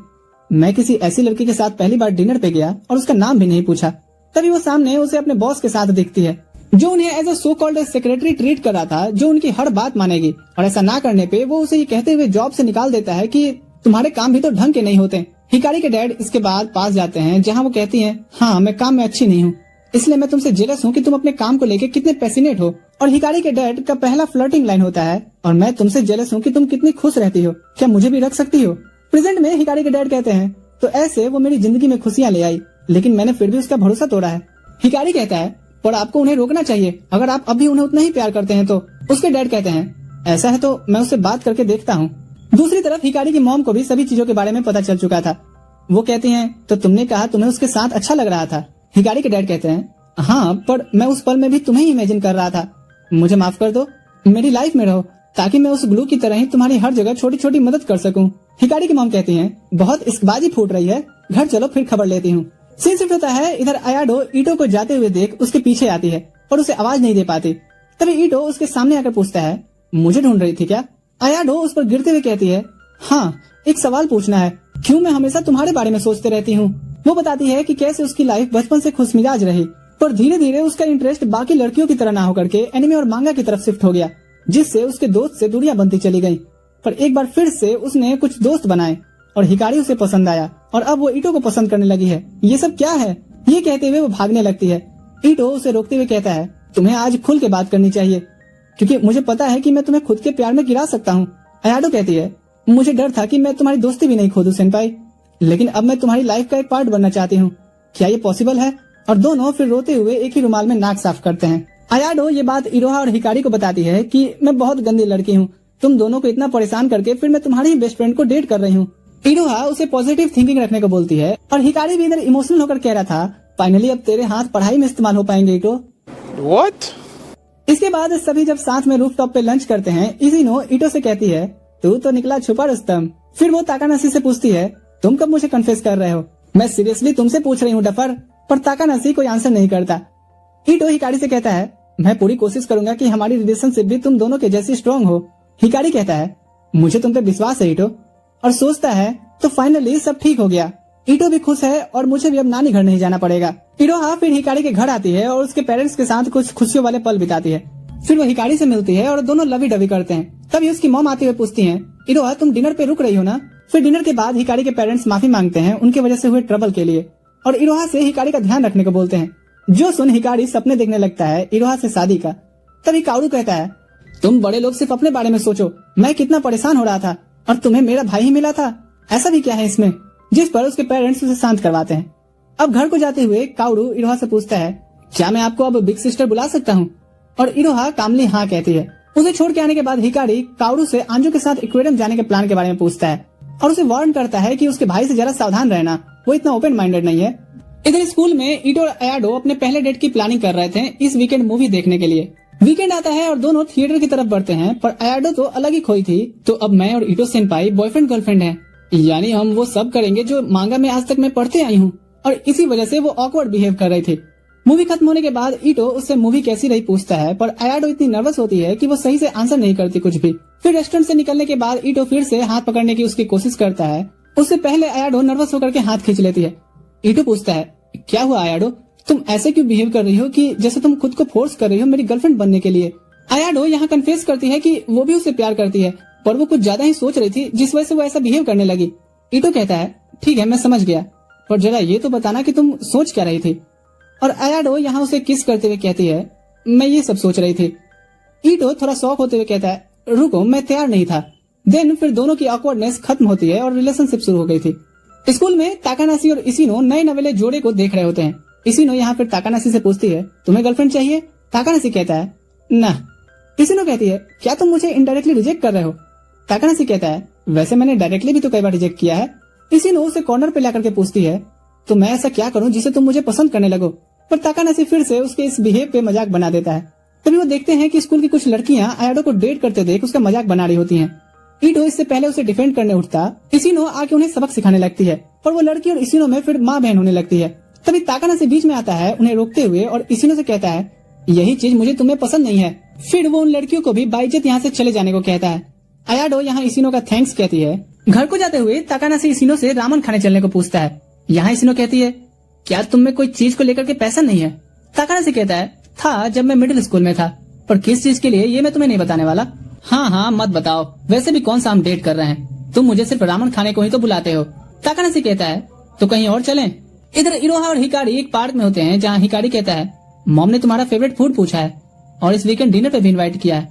मैं किसी ऐसी लड़की के साथ पहली बार डिनर पे गया और उसका नाम भी नहीं पूछा। तभी वो सामने उसे अपने बॉस के साथ दिखती है जो उन्हें as a so called secretary treat कर रहा था, जो उनकी हर बात मानेगी। और ऐसा ना करने पे वो उसे ये कहते हुए जॉब से निकाल देता है कि तुम्हारे काम भी तो ढंग के नहीं होते। हिकारी के डैड इसके बाद पास जाते हैं जहाँ वो कहती हैं, हाँ मैं काम में अच्छी नहीं हूँ, इसलिए मैं तुमसे जेलस हूँ कि तुम अपने काम को लेके कितने पैसिनेट हो। और हिकारी के डैड का पहला फ्लर्टिंग लाइन होता है, और मैं तुमसे जेलस हूँ कि तुम कितनी खुश रहती हो, क्या मुझे भी रख सकती हो। प्रेजेंट में हिकारी के डैड कहते हैं, तो ऐसे वो मेरी जिंदगी में खुशियाँ ले आई, लेकिन मैंने फिर भी उसका भरोसा तोड़ा है। हिकारी कहता है, पर आपको उन्हें रोकना चाहिए, अगर आप अभी उन्हें उतना ही प्यार करते हैं तो। उसके डैड कहते हैं, ऐसा है तो मैं उससे बात करके देखता हूँ। दूसरी तरफ हिकारी की मॉम को भी सभी चीजों के बारे में पता चल चुका था। वो कहती हैं, तो तुमने कहा तुम्हें उसके साथ अच्छा लग रहा था। हिकारी के डैड कहते हैं, हाँ पर मैं उस पल में भी तुम्हें ही इमेजिन कर रहा था, मुझे माफ कर दो, मेरी लाइफ में रहो ताकि मैं उस ग्लू की तरह ही तुम्हारी हर जगह छोटी छोटी मदद कर सकूं। हिकारी की मॉम कहती हैं, बहुत इश्कबाजी फूट रही है, घर चलो फिर खबर लेती हूँ। सीन शिफ्ट होता है, इधर आयाडो ईटो को जाते हुए देख उसके पीछे आती है और उसे आवाज नहीं दे पाती। तभी ईटो उसके सामने आकर पूछता है, मुझे ढूंढ रही थी क्या? आयाडो उस पर गिरते हुए कहती है, हाँ एक सवाल पूछना है, क्यों मैं हमेशा तुम्हारे बारे में सोचते रहती हूँ। वो बताती है कि कैसे उसकी लाइफ बचपन से खुशमिजाज रही, पर धीरे धीरे उसका इंटरेस्ट बाकी लड़कियों की तरह ना होकर के एनिमे और मांगा की तरफ शिफ्ट हो गया, जिससे उसके दोस्त से दूरियां बनती चली गयी। पर एक बार फिर से उसने कुछ दोस्त बनाए और हिकारी उसे पसंद आया और अब वो ईटो को पसंद करने लगी है। ये सब क्या है? ये कहते हुए वो भागने लगती है। ईटो उसे रोकते हुए कहता है, तुम्हें आज खुल के बात करनी चाहिए, क्योंकि मुझे पता है कि मैं तुम्हें खुद के प्यार में गिरा सकता हूँ। आयाडो कहती है, मुझे डर था कि मैं तुम्हारी दोस्ती भी नहीं खो दूं सेनपाई, लेकिन अब मैं तुम्हारी लाइफ का एक पार्ट बनना चाहती हूँ, क्या ये पॉसिबल है? और दोनों फिर रोते हुए एक ही रुमाल में नाक साफ करते हैं। आयाडो ये बात इरोहा और हिकारी को बताती है कि मैं बहुत गंदी लड़की हूँ, तुम दोनों को इतना परेशान करके फिर मैं तुम्हारी ही बेस्ट फ्रेंड को डेट कर रही हूँ। इरोहा उसे पॉजिटिव थिंकिंग रखने को बोलती है और हिकारी भी इधर इमोशनल होकर कह रहा था, फाइनली अब तेरे हाथ पढ़ाई में इस्तेमाल हो पाएंगे ईटो। What? इसके बाद सभी जब साथ में रूफटॉप पे लंच करते हैं, इज़िनो ईटो से कहती है, तू तो निकला छुपा रुस्तम। फिर वो ताकानाशी से पूछती है, तुम कब मुझे कन्फेस कर रहे हो? मैं सीरियसली तुमसे पूछ रही हूँ डफर। पर ताकानाशी कोई आंसर नहीं करता। ईटो हिकारी से कहता है, मैं पूरी कोशिश करूंगा कि हमारी रिलेशनशिप भी तुम दोनों के जैसी स्ट्रॉन्ग हो। हिकारी कहता है, मुझे तुम पे विश्वास है ईटो, और सोचता है तो फाइनली सब ठीक हो गया। ईटो भी खुश है और मुझे भी अब नानी घर नहीं जाना पड़ेगा। इरोहा फिर हिकारी के घर आती है और उसके पेरेंट्स के साथ कुछ खुशियों वाले पल बिताती है। फिर वो हिकारी से मिलती है और दोनों लवी डवी करते हैं। तभी उसकी मॉम आते हुए पूछती है, इरोहा तुम डिनर पे रुक रही हो ना? फिर डिनर के बाद हिकारी के पेरेंट्स माफी मांगते हैं उनके वजह से हुए ट्रबल के लिए और इरोहा से हिकारी का ध्यान रखने को बोलते हैं। जो सुन हिकारी सपने देखने लगता है इरोहा से शादी का। तभी काउरू कहता है, तुम बड़े लोग सिर्फ अपने बारे में सोचो, मैं कितना परेशान हो रहा था और तुम्हें मेरा भाई ही मिला था, ऐसा भी क्या है इसमें? जिस पर उसके पेरेंट्स उसे शांत करवाते हैं। अब घर को जाते हुए काउरू इरोहा से पूछता है, क्या मैं आपको अब बिग सिस्टर बुला सकता हूँ? और इरोहा कामली हाँ कहती है। उसे छोड़ के आने के बाद हिकारी काउरू से आंजू के साथ एक्वेरियम जाने के प्लान के बारे में पूछता है और उसे वार्न करता है कि उसके भाई से जरा सावधान रहना, वो इतना ओपन माइंडेड नहीं है। इधर स्कूल में ईटो और अयाडो अपने पहले डेट की प्लानिंग कर रहे थे इस वीकेंड मूवी देखने के लिए। वीकेंड आता है और दोनों थिएटर की तरफ बढ़ते हैं, पर अयाडो तो अलग ही खोई थी, तो अब मैं और ईटो सेनपाई बॉयफ्रेंड गर्लफ्रेंड हैं। यानी हम वो सब करेंगे जो मांगा में आज तक मैं पढ़ते आई हूँ, और इसी वजह से वो ऑकवर्ड बिहेव कर रहे थे। मूवी खत्म होने के बाद ईटो उससे मूवी कैसी रही पूछता है, पर अयाडो इतनी नर्वस होती है कि वो सही से आंसर नहीं करती कुछ भी। फिर रेस्टोरेंट से निकलने के बाद ईटो फिर से हाथ पकड़ने की उसकी कोशिश करता है। उससे पहले अयाडो नर्वस होकर के हाथ खींच लेती है। ईटो पूछता है, क्या हुआ अयाडो, तुम ऐसे क्यों बिहेव कर रही हो कि जैसे तुम खुद को फोर्स कर रही हो मेरी गर्लफ्रेंड बनने के लिए। अयाडो यहाँ कन्फेस करती है कि वो भी उससे प्यार करती है, पर वो कुछ ज्यादा ही सोच रही थी जिस वजह से वो ऐसा बिहेव करने लगी। ईटो कहता है, ठीक है मैं समझ गया, पर जरा ये तो बताना कि तुम सोच क्या रही थी। और अयाडो यहाँ उसे किस करते हुए कहती है, मैं ये सब सोच रही थी। ईटो थोड़ा शॉक होते हुए कहता है, रुको मैं तैयार नहीं था। देन फिर दोनों की ऑकवर्डनेस खत्म होती है और रिलेशनशिप शुरू हो गई थी। स्कूल में ताकानाशी और इशिनो नए नवेले जोड़े को देख रहे होते हैं। इशिनो यहाँ फिर ताकानाशी से पूछती है, तुम्हें गर्लफ्रेंड चाहिए? ताकानाशी कहता है, ना। इशिनो कहती है, क्या तुम मुझे इनडायरेक्टली रिजेक्ट कर रहे हो? ताकानाशी कहता है, वैसे मैंने डायरेक्टली भी तो कई बार रिजेक्ट किया है। इशिनो उसे कॉर्नर पे लाकर के पूछती है, तो मैं ऐसा क्या करूं जिसे तुम मुझे पसंद करने लगो? पर ताकानाशी फिर से उसके इस बिहेव पे मजाक बना देता है। तभी वो देखते हैं कि स्कूल की कुछ लड़कियां अयाडो को डेट करते देख उसका मजाक बना रही होती हैं। ईटो इससे पहले उसे डिफेंड करने उठता, इशिनो आके उन्हें सबक सिखाने लगती है, पर वो लड़की और इशिनो में फिर माँ बहन होने लगती है। तभी ताकानाशी बीच में आता है उन्हें रोकते हुए और इशिनो से कहता है, यही चीज मुझे तुम्हें पसंद नहीं है। फिर वो उन लड़कियों को भी बाइज्जत यहाँ से चले जाने को कहता है। अयाडो यहाँ इशिनो का थैंक्स कहती है। घर को जाते हुए ताकानाशी इशिनो से रामन खाने चलने को पूछता है। यहाँ इशिनो कहती है, क्या तुम में कोई चीज को लेकर के पैसा नहीं है? ताकानाशी कहता है, था जब मैं मिडिल स्कूल में था, पर किस चीज के लिए ये मैं तुम्हें नहीं बताने वाला। हाँ मत बताओ, वैसे भी कौन सा हम डेट कर रहे हैं, तुम मुझे सिर्फ रामन खाने को ही तो बुलाते हो। ताकानाशी कहता है, तो कहीं और चलें? इधर इरोहा और हिकारी एक पार्क में होते हैं जहाँ हिकारी कहता है, मॉम ने तुम्हारा फेवरेट फूड पूछा है और इस वीकेंड डिनर पे भी इनवाइट किया है।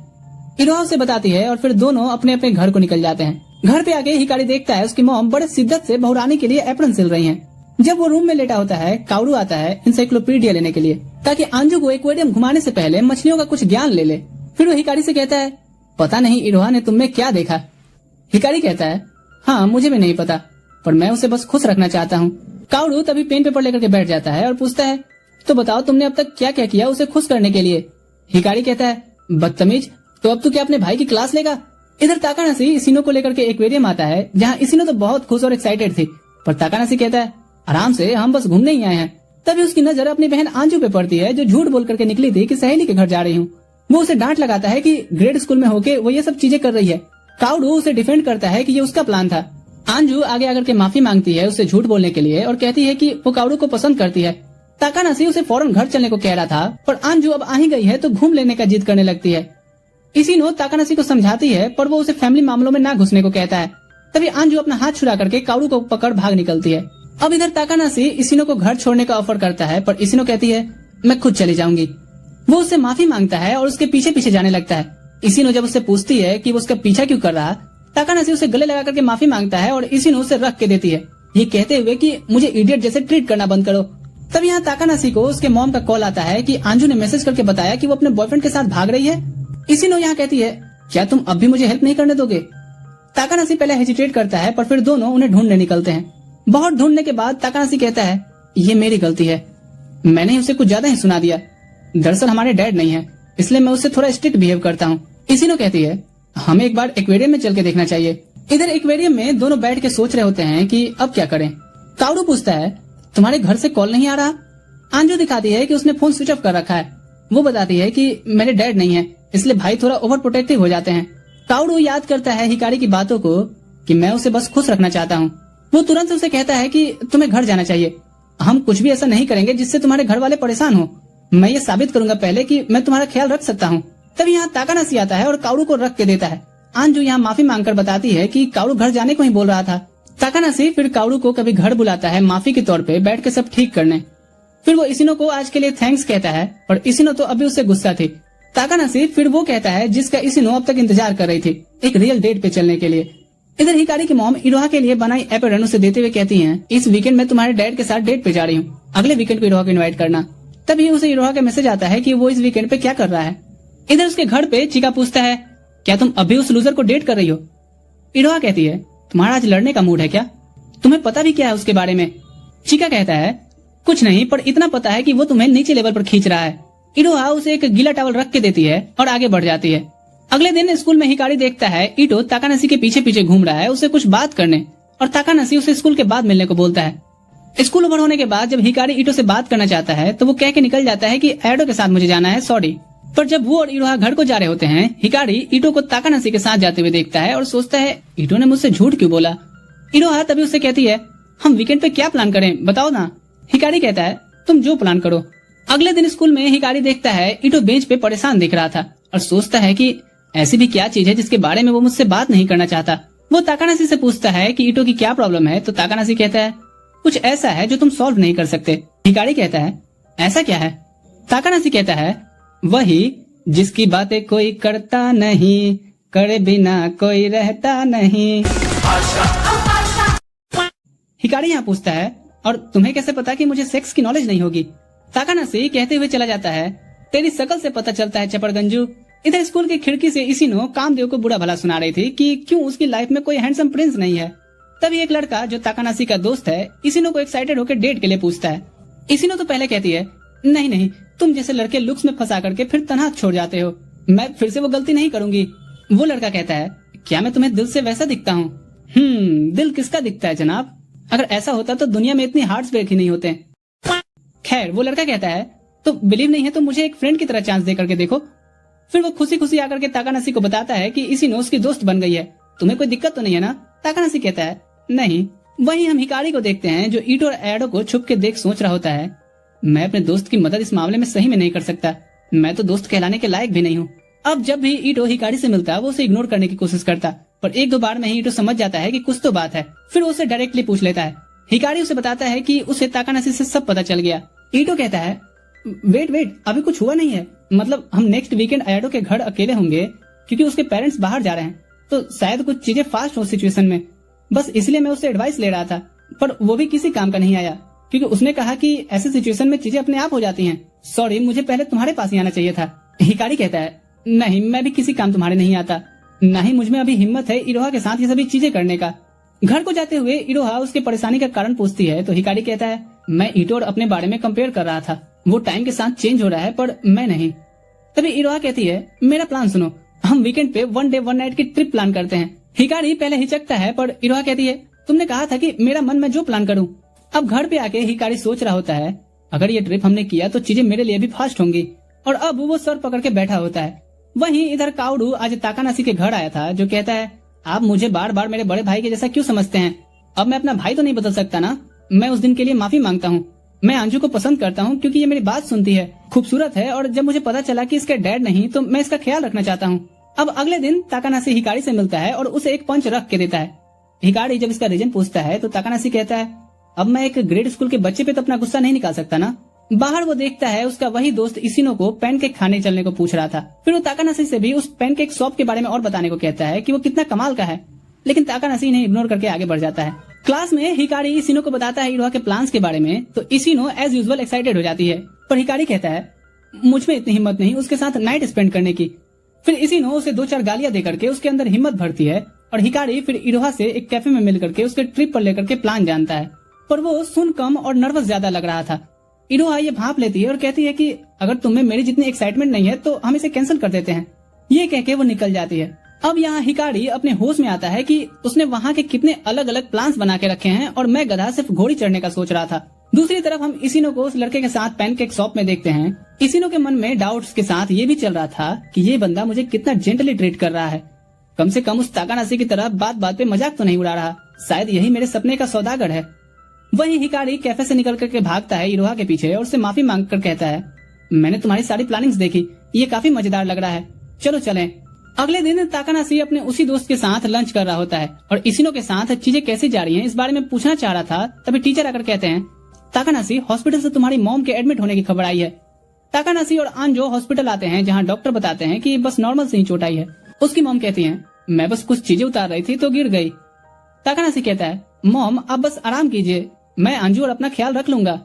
इरोहा उसे बताती है और फिर दोनों अपने अपने घर को निकल जाते हैं। घर पे आके हिकारी देखता है उसकी मॉम बड़े शिद्दत से बहुरानी के लिए एप्रन सिल रही हैं। जब वो रूम में लेटा होता है, काउरू आता है इंसाइक्लोपीडिया लेने के लिए, ताकि आंजू को एक्वेरियम घुमाने से पहले मछलियों का कुछ ज्ञान ले ले। फिर वो हिकारी से कहता है, पता नहीं इरोहा ने तुम में क्या देखा। हिकारी कहता है, हाँ मुझे भी नहीं पता, पर मैं उसे बस खुश रखना चाहता हूँ। काउरू तभी पेन पेपर लेकर के बैठ जाता है और पूछता है, तो बताओ तुमने अब तक क्या क्या किया उसे खुश करने के लिए? हिकारी कहता है, बदतमीज, तो अब तू क्या अपने भाई की क्लास लेगा? इधर ताकानाशी इशिनो को लेकर के एक्वेरियम आता है जहाँ इशिनो तो बहुत खुश और एक्साइटेड थी, पर ताकानाशी कहता है, आराम से, हम बस घूमने ही आए हैं। तभी उसकी नजर अपनी बहन आंजू पे पड़ती है जो झूठ बोल करके निकली थी कि सहेली के घर जा रही हूँ। वो उसे डांट लगाता है कि ग्रेड स्कूल में होके वो ये सब चीजें कर रही है। काउरू उसे डिफेंड करता है कि ये उसका प्लान था। आंजू आगे आकर के माफी मांगती है उससे झूठ बोलने के लिए और कहती है कि वो काउरू को पसंद करती है। ताकानाशी उसे फौरन घर चलने को कह रहा था, पर आंजू अब आ ही गई है तो घूम लेने का जिद करने लगती है। इशिनो ताकानाशी को समझाती है, पर वो उसे फैमिली मामलों में ना घुसने को कहता है। तभी आंजू अपना हाथ छुड़ा करके काउरू को पकड़ भाग निकलती है। अब इधर ताकानाशी इशिनो को घर छोड़ने का ऑफर करता है, पर इशिनो कहती है, मैं खुद चली जाऊंगी। वो उससे माफी मांगता है और उसके पीछे पीछे जाने लगता है। इशिनो जब उससे पूछती है कि वो उसका पीछा क्यों कर रहा, ताकानाशी उसे गले लगा करके माफी मांगता है और इशिनो उसे रख के देती है, ये कहते हुए कि मुझे इडियट जैसे ट्रीट करना बंद करो। तब यहाँ ताकानाशी को उसके मॉम का कॉल आता है कि आंजू ने मैसेज करके बताया कि वो अपने बॉयफ्रेंड के साथ भाग रही है। इशिनो यहाँ कहती है, क्या तुम अब भी मुझे हेल्प नहीं करने दोगे? ताकानाशी पहले हेजिटेट करता है, पर फिर दोनों उन्हें ढूंढने निकलते हैं। बहुत ढूंढने के बाद ताकानाशी कहता है, ये मेरी गलती है, मैंने उसे कुछ ज्यादा ही सुना दिया। दरअसल हमारे डैड नहीं है, इसलिए मैं उससे थोड़ा स्ट्रिक्ट बिहेव करता हूँ। इशिनो कहती है, हमें एक बार एक्वेरियम में चल के देखना चाहिए। इधर एक्वेरियम में दोनों बैठ के सोच रहे होते हैं कि अब क्या करें। काउरू पूछता है, तुम्हारे घर से कॉल नहीं आ रहा? आंजू दिखाती है कि उसने फोन स्विच ऑफ कर रखा है। वो बताती है कि मेरे डैड नहीं है, इसलिए भाई थोड़ा ओवर प्रोटेक्टिव हो जाते हैं। काउरू याद करता है हिकारी की बातों को कि मैं उसे बस खुश रखना चाहता हूँ। वो तुरंत उसे कहता है कि तुम्हें घर जाना चाहिए, हम कुछ भी ऐसा नहीं करेंगे जिससे तुम्हारे घर वाले परेशान हो। मैं ये साबित करूंगा पहले कि मैं तुम्हारा ख्याल रख सकता हूँ। तभी यहाँ ताकानाशी आता है और काउरू को रख के देता है। आंजू यहाँ माफी मांगकर बताती है कि काउरू घर जाने को ही बोल रहा था। ताकानाशी फिर काउरू को कभी घर बुलाता है माफी के तौर पे बैठ के सब ठीक करने। फिर वो इशिनो को आज के लिए थैंक्स कहता है, पर इशिनो तो अभी उससे गुस्सा थी। ताकानाशी फिर वो कहता है जिसका इशिनो अब तक इंतजार कर रही थी, एक रियल डेट पे चलने के लिए। इधर हिकारी की मॉम इरोहा के लिए बनाई एपेरन उसे देते हुए कहती हैं, इस वीकेंड में तुम्हारे डैड के साथ डेट पे जा रही हूँ, अगले वीकेंड को इरोहा को इनवाइट करना। तभी उसे इरोहा का मैसेज आता है कि वो इस वीकेंड पे क्या कर रहा है। इधर उसके घर पे चिका पूछता है, क्या तुम अभी उस लूजर को डेट कर रही हो? इरोहा कहती है, तुम्हारा आज लड़ने का मूड है क्या? तुम्हें पता भी क्या है उसके बारे में? चिका कहता है, कुछ नहीं, पर इतना पता है कि वो तुम्हें नीचे लेवल पर खींच रहा है। इरोहा उसे एक गीला टॉवल रख के देती है और आगे बढ़ जाती है। अगले दिन स्कूल में हिकारी देखता है ईटो ताकानाशी के पीछे पीछे घूम रहा है उसे कुछ बात करने, और ताकानाशी उसे स्कूल के बाद मिलने को बोलता है। स्कूल ओवर होने के बाद जब हिकारी ईटो से बात करना चाहता है तो वो कह के निकल जाता है कि एडो के साथ मुझे जाना है, सॉरी। पर जब वो और इरोहा घर को जा रहे होते हैं, हिकारी ईटो को ताकानाशी के साथ जाते हुए देखता है और सोचता है ईटो ने मुझसे झूठ क्यों बोला। इरोहा तभी उससे कहती है हम वीकेंड पे क्या प्लान करें बताओ ना। हिकारी कहता है तुम जो प्लान करो। अगले दिन स्कूल में हिकारी देखता है ईटो बेंच पे परेशान दिख रहा था और सोचता है कि ऐसी भी क्या चीज है जिसके बारे में वो मुझसे बात नहीं करना चाहता। वो ताकानाशी से पूछता है कि ईटो की क्या प्रॉब्लम है, तो ताकानाशी कहता है कुछ ऐसा है जो तुम सॉल्व नहीं कर सकते। हिकारी कहता है ऐसा क्या है। ताकानाशी कहता है वही जिसकी बातें कोई करता नहीं, करे बिना कोई रहता नहीं। हिकारी यहाँ पूछता है और तुम्हें कैसे पता कि मुझे सेक्स की नॉलेज नहीं होगी। ताकानाशी कहते हुए चला जाता है तेरी शकल से पता चलता है चपड़गंजू। इधर स्कूल की खिड़की से इसिनो कामदेव को बुरा भला सुना रही थी कि क्यों उसकी लाइफ में कोई हैंडसम प्रिंस नहीं है। तभी एक लड़का जो ताकानाशी का दोस्त है इसिनो को एक्साइटेड होकर डेट के लिए पूछता है। इसिनो तो पहले कहती है नहीं नहीं, तुम जैसे लड़के लुक्स में फंसा करके फिर तनहा छोड़ जाते हो, मैं फिर से वो गलती नहीं करूंगी। वो लड़का कहता है क्या मैं तुम्हें दिल से वैसा दिखता हूँ? दिल किसका दिखता है जनाब? अगर ऐसा होता तो दुनिया में इतनी हार्ट ब्रेक ही नहीं होते। खैर वो लड़का कहता है तो बिलीव नहीं है तो मुझे एक फ्रेंड की तरह चांस दे करके देखो। फिर वो खुशी खुशी आकर के ताकानाशी को बताता है कि इसिनो उसकी दोस्त बन गई है, तुम्हें कोई दिक्कत तो नहीं है ना? ताकानाशी कहता है नहीं। वहीं हम हिकारी को देखते हैं जो ईटो और एडो को छुप के देख सोच रहा होता है मैं अपने दोस्त की मदद इस मामले में सही में नहीं कर सकता, मैं तो दोस्त कहलाने के लायक भी नहीं हूँ। अब जब भी ईटो हिकारी से मिलता वो उसे इग्नोर करने की कोशिश करता, पर एक दो बार में ही ईटो समझ जाता है कि कुछ तो बात है। फिर उसे डायरेक्टली पूछ लेता है। हिकारी उसे बताता है कि उसे ताकानाशी से सब पता चल गया। ईटो कहता है वेट अभी कुछ हुआ नहीं है, मतलब हम नेक्स्ट वीकेंड एडो के घर अकेले होंगे क्योंकि उसके पेरेंट्स बाहर जा रहे हैं, तो शायद कुछ चीजें फास्ट हो सिचुएशन में, बस इसलिए मैं उससे एडवाइस ले रहा था, पर वो भी किसी काम का नहीं आया क्योंकि उसने कहा कि ऐसे सिचुएशन में चीजें अपने आप हो जाती हैं। सॉरी, मुझे पहले तुम्हारे पास ही आना चाहिए था। हिकारी कहता है नहीं, मैं भी किसी काम तुम्हारे नहीं आता, न ही मुझमें अभी हिम्मत है इरोहा के साथ ये सभी चीजें करने का। घर को जाते हुए इरोहा उसके परेशानी का कारण पूछती है तो हिकारी कहता है मैं ईटो और अपने बारे में कंपेयर कर रहा था, वो टाइम के साथ चेंज हो रहा है पर मैं नहीं। तभी इरोहा कहती है मेरा प्लान सुनो, हम वीकेंड पे 1 डे 1 नाइट की ट्रिप प्लान करते हैं। हिकारी पहले हिचकता है पर इरोहा कहती है तुमने कहा था कि मेरा मन मैं जो प्लान करूं। अब घर पे आके हिकारी सोच रहा होता है अगर ये ट्रिप हमने किया तो चीजें मेरे लिए भी फास्ट होंगी, और अब वो सर पकड़ के बैठा होता है। वहीं इधर काउडू आज ताकानाशी के घर आया था जो कहता है आप मुझे बार बार मेरे बड़े भाई के जैसा क्यों समझते हैं? अब मैं अपना भाई तो नहीं बदल सकता ना, मैं उस दिन के लिए माफी मांगता हूँ। मैं अंजू को पसंद करता हूँ क्योंकि ये मेरी बात सुनती है, खूबसूरत है, और जब मुझे पता चला कि इसके डैड नहीं तो मैं इसका ख्याल रखना चाहता हूँ। अब अगले दिन ताकानाशी हिकारी से मिलता है और उसे एक पंच रख के देता है। हिकारी जब इसका रीजन पूछता है तो ताकानाशी कहता है अब मैं एक ग्रेड स्कूल के बच्चे पे तो अपना गुस्सा नहीं निकाल सकता ना। बाहर वो देखता है उसका वही दोस्त इसिनो को पैनकेक खाने चलने को पूछ रहा था। फिर वो ताकानाशी से भी उस पैनकेक शॉप के बारे में और बताने को कहता है कि वो कितना कमाल का है, लेकिन ताकानाशी इन्हें इग्नोर करके आगे बढ़ जाता है। क्लास में हिकारी इसिनो को बताता है इरोहा के प्लान्स के बारे में, तो इसिनो एज यूजुअल एक्साइटेड हो जाती है, पर हिकारी कहता है मुझ में इतनी हिम्मत नहीं उसके साथ नाइट स्पेंड करने की। फिर इसिनो उसे 2-4 गालियां दे करके उसके अंदर हिम्मत भरती है और हिकारी फिर इरोहा से एक कैफे में मिल करके उसके ट्रिप पर लेकर के प्लान जानता है, पर वो सुन कम और नर्वस ज्यादा लग रहा था। इरोहा ये भाप लेती है और कहती है कि अगर तुम्हें मेरी जितनी एक्साइटमेंट नहीं है तो हम इसे कैंसिल कर देते हैं। ये कह के वो निकल जाती है। अब यहाँ हिकारी अपने होश में आता है कि उसने वहाँ के कितने अलग अलग प्लान्स बना के रखे हैं और मैं गधा सिर्फ घोड़ी चढ़ने का सोच रहा था। दूसरी तरफ हम इसिनो को उस लड़के के साथ पैनकेक शॉप में देखते हैं। इसिनो के मन में डाउट्स के साथ ये भी चल रहा था कि ये बंदा मुझे कितना जेंटली ट्रीट कर रहा है, कम से कम उस ताकानाशी की तरह बात बात पे मजाक तो नहीं उड़ा रहा, शायद यही मेरे सपने का सौदागर है। वहीं हिकारी कैफे से निकल करके भागता है इरोहा के पीछे और उससे माफी मांग कर कहता है मैंने तुम्हारी सारी प्लानिंग्स देखी, ये काफी मजेदार लग रहा है, चलो चलें। अगले दिन ताकानाशी अपने उसी दोस्त के साथ लंच कर रहा होता है और इसिनो के साथ चीजें कैसे जा रही हैं इस बारे में पूछना चाह रहा था। तभी टीचर आकर कहते हैं ताकानाशी हॉस्पिटल से तुम्हारी मॉम के एडमिट होने की खबर आई है। ताकानाशी और आंजो हॉस्पिटल आते हैं जहाँ डॉक्टर बताते हैं कि बस नॉर्मल से ही चोट आई है। उसकी मॉम कहती है मैं बस कुछ चीजें उतार रही थी तो गिर गई। ताकानाशी कहता है मॉम आप बस आराम कीजिए, मैं अंजू और अपना ख्याल रख लूंगा।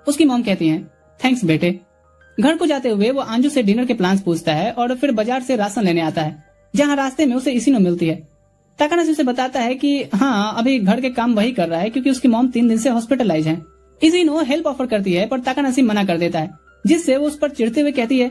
उसकी मॉम कहती है थैंक्स बेटे। घर को जाते हुए वो अंजू से डिनर के प्लान्स पूछता है और फिर बाजार से राशन लेने आता है, जहाँ रास्ते में उसे इसिनो मिलती है। ताकानाशी उसे बताता है कि हाँ अभी घर के काम वही कर रहा है क्योंकि उसकी मॉम 3 दिन से हॉस्पिटलाइज है। इसिनो हेल्प ऑफर करती है पर ताकानाशी मना कर देता है, जिससे वो उस पर चिढ़ते हुए कहती है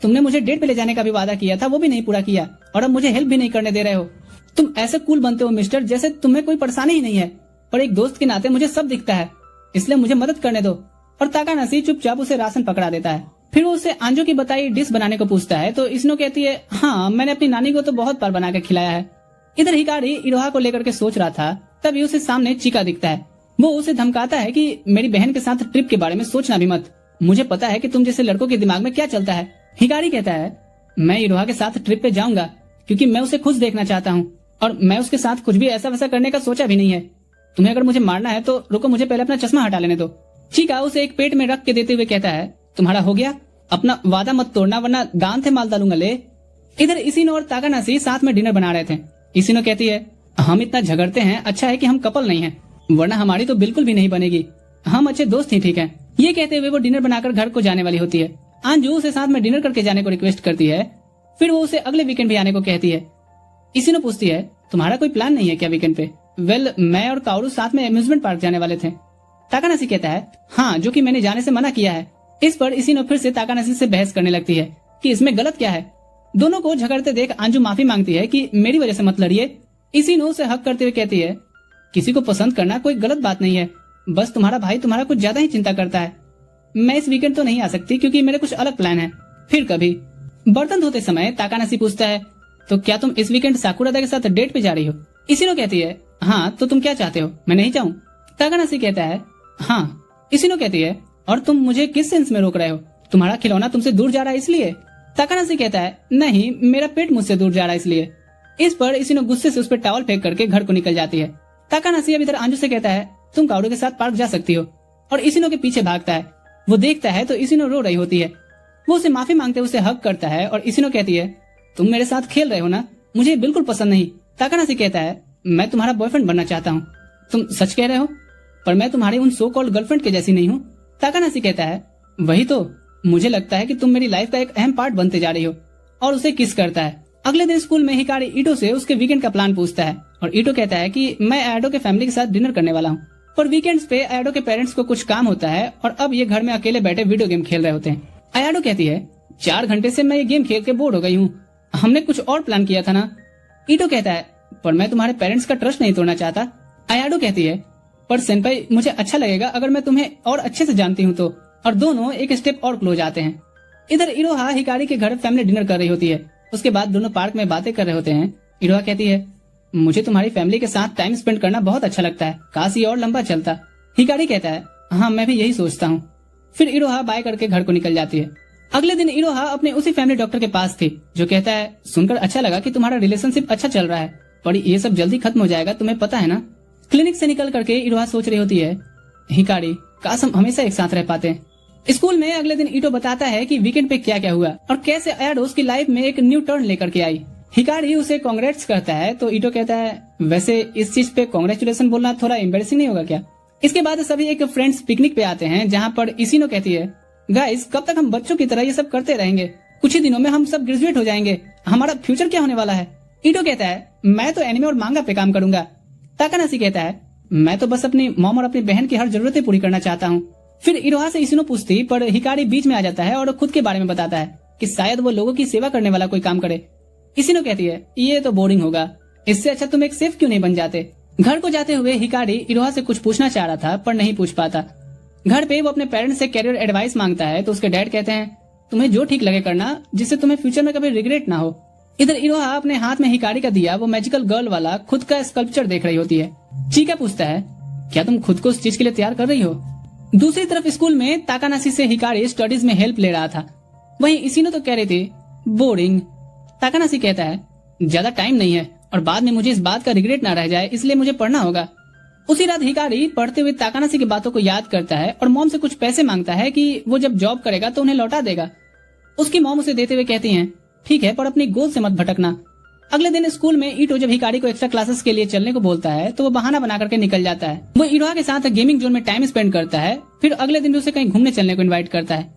तुमने मुझे डेट पे ले जाने का भी वादा किया था, वो भी नहीं पूरा किया और अब मुझे हेल्प भी नहीं करने दे रहे हो। तुम ऐसे कूल बनते हो मिस्टर, जैसे तुम्हें कोई परेशानी ही नहीं है, पर एक दोस्त के नाते मुझे सब दिखता है, इसलिए मुझे मदद करने दो। और ताकानाशी चुपचाप उसे राशन पकड़ा देता है। फिर वो उसे आंजो की बताई डिश बनाने को पूछता है तो इस्नो कहती है, हाँ मैंने अपनी नानी को तो बहुत बार बना के खिलाया है। इधर हिकारी इरोहा को लेकर के सोच रहा था, तभी उसे सामने चिका दिखता है। वो उसे धमकाता है कि मेरी बहन के साथ ट्रिप के बारे में सोचना भी मत, मुझे पता है कि तुम जैसे लड़कों के दिमाग में क्या चलता है। हिकारी कहता है, मैं इरोहा के साथ ट्रिप पे जाऊंगा क्योंकि मैं उसे खुश देखना चाहता हूँ और मैं उसके साथ कुछ भी ऐसा वैसा करने का सोचा भी नहीं है। तुम्हें अगर मुझे मारना है तो रुको, मुझे पहले अपना चश्मा हटा लेने दो। चिका उसे एक पेट में रख के देते हुए कहता है, तुम्हारा हो गया, अपना वादा मत तोड़ना वरना गांड से माल डालूंगा ले। इधर इसिनो और ताकानाशी साथ में डिनर बना रहे थे। इसिनो कहती है, हम इतना झगड़ते हैं, अच्छा है कि हम कपल नहीं हैं, वरना हमारी तो बिल्कुल भी नहीं बनेगी, हम अच्छे दोस्त ही ठीक हैं। ये कहते हुए वो डिनर बनाकर घर को जाने वाली होती है। आंजू उसे साथ में डिनर करके जाने को रिक्वेस्ट करती है। फिर वो उसे अगले वीकेंड भी आने को कहती है। इसिनो पूछती है, तुम्हारा कोई प्लान नहीं है क्या वीकेंड पे? वेल, मैं और काओरू साथ में अम्यूजमेंट पार्क जाने वाले थे। ताकानाशी कहता है, हाँ, जो कि मैंने जाने से मना किया है। इस पर इसिनो फिर से ताकानाशी से बहस करने लगती है कि इसमें गलत क्या है। दोनों को झगड़ते देख आंजू माफी मांगती है कि मेरी वजह से मत लड़िए। इसिनो उसे हक करते हुए कहती है, किसी को पसंद करना कोई गलत बात नहीं है, बस तुम्हारा भाई तुम्हारा कुछ ज्यादा ही चिंता करता है। मैं इस वीकेंड तो नहीं आ सकती क्योंकि मेरे कुछ अलग प्लान है, फिर कभी। बर्तन धोते समय ताकानाशी पूछता है, तो क्या तुम इस वीकेंड साकुरादा के साथ डेट पे जा रही हो? इसिनो कहती है, हाँ, तो तुम क्या चाहते हो, मैं नहीं जाऊँ? ताकानाशी कहता है, हाँ। इसिनो कहती है, और तुम मुझे किस सेंस में रोक रहे हो? तुम्हारा खिलौना तुमसे दूर जा रहा है इसलिए? ताकानाशी कहता है, नहीं, मेरा पेट मुझसे दूर जा रहा है इसलिए। इस पर इसिनो गुस्से से उस पर टॉवल फेंक करके घर को निकल जाती है। ताकानाशी अब इधर आंजू से कहता है, तुम काओरू के साथ पार्क जा सकती हो, और इसिनो के पीछे भागता है। वो देखता है तो इसिनो रो रही होती है। वो उसे माफी मांगते उसे हक करता है और इसिनो कहती है, तुम मेरे साथ खेल रहे हो ना, मुझे बिल्कुल पसंद नहीं। ताकानाशी कहता है, मैं तुम्हारा बॉयफ्रेंड बनना चाहता हूँ। तुम सच कह रहे हो? पर मैं तुम्हारी उन सो कॉल्ड गर्लफ्रेंड के जैसी नहीं हूँ। ताकानाशी कहता है, वही तो, मुझे लगता है कि तुम मेरी लाइफ का एक अहम पार्ट बनते जा रही हो। और उसे किस करता है। अगले दिन स्कूल में हिकारी ईटो से उसके वीकेंड का प्लान पूछता है और ईटो कहता है कि मैं आयाडो के फैमिली के साथ डिनर करने वाला हूँ। पर वीकेंड्स पे आयाडो के पेरेंट्स को कुछ काम होता है और अब ये घर में अकेले बैठे वीडियो गेम खेल रहे होते हैं। आयाडो कहती है, 4 घंटे से मैं ये गेम खेल के बोर हो गई हूँ, हमने कुछ और प्लान किया था ना। ईटो कहता है, पर मैं तुम्हारे पेरेंट्स का ट्रस्ट नहीं तोड़ना चाहता। आयाडो कहती है, पर सेनपाई, मुझे अच्छा लगेगा अगर मैं तुम्हें और अच्छे से जानती हूँ तो। और दोनों एक स्टेप और क्लोज आते हैं। इधर इरोहा हिकारी के घर फैमिली डिनर कर रही होती है। उसके बाद दोनों पार्क में बातें कर रहे होते हैं। इरोहा कहती है, मुझे तुम्हारी फैमिली के साथ टाइम स्पेंड करना बहुत अच्छा लगता है, काश ये और लंबा चलता। हिकारी कहता है, हाँ, मैं भी यही सोचता हूँ। फिर इरोहा बाय करके घर को निकल जाती है। अगले दिन इरोहा अपने उसी फैमिली डॉक्टर के पास थी, जो कहता है, सुनकर अच्छा लगा कि तुम्हारा रिलेशनशिप अच्छा चल रहा है, पर ये सब जल्दी खत्म हो जाएगा, तुम्हें पता है ना। क्लिनिक से निकल करके इरोहा सोच रही होती है, हिकारी, काश हम हमेशा एक साथ रह पाते। स्कूल में अगले दिन ईटो बताता है कि वीकेंड पे क्या क्या हुआ और कैसे आयाडो उसकी लाइफ में एक न्यू टर्न लेकर के आई। हिकारी उसे कांग्रेट्स करता है तो ईटो कहता है, वैसे इस चीज पे कांग्रेचुलेशन बोलना थोड़ा एम्बेरसिंग नहीं होगा क्या? इसके बाद सभी एक फ्रेंड्स पिकनिक पे आते हैं, जहाँ पर इसिनो कहती है, गाइस, कब तक हम बच्चों की तरह ये सब करते रहेंगे? कुछ ही दिनों में हम सब ग्रेजुएट हो जाएंगे, हमारा फ्यूचर क्या होने वाला है? ईटो कहता है, मैं तो एनिमे और मांगा पे काम करूंगा। ताकानाशी कहता है, मैं तो बस अपनी मॉम और अपनी बहन की हर जरूरतें पूरी करना चाहता हूँ। फिर इरोहा से इसिनो पूछती, पर हिकारी बीच में आ जाता है और खुद के बारे में बताता है कि शायद वो लोगों की सेवा करने वाला कोई काम करे। इसिनो कहती है, ये तो बोरिंग होगा, इससे अच्छा तुम एक सेफ क्यों नहीं बन जाते? घर को जाते हुए हिकारी इरोहा से कुछ पूछना चाह रहा था पर नहीं पूछ पाता। घर पे वो अपने पेरेंट्स से कैरियर एडवाइस मांगता है तो उसके डैड कहते हैं, तुम्हें जो ठीक लगे करना, जिससे तुम्हें फ्यूचर में कभी रिग्रेट ना हो। इधर इरोहा अपने हाथ में हिकारी का दिया वो मैजिकल गर्ल वाला खुद का स्कल्पचर देख रही होती है। चीका पूछता है, क्या तुम खुद को उस चीज के लिए तैयार कर रही हो? दूसरी तरफ स्कूल में ताकानाशी से हिकारी स्टडीज में हेल्प ले रहा था, वहीं इसिनो तो कह रही थी, बोरिंग। ताकानाशी कहता है, ज्यादा टाइम नहीं है और बाद में मुझे इस बात का रिग्रेट ना रह जाए, इसलिए मुझे पढ़ना होगा। उसी रात हिकारी पढ़ते हुए ताकानाशी की बातों को याद करता है और मॉम से कुछ पैसे मांगता है कि वो जब जॉब करेगा तो उन्हें लौटा देगा। उसकी मॉम उसे देते हुए कहती हैं, ठीक है, पर अपनी गोल से मत भटकना। अगले दिन स्कूल में ईटो जब हिकारी को एक्स्ट्रा क्लासेस के लिए चलने को बोलता है तो वो बहाना बना करके निकल जाता है। वो इरोहा के साथ गेमिंग जोन में टाइम स्पेंड करता है। फिर अगले दिन भी उसे कहीं घूमने चलने को इनवाइट करता है।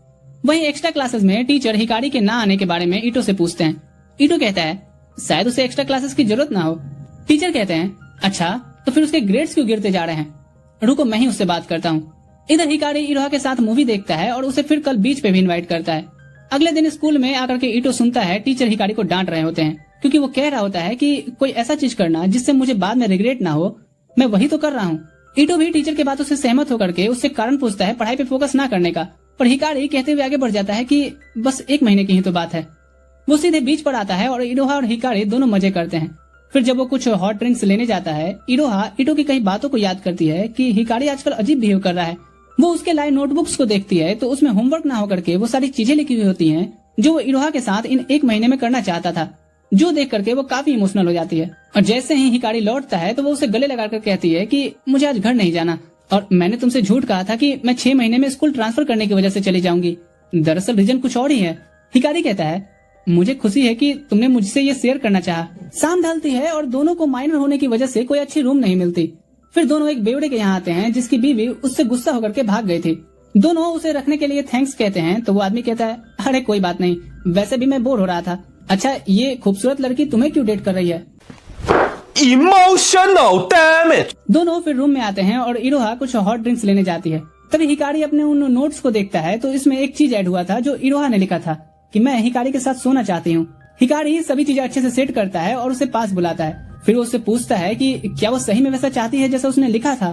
वहीं एक्स्ट्रा क्लासेस में टीचर हिकारी के ना आने के बारे में ईटो से पूछते हैं। ईटो कहता है, शायद उसे एक्स्ट्रा क्लासेस की जरूरत ना हो। टीचर कहते हैं, अच्छा, तो फिर उसके ग्रेड्स क्यों गिरते जा रहे हैं? रुको, मैं ही उससे बात करता हूँ। इधर हिकारी इरोहा के साथ मूवी देखता है और उसे फिर कल बीच पे भी इनवाइट करता है। अगले दिन स्कूल में आकर के ईटो सुनता है टीचर हिकारी को डांट रहे होते हैं। क्योंकि वो कह रहा होता है कि कोई ऐसा चीज करना जिससे मुझे बाद में रिग्रेट ना हो, मैं वही तो कर रहा हूँ। ईटो भी टीचर के बातों से सहमत होकर के उससे कारण पूछता है पढ़ाई पे फोकस ना करने का, पर हिकारी कहते हुए आगे बढ़ जाता है कि बस 1 महीने की ही तो बात है। वो सीधे बीच पर आता है और इरोहा और हिकारी दोनों मजे करते हैं। फिर जब वो कुछ हॉट ड्रिंक्स लेने जाता है, इरोहा ईटो की कई बातों को याद करती है कि हिकारी आजकल अजीब बिहेव कर रहा है। वो उसके लाए नोटबुक्स को देखती है तो उसमें होमवर्क ना होकर के वो सारी चीजें लिखी हुई होती हैं जो वो इरोहा के साथ इन 1 महीने में करना चाहता था, जो देख करके वो काफी इमोशनल हो जाती है। और जैसे ही हिकारी लौटता है तो वो उसे गले लगाकर कहती है कि मुझे आज घर नहीं जाना और मैंने तुमसे झूठ कहा था कि मैं 6 महीने में स्कूल ट्रांसफर करने की वजह से चली जाऊंगी। दरअसल रीजन कुछ और ही है। हिकारी कहता है मुझे खुशी है कि तुमने मुझसे ये शेयर करना चाहा। शाम ढलती है और दोनों को माइनर होने की वजह से कोई अच्छी रूम नहीं मिलती। फिर दोनों एक बेवड़े के यहाँ आते हैं जिसकी बीवी उससे गुस्सा होकर के भाग गई थी। दोनों उसे रखने के लिए थैंक्स कहते हैं तो वो आदमी कहता है अरे कोई बात नहीं, वैसे भी मैं बोर हो रहा था। अच्छा, ये खूबसूरत लड़की तुम्हें क्यों डेट कर रही है? Emotional damage। दोनों फिर रूम में आते हैं और इरोहा कुछ हॉट ड्रिंक्स लेने जाती है। तभी हिकारी अपने उन नोट्स को देखता है तो इसमें एक चीज ऐड हुआ था जो इरोहा ने लिखा था कि मैं हिकारी के साथ सोना चाहती हूँ। हिकारी सभी चीजें अच्छे से सेट करता है और उसे पास बुलाता है। फिर वो उससे पूछता है कि क्या वो सही में वैसा चाहती है जैसा उसने लिखा था,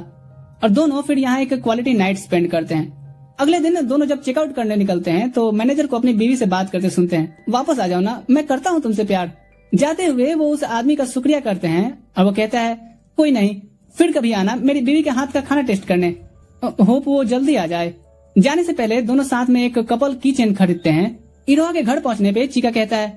और दोनों फिर यहाँ एक क्वालिटी नाइट स्पेंड करते हैं। अगले दिन दोनों जब चेकआउट करने निकलते हैं तो मैनेजर को अपनी बीवी से बात करते सुनते हैं, वापस आ जाओ ना, मैं करता हूँ तुमसे प्यार। जाते हुए वो उस आदमी का शुक्रिया करते हैं और वो कहता है कोई नहीं, फिर कभी आना मेरी बीवी के हाथ का खाना टेस्ट करने, होप वो जल्दी आ जाए। जाने से पहले दोनों साथ में एक कपल की चेन खरीदते हैं। इरोहा के घर पहुंचने पे चीका कहता है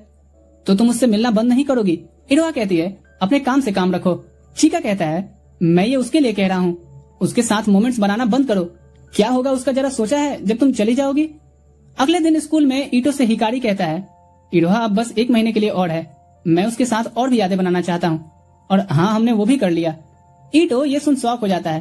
तो तुम उससे मिलना बंद नहीं करोगी? इरोहा कहती है अपने काम से काम रखो। चीका कहता है मैं ये उसके लिए कह रहा हूँ, उसके साथ मोमेंट्स बनाना बंद करो। क्या होगा उसका जरा सोचा है जब तुम चली जाओगी? अगले दिन स्कूल में ईटो से हिकारी कहता है इरोहा अब बस 1 महीने के लिए और है, मैं उसके साथ और भी यादें बनाना चाहता हूँ। और हाँ, हमने वो भी कर लिया। ईटो ये सुन शॉक हो जाता है।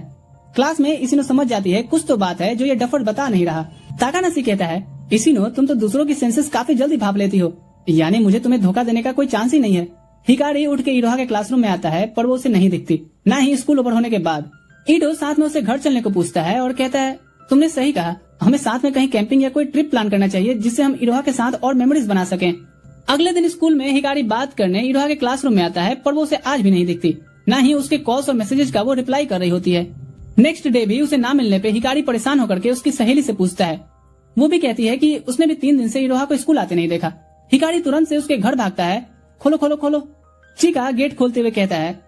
क्लास में इसिनो समझ जाती है कुछ तो बात है जो ये डफर बता नहीं रहा। ताकानाशी कहता है इसिनो तुम तो दूसरों की सेंसेस काफी जल्दी भाप लेती हो, यानी मुझे तुम्हें धोखा देने का कोई चांस ही नहीं है। हिकारी उठ के इरोहा के क्लासरूम में आता है पर वो उसे नहीं दिखती, ना ही स्कूल ओवर होने के बाद। ईटो साथ में उसे घर चलने को पूछता है और कहता है तुमने सही कहा, हमें साथ में कहीं कैंपिंग या कोई ट्रिप प्लान करना चाहिए जिससे हम इरोहा के साथ और मेमोरीज बना सकें। अगले दिन स्कूल में हिकारी बात करने इरोहा के क्लासरूम में आता है पर वो उसे आज भी नहीं दिखती, ना ही उसके कॉल्स और मैसेजेस का वो रिप्लाई कर रही होती है। नेक्स्ट डे भी उसे ना मिलने पे हिकारी परेशान होकर के उसकी सहेली से पूछता है। वो भी कहती है कि उसने भी 3 दिन से इरोहा को स्कूल आते नहीं देखा। हिकारी तुरंत से उसके घर भागता है। खोलो खोलो खोलो। चीका गेट खोलते हुए कहता है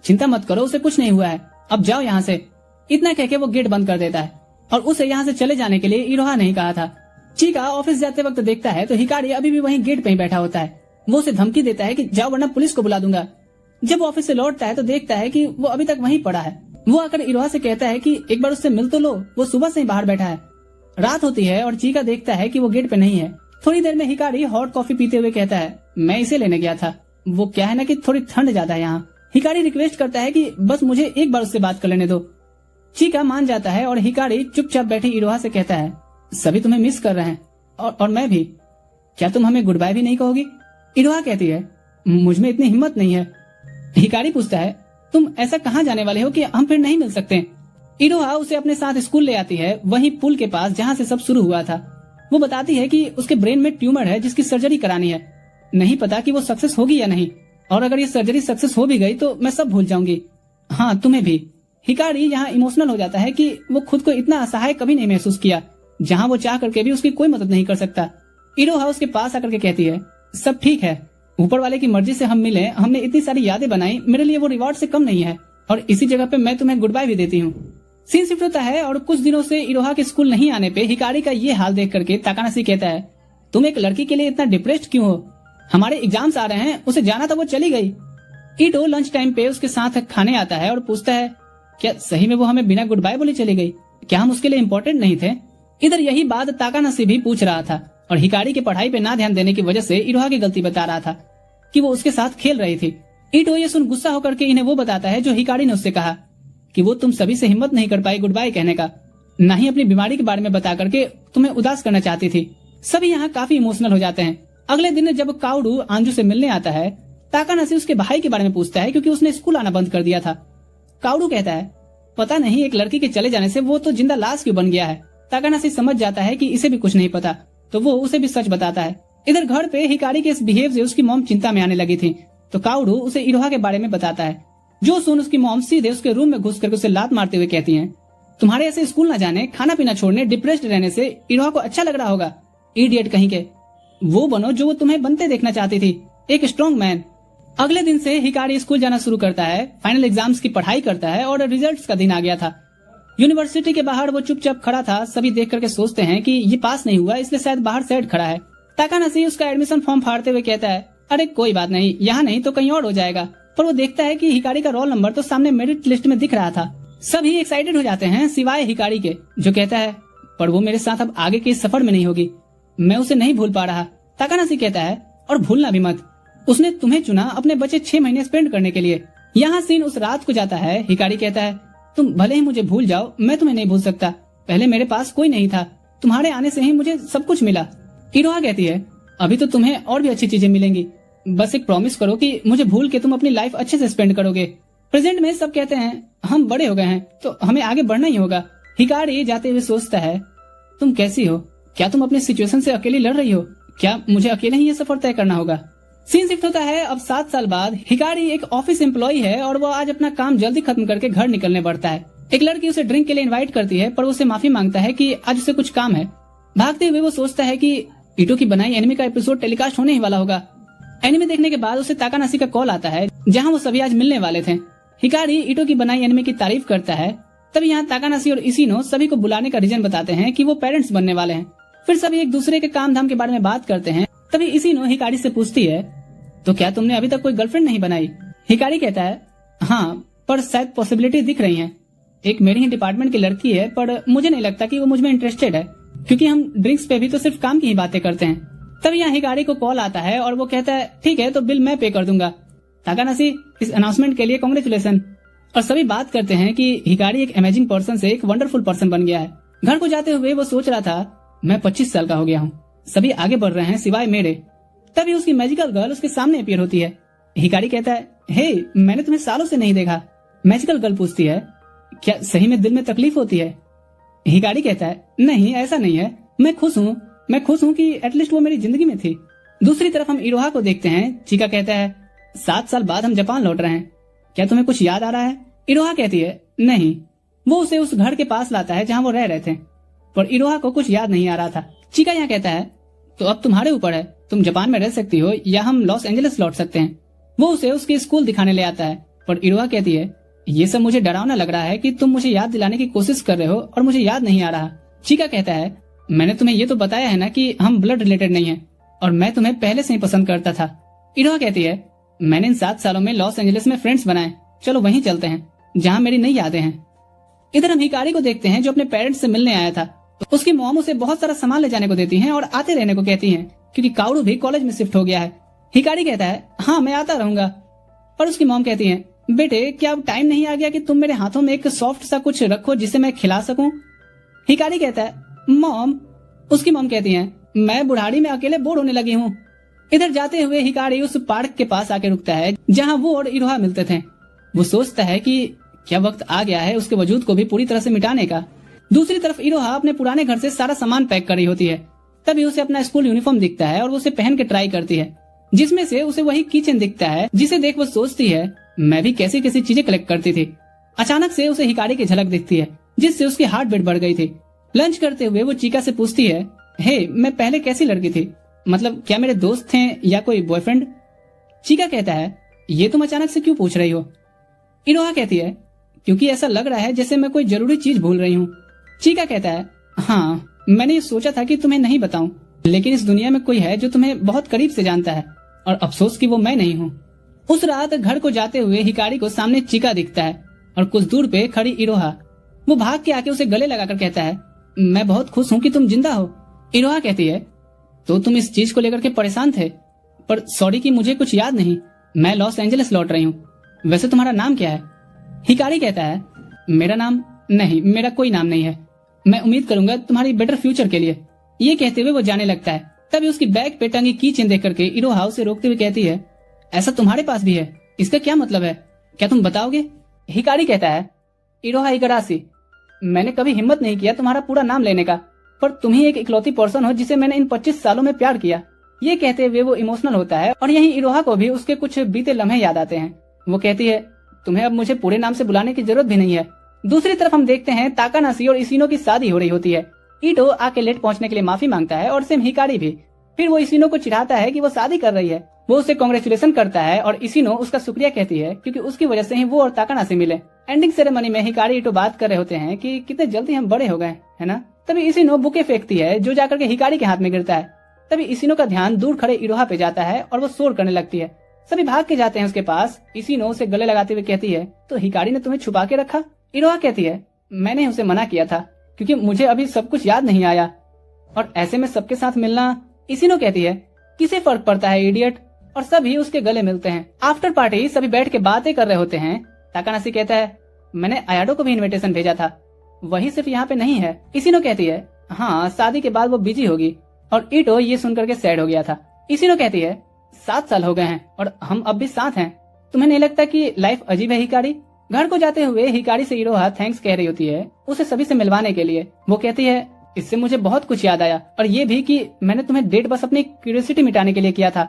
चिंता मत करो, उसे कुछ नहीं हुआ है, अब जाओ यहाँ से। इतना कह के वो गेट बंद कर देता है और उसे यहाँ से चले जाने के लिए इरोहा नहीं कहा था। चीका ऑफिस जाते वक्त देखता है तो हिकारी अभी भी वहीं गेट पे ही बैठा होता है। वो उसे धमकी देता है कि जाओ वरना पुलिस को बुला दूंगा। जब वो ऑफिस से लौटता है तो देखता है कि वो अभी तक वहीं पड़ा है। वो आकर इरोहा से कहता है कि एक बार उससे मिल तो लो, वो सुबह से ही बाहर बैठा है। रात होती है और चीका देखता है कि वो गेट पे नहीं है। थोड़ी देर में हिकारी हॉट कॉफी पीते हुए कहता है मैं इसे लेने गया था, वो क्या है ना कि थोड़ी ठंड ज्यादा है यहाँ। हिकारी रिक्वेस्ट करता है कि बस मुझे एक बार उससे बात कर लेने दो। चीका मान जाता है और हिकारी चुपचाप बैठी इरोहा से कहता है सभी तुम्हें मिस कर रहे हैं और मैं भी, क्या तुम हमें गुड बाय भी नहीं कहोगी? इरोहा कहती है मुझ में इतनी हिम्मत नहीं है। हिकारी पूछता है तुम ऐसा कहाँ जाने वाले हो कि हम फिर नहीं मिल सकते? इरोहा उसे अपने साथ स्कूल ले आती है, वहीं पुल के पास जहाँ से सब शुरू हुआ था। वो बताती है कि उसके ब्रेन में ट्यूमर है जिसकी सर्जरी करानी है। नहीं पता कि वो सक्सेस होगी या नहीं, और अगर ये सर्जरी सक्सेस हो भी गई तो मैं सब भूल जाऊंगी, हाँ तुम्हें भी। हिकारी यहाँ इमोशनल हो जाता है कि वो खुद को इतना असहाय कभी नहीं महसूस किया, जहाँ वो चाह करके भी उसकी कोई मदद नहीं कर सकता। इरोहा उसके पास आकर के कहती है सब ठीक है, ऊपर वाले की मर्जी से हम मिले, हमने इतनी सारी यादें बनाई, मेरे लिए वो रिवॉर्ड से कम नहीं है, और इसी जगह पे मैं तुम्हें गुड बाय भी देती हूँ। सीन शिफ्ट होता है और कुछ दिनों से इरोहा के स्कूल नहीं आने पे हिकारी का ये हाल देख करके ताकानाशी कहता है तुम एक लड़की के लिए इतना डिप्रेस्ड क्यों हो? हमारे एग्जाम्स आ रहे हैं, उसे जाना था वो चली गई। ईटो लंच टाइम पे उसके साथ खाने आता है और पूछता है क्या सही में वो हमें बिना गुड बाय बोले चली गई? क्या हम उसके लिए इम्पोर्टेंट नहीं थे? इधर यही बात ताकानाशी भी पूछ रहा था और हिकारी की पढ़ाई पे ना ध्यान देने की वजह से इरोहा की गलती बता रहा था कि वो उसके साथ खेल रही थी। ईटो ये सुन गुस्सा होकर के इन्हें वो बताता है जो हिकारी ने उससे कहा कि वो तुम सभी से हिम्मत नहीं कर पाई गुड बाय कहने का, ना ही अपनी बीमारी के बारे में बता करके तुम्हें उदास करना चाहती थी। सभी यहाँ काफी इमोशनल हो जाते हैं। अगले दिन जब काउडू आंजू से मिलने आता है, ताकानाशी उसके भाई के बारे में पूछता है क्योंकि उसने स्कूल आना बंद कर दिया था। काउडू कहता है पता नहीं एक लड़की के चले जाने से वो तो जिंदा लाश क्यों बन गया है। ताकानाशी समझ जाता है कि इसे भी कुछ नहीं पता, तो वो उसे भी सच बताता है। इधर घर पे हिकारी के इस बिहेव से उसकी मॉम चिंता में आने लगी थी। तो काउडू उसे इरोहा के बारे में बताता है। जो सुन उसकी मॉम सीधे उसके रूम में घुस करके उसे लात मारते हुए कहती है, तुम्हारे ऐसे स्कूल न जाने, खाना पीना छोड़ने, डिप्रेस्ड रहने से इरोहा को अच्छा लग रहा होगा। इडियट कहीं के। वो बनो जो वो तुम्हें बनते देखना चाहती थी, एक स्ट्रॉन्ग मैन। अगले दिन से हिकारी स्कूल जाना शुरू करता है, फाइनल एग्जाम्स की पढ़ाई करता है और रिजल्ट्स का दिन आ गया था। यूनिवर्सिटी के बाहर वो चुपचाप खड़ा था। सभी देख करके सोचते हैं कि ये पास नहीं हुआ, इसलिए शायद बाहर साइड खड़ा है। ताकाहाशी उसका एडमिशन फॉर्म फाड़ते हुए कहता है, अरे कोई बात नहीं, यहाँ नहीं तो कहीं और हो जाएगा। पर वो देखता है कि हिकारी का रोल नंबर तो सामने मेरिट लिस्ट में दिख रहा था। सभी एक्साइटेड हो जाते हैं सिवाय हिकारी के, जो कहता है, पर वो मेरे साथ अब आगे के सफर में नहीं होगी, मैं उसे नहीं भूल पा रहा। ताकाहाशी कहता है, और भूलना भी मत, उसने तुम्हें चुना अपने बचे 6 महीने स्पेंड करने के लिए। यहाँ सीन उस रात को जाता है। हिकारी कहता है, तुम भले ही मुझे भूल जाओ, मैं तुम्हें नहीं भूल सकता। पहले मेरे पास कोई नहीं था, तुम्हारे आने से ही मुझे सब कुछ मिला। इरोहा कहती है, अभी तो तुम्हें और भी अच्छी चीजें मिलेंगी, बस एक प्रॉमिस करो कि मुझे भूल के तुम अपनी लाइफ अच्छे से स्पेंड करोगे। प्रेजेंट में सब कहते हैं, हम बड़े हो गए हैं तो हमें आगे बढ़ना ही होगा। हिकारी जाते हुए सोचता है, तुम कैसी हो? क्या तुम अपनी सिचुएशन से अकेली लड़ रही हो? क्या मुझे अकेले ही ये सफर तय करना होगा? सीन शिफ्ट होता है अब 7 साल बाद। हिकारी एक ऑफिस एम्प्लॉय है और वो आज अपना काम जल्दी खत्म करके घर निकलने बढ़ता है। एक लड़की उसे ड्रिंक के लिए इनवाइट करती है, पर उसे माफी मांगता है कि आज उसे कुछ काम है। भागते हुए वो सोचता है कि ईटो की बनाई एनिमे का एपिसोड टेलीकास्ट होने ही वाला होगा। एनिमे देखने के बाद उसे ताकाहाशी का कॉल आता है, जहाँ वो सभी आज मिलने वाले थे। हिकारी ईटो की बनाई एनिमे की तारीफ करता है। तभी यहाँ ताकाहाशी और इशिनो सभी को बुलाने का रीजन बताते हैं कि वो पेरेंट्स बनने वाले हैं। फिर सभी एक दूसरे के काम धाम के बारे में बात करते हैं। तभी इशिनो हिकारी से पूछती है, तो क्या तुमने अभी तक कोई गर्लफ्रेंड नहीं बनाई? हिकारी कहता है, हाँ, पर शायद पॉसिबिलिटी दिख रही है। एक मेरी ही डिपार्टमेंट की लड़की है, पर मुझे नहीं लगता कि वो मुझ में इंटरेस्टेड है, क्योंकि हम ड्रिंक्स पे भी तो सिर्फ काम की ही बातें करते हैं। तब यहाँ हिकारी को कॉल आता है और वो कहता है, ठीक है, तो बिल मैं पे कर दूंगा। ताकाहाशी, इस अनाउंसमेंट के लिए कांग्रेचुलेशन। और सभी बात करते हैं कि हिकारी एक अमेजिंग पर्सन से एक वंडरफुल पर्सन बन गया है। घर को जाते हुए वो सोच रहा था, मैं 25 साल का हो गया हूँ। सभी आगे बढ़ रहे हैं सिवाय मेरे। तभी उसकी मैजिकल गर्ल उसके सामने अपीयर होती है। हिकारी कहता है, हे, मैंने तुम्हें सालों से नहीं देखा। मैजिकल गर्ल पूछती है, क्या सही में दिल में तकलीफ होती है? हिकारी कहता है, नहीं, ऐसा नहीं है, मैं खुश हूँ कि एटलीस्ट वो मेरी जिंदगी में थी। दूसरी तरफ हम इरोहा को देखते हैं। चिका कहता है, 7 साल बाद हम जापान लौट रहे हैं, क्या तुम्हें कुछ याद आ रहा है? इरोहा कहती है, नहीं। वो उसे उस घर के पास लाता है जहाँ वो रह रहे थे, पर इरोहा को कुछ याद नहीं आ रहा था। चिका यहाँ कहता है, तो अब तुम्हारे ऊपर है, तुम जापान में रह सकती हो या हम लॉस एंजलिस लौट सकते हैं। वो उसे उसके स्कूल दिखाने ले आता है, पर इरोहा कहती है, ये सब मुझे डरावना लग रहा है कि तुम मुझे याद दिलाने की कोशिश कर रहे हो और मुझे याद नहीं आ रहा। चिका कहता है, मैंने तुम्हें ये तो बताया है ना कि हम ब्लड रिलेटेड नहीं हैं और मैं तुम्हें पहले से ही पसंद करता था। इरोहा कहती है, मैंने इन 7 सालों में लॉस एंजलिस में फ्रेंड्स बनाए, चलो वहीं चलते हैं जहाँ मेरी नई यादें हैं। इधर हम हिकारी को देखते हैं, जो अपने पेरेंट्स से मिलने आया था। तो उसकी मॉम उसे बहुत सारा सामान ले जाने को देती हैं और आते रहने को कहती हैं, क्योंकि काउडू भी कॉलेज में शिफ्ट हो गया है। हिकारी कहता है, हाँ, मैं आता रहूंगा। पर उसकी मॉम कहती है, बेटे, क्या अब टाइम नहीं आ गया कि तुम मेरे हाथों में एक सॉफ्ट सा कुछ रखो जिसे मैं खिला सकूं? हिकारी कहता है, मॉम। उसकी मॉम कहती है, मैं बुढ़ाड़ी में अकेले बोर होने लगी हूँ। इधर जाते हुए हिकारी उस पार्क के पास आके रुकता है जहाँ वो और इरोहा मिलते थे। वो सोचता है कि क्या वक्त आ गया है उसके वजूद को भी पूरी तरह से मिटाने का। दूसरी तरफ इरोहा अपने पुराने घर से सारा सामान पैक कर रही होती है। तभी उसे अपना स्कूल यूनिफॉर्म दिखता है और वो उसे पहन के ट्राई करती है, जिसमें से उसे वही किचन दिखता है जिसे देख वो सोचती है, मैं भी कैसी कैसी चीजें कलेक्ट करती थी। अचानक से उसे हिकारी की झलक दिखती है, जिससे उसकी हार्ट बीट बढ़ गई थी। लंच करते हुए वो चिका से पूछती है, हे, मैं पहले कैसी लड़की थी? मतलब क्या मेरे दोस्त थे या कोई बॉयफ्रेंड? चिका कहता है, ये तुम अचानक से क्यों पूछ रही हो? इरोहा कहती है, क्योंकि ऐसा लग रहा है जैसे मैं कोई जरूरी चीज भूल रही हूँ। चिका कहता है, हाँ, मैंने ये सोचा था कि तुम्हें नहीं बताऊं, लेकिन इस दुनिया में कोई है जो तुम्हें बहुत करीब से जानता है और अफसोस कि वो मैं नहीं हूँ। उस रात घर को जाते हुए हिकारी को सामने चिका दिखता है और कुछ दूर पे खड़ी इरोहा। वो भाग के आके उसे गले लगाकर कहता है, मैं बहुत खुश हूँ कि तुम जिंदा हो। इरोहा कहती है, तो तुम इस चीज को लेकर के परेशान थे, पर सॉरी कि मुझे कुछ याद नहीं, मैं लॉस एंजलिस लौट रही हूँ। वैसे तुम्हारा नाम क्या है? हिकारी कहता है, मेरा नाम नहीं, मेरा कोई नाम नहीं है, मैं उम्मीद करूंगा तुम्हारी बेटर फ्यूचर के लिए। ये कहते हुए वो जाने लगता है। तभी उसकी बैग पे टंगी की चेन देख करके इरोहा उसे रोकते हुए कहती है, ऐसा तुम्हारे पास भी है, इसका क्या मतलब है, क्या तुम बताओगे? हिकारी कहता है, इरोहा इगराशी, मैंने कभी हिम्मत नहीं किया तुम्हारा पूरा नाम लेने का, पर तुम ही एक इकलौती पर्सन हो जिसे मैंने इन 25 सालों में प्यार किया। ये कहते हुए वो इमोशनल होता है और यहीं इरोहा को भी उसके कुछ बीते लम्हे याद आते हैं। वो कहती है, तुम्हें अब मुझे पूरे नाम से बुलाने की जरूरत भी नहीं है। दूसरी तरफ हम देखते हैं ताकानाशी और इशिनो की शादी हो रही होती है। ईटो आके लेट पहुंचने के लिए माफी मांगता है और सेम हिकारी भी। फिर वो इशिनो को चिढ़ाता है कि वो शादी कर रही है। वो उसे कांग्रेचुलेशन करता है और इशिनो उसका शुक्रिया कहती है क्योंकि उसकी वजह से ही वो और ताकानाशी मिले। एंडिंग सेरेमनी में हिकारी ईटो बात कर रहे होते हैं कि कितने जल्दी हम बड़े हो गए, है ना। तभी इशिनो बुके फेंकती है जो जाकर के हिकारी के हाथ में गिरता है। तभी इशिनो का ध्यान दूर खड़े इरोहा पे जाता है और वो शोर करने लगती है। सभी भाग के जाते हैं उसके पास। इशिनो उसे गले लगाते हुए कहती है, तो हिकारी ने तुम्हें छुपा के रखा। इरोहा कहती है, मैंने उसे मना किया था क्योंकि मुझे अभी सब कुछ याद नहीं आया और ऐसे में सबके साथ मिलना। इशिनो कहती है, किसे फर्क पड़ता है इडियट। और सभी उसके गले मिलते हैं। आफ्टर पार्टी सभी बैठ के बातें कर रहे होते हैं। ताकानाशी कहता है, मैंने आयाडो को भी इनविटेशन भेजा था, वही सिर्फ यहाँ पे नहीं है। इशिनो कहती है, हाँ शादी के बाद वो बिजी होगी। और ईटो ये सुनकर के सैड हो गया था। इशिनो कहती है, 7 साल हो गए हैं और हम अब भी साथ हैं। तुम्हें नहीं लगता कि लाइफ अजीब है हिकारी। घर को जाते हुए हिकारी से इरोहा थैंक्स कह रही होती है उसे सभी से मिलवाने के लिए। वो कहती है, इससे मुझे बहुत कुछ याद आया और ये भी कि मैंने तुम्हें डेट बस अपनी क्यूरियोसिटी मिटाने के लिए किया था,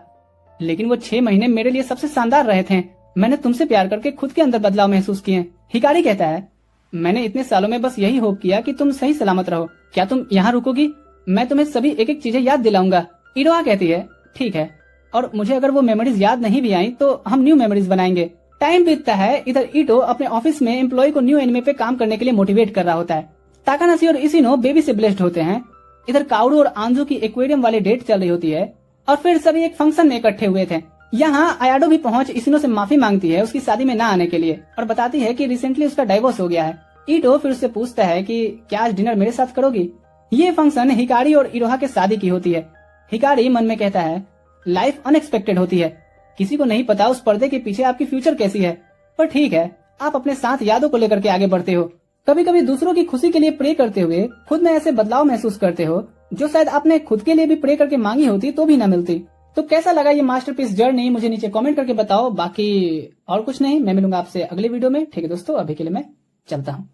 लेकिन वो 6 महीने मेरे लिए सबसे शानदार रहे थे। मैंने तुमसे प्यार करके खुद के अंदर बदलाव महसूस किए। हिकारी कहता है, मैंने इतने सालों में बस यही होप किया कि तुम सही सलामत रहो। क्या तुम यहाँ रुकोगी? मैं तुम्हें सभी एक एक चीजें याद दिलाऊंगा। इरोहा कहती है, ठीक है, और मुझे अगर वो मेमोरीज याद नहीं भी आई तो हम न्यू मेमोरीज बनाएंगे। टाइम बीतता है। इधर ईटो अपने ऑफिस में एम्प्लॉय को न्यू एनिमे पे काम करने के लिए मोटिवेट कर रहा होता है। ताकानाशी और इशिनो बेबी से ब्लेस्ड होते हैं। इधर काओरू और आंजू की एक्वेरियम वाली डेट चल रही होती है और फिर सभी एक फंक्शन में इकट्ठे हुए थे। यहाँ आयाडो भी पहुंच इशिनो से माफी मांगती है उसकी शादी में न आने के लिए और बताती है कि रिसेंटली उसका डाइवोर्स हो गया है। ईटो फिर उससे पूछता है कि क्या आज डिनर मेरे साथ करोगी। ये फंक्शन हिकारी और इरोहा के शादी की होती है। हिकारी मन में कहता है, लाइफ अनएक्सपेक्टेड होती है, किसी को नहीं पता उस पर्दे के पीछे आपकी फ्यूचर कैसी है, पर ठीक है, आप अपने साथ यादों को लेकर के आगे बढ़ते हो। कभी कभी दूसरों की खुशी के लिए प्रे करते हुए खुद में ऐसे बदलाव महसूस करते हो जो शायद आपने खुद के लिए भी प्रे करके मांगी होती तो भी न मिलती। तो कैसा लगा ये मास्टरपीस जर्नी मुझे नीचे कमेंट करके बताओ। बाकी और कुछ नहीं, मैं मिलूंगा आपसे अगले वीडियो में। ठीक है दोस्तों, अभी के लिए मैं चलता हूँ।